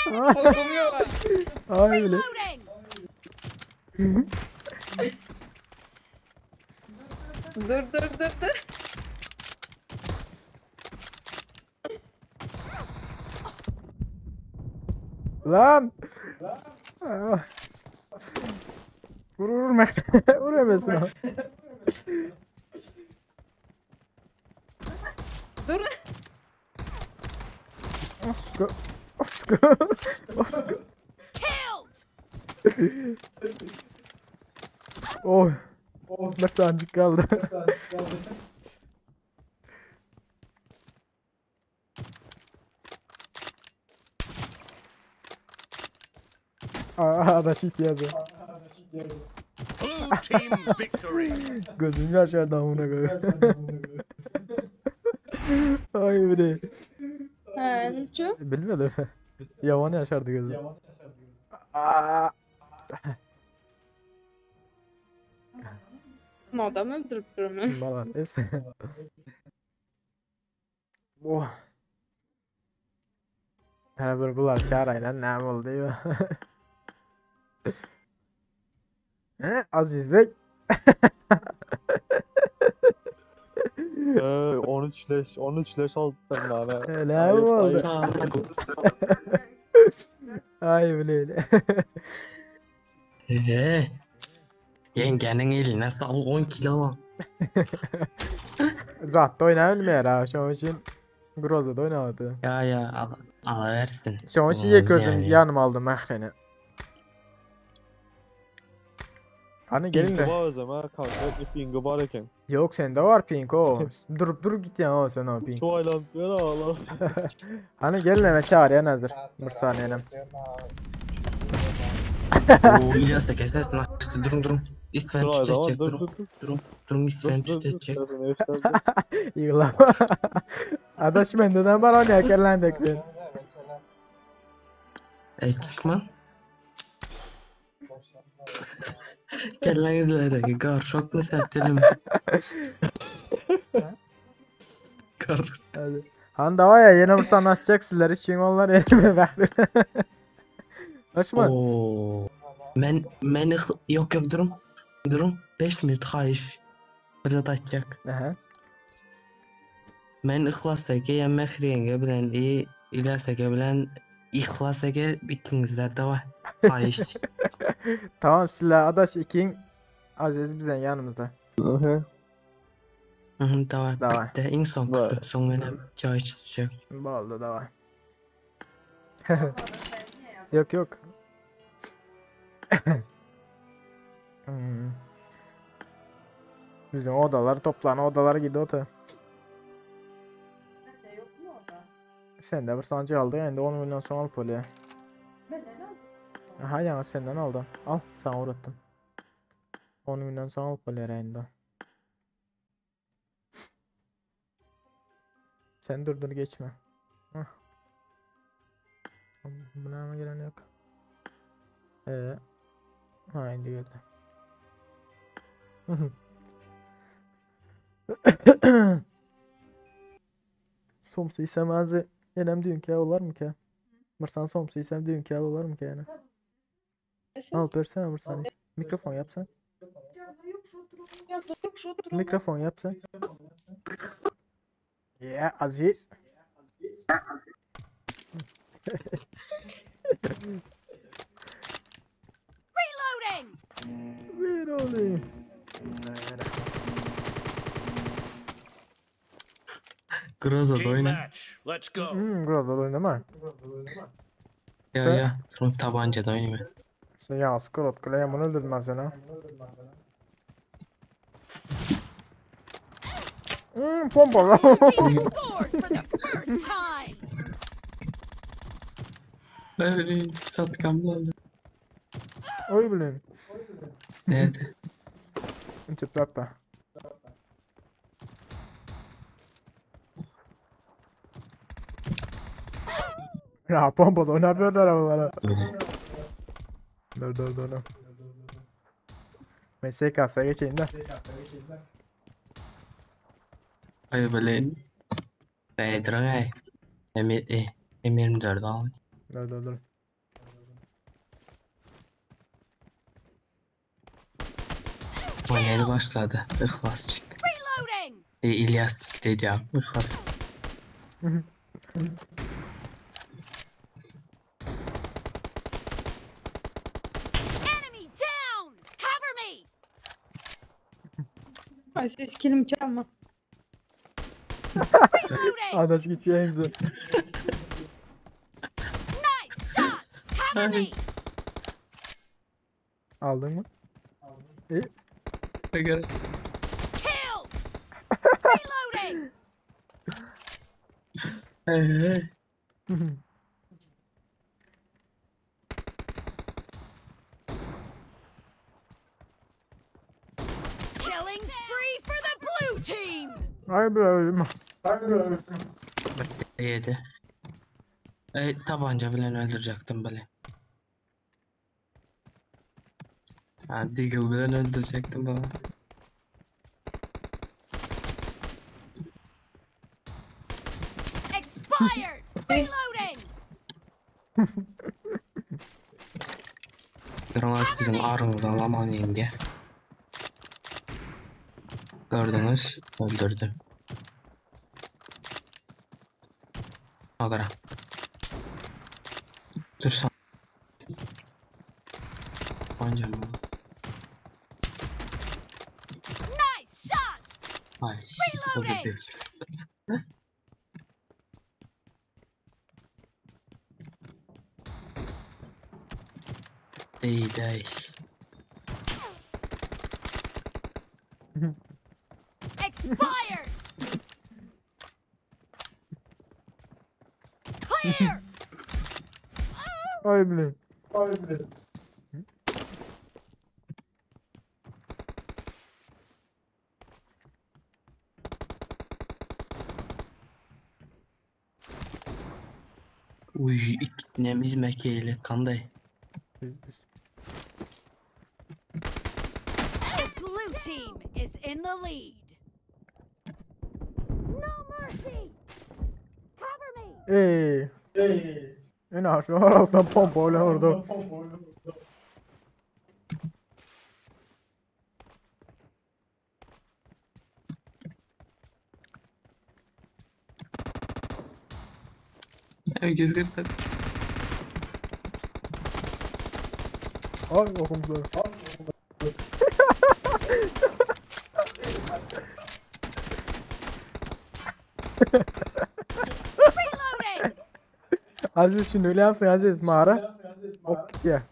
Bozuluyorlar. Ay bile. Reloading! Dur. Lan. Ah. Vur Mehmet. Vuramıyorsun ha. Dur. Osko. Osko. Osko. Killed! Oy. Bir sancık kaldı. Adaş ihtiyacı. Blue team victory. Gözüm yaşardı amına koyayım. Ay bre. Ha, Nurcu. Bilmedim. Yaman yaşardı gözüm. Aa. Adam öldürüp durumu. Malan es. Oh. Her bir bular çağırayla ne oldu ya? Aziz Bey. 13 leş aldım lan. Ne oldu? Ay öyle. Yengenin eline sağlık 10 kilo lan. Zaten oynayamıyor ha. Şu an için Groza'da oynamadı. Ya alıversin. Şu an için Olmaz yakıyorsun yani. yanıma aldım mahreni. Hani gelin Pingi de. var o zaman kanka. Pingi var eken. Yok sende var pink o. Durup git ya o sen o pink. Şu aylan bir ağlar. Hani gelin eve çağır ya nedir? Bir saniyenem. Oo İlyas da kesersin açtı durun. İsfen Dur aylan tütecek dur. durun İsfen tütecek. Yığılam. Adaş benden var o ne kerlendektin. Çıkma. Kellenizlerdeki kar çok mu sertelim? Kar. Hadi. Han da var ya yeni bir sanatçıcak sizler için onlar elime bekliyor. Açma. Oo. Men yok durun 5 minut hayır. Fırsat açacak. Aha. Men ixlasaka ya Mehriyen'e bilen İlyas'a bilen İhlas'a bitinizler de var. Hayır. Tamam sizler adaş ikin Aziz bizden yanımızda. Hı tamam. Давай. Bitti. En son Var. kuru. Son benim çay içeceğim. Balda da var. Yok. Hmm. Bizim odalar odalara gidiyor da. Sen de bir sancı aldın yani 10 milyon son al poliye. Aha ya senden aldım. Al sana uğrattım. 10 milyon son al poliye reyinde. Sen dur geçme. Hah. Buna ama gelen yok. Ha indi geldi. Somsa istemezdi. Yenem dünkü olar mı ki? Mırsan somsa isem dünkü olar mı ki yani? Al versene bir saniye. Mikrofon yapsan. Mikrofon yapsan. Ya Aziz. Reloading! Ver olayım. Groza da Team oyna. match. Let's go. Burada oynama. Ya. Son tabanca da oynama. Sen ya skrot kule bunu öldürdüm ben seni. Pompa. Blue team scored for the first time! Öyle şatkamlı oldu. Oy bileyim. Nerede? Çıplakta. Ya pompada oynamıyorlar arabalara. Öyle. Dur. Ben SKS'a geçeyim de. Ay böyle Beydire ay. M24 al. Dur. O yeni başladı. İhlasçık. Reloading! İlyasçık diyeceğim. İhlas. Enemy down! Cover me! Ay siz kilim çalma. Reloading! Adaş gidiyor hemze. Nice shot! Cover me! Aldın mı? Killed! Reloading! Killing spree for the blue team! Ay be. Yedi. Tabanca bilen öldürecektim böyle. Ha, Deagle bilen öldürecektim baba. Expired! Reloading! Durun sizin ağrınızdan aman yenge. Gördünüz, öldürdüm. Agara. Dur sen. Pancam mı? Nice shot! Ay, Reloading! öldürdüm. Değil. Expired! Clear! Ay be. Uy, ikisine bizmekeyle kanday. The blue team is in the lead. No mercy! Cover me! En aşağı alttan pompa öyle orada. Herkes kırdı. Ay okumuşlar. Reloading! Aziz şunu öyle yapsın Aziz mağara. Hop ya.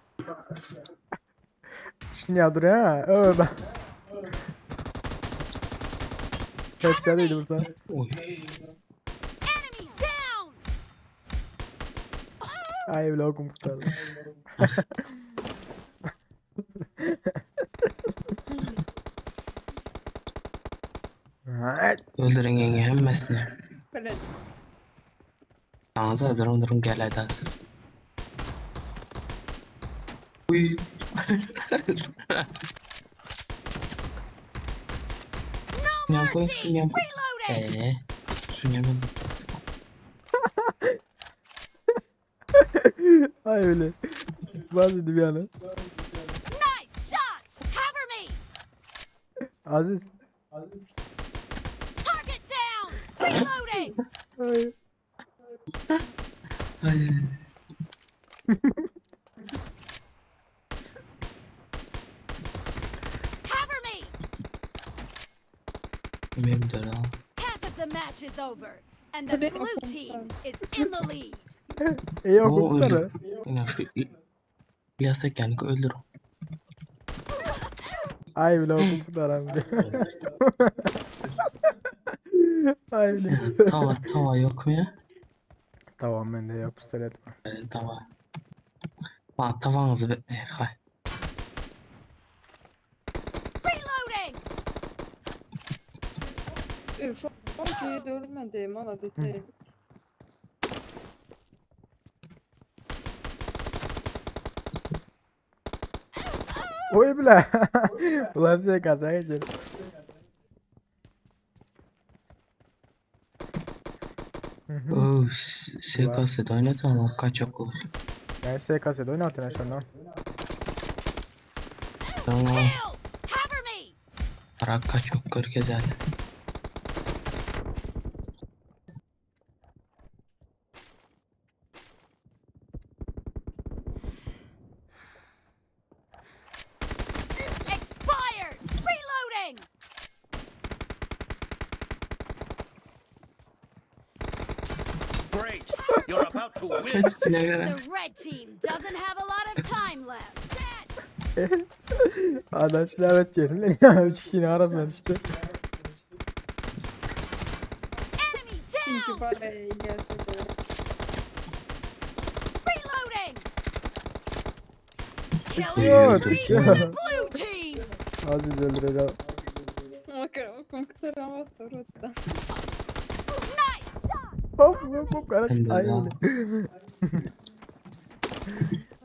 Şunu ya duruyor ha. Öyle. Kaçarıydı burada. Uy. Enemy down! Ay öyle okumuşlar. Öldürün yenge hemmesini. Böyle Ağza durun geledi. Uy. No Ya koy, mercy! ya. Reloading! Şunu yemedim. Ay öyle. Bazıydı bir yana. Nice shot! Cover me! Aziz. Target down! Reloading! Ay. Ay. Cover me! Benim de al. Half of the match is over, and the Hadi blue bakalım. team is in the lead. İyi O okumuşlar. öldür. Ya şu İlyas'a kendini öldür. Ay öyle okumuşlar abi. Ay öyle. Tava yok mu ya? Tamam ben de yapıştır etme. Tava. Bak tavanızı bekle. Hay. Reloading! şu an şeyi de ölmedim hala dese. Oy bile. Ulan şey kaza geçelim. Oo, SKS'de oynatalım kaçak olur. Ben şey kasede oynatın aşağıdan. Tamam. Killed! Cover me! Para kaçak kır gezer. Expired! Reloading! Great. You're about to win. Kaçtığına göre. The red team doesn't have a lot of time left. Dead! Arkadaşlar evet diyelim lan ya 3 kişinin arasına düştü. Enemy Pinky down! paraya gelse de. Reloading! Yok, Killing spree yok. for the blue team! Aziz öldüreceğim. Okum kısaramaz orada. Nice shot! Hop hop hop karaç. Ben de Ay ya. öyle.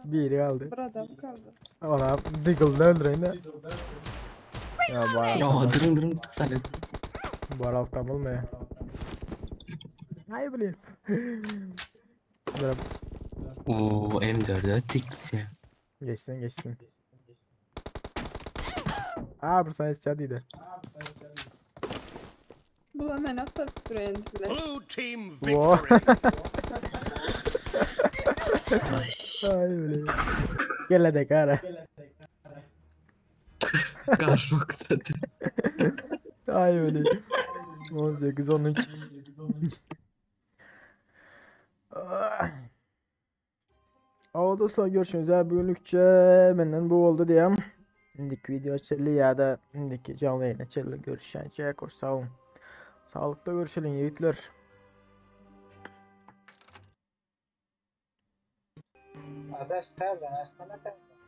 Biri kaldı. Burada mı kaldı? Valla Diggle'da öldüreyim de. Ya Ya dırın dırın tıksalet. bu ara alttan olmuyor. Ay bileyim. Böyle Oo M4'e tiksin. geçsin geçsin. Aa bu sayıs çadıydı. Bu hemen atar sürendiler. Blue team Wow. victory. Ay bileyim. Gel hadi kara. Karşılık zaten. Ay bileyim. 18 13. Aa dostlar görüşürüz. Bugünlükçe benden bu oldu diyeyim. İndiki video açıldı ya da indiki canlı yayın açıldı. Görüşeceğiz. Hoş sağ olun. Sağlıkla görüşelim yiğitler. Adaş tarzan, aslında tarzan.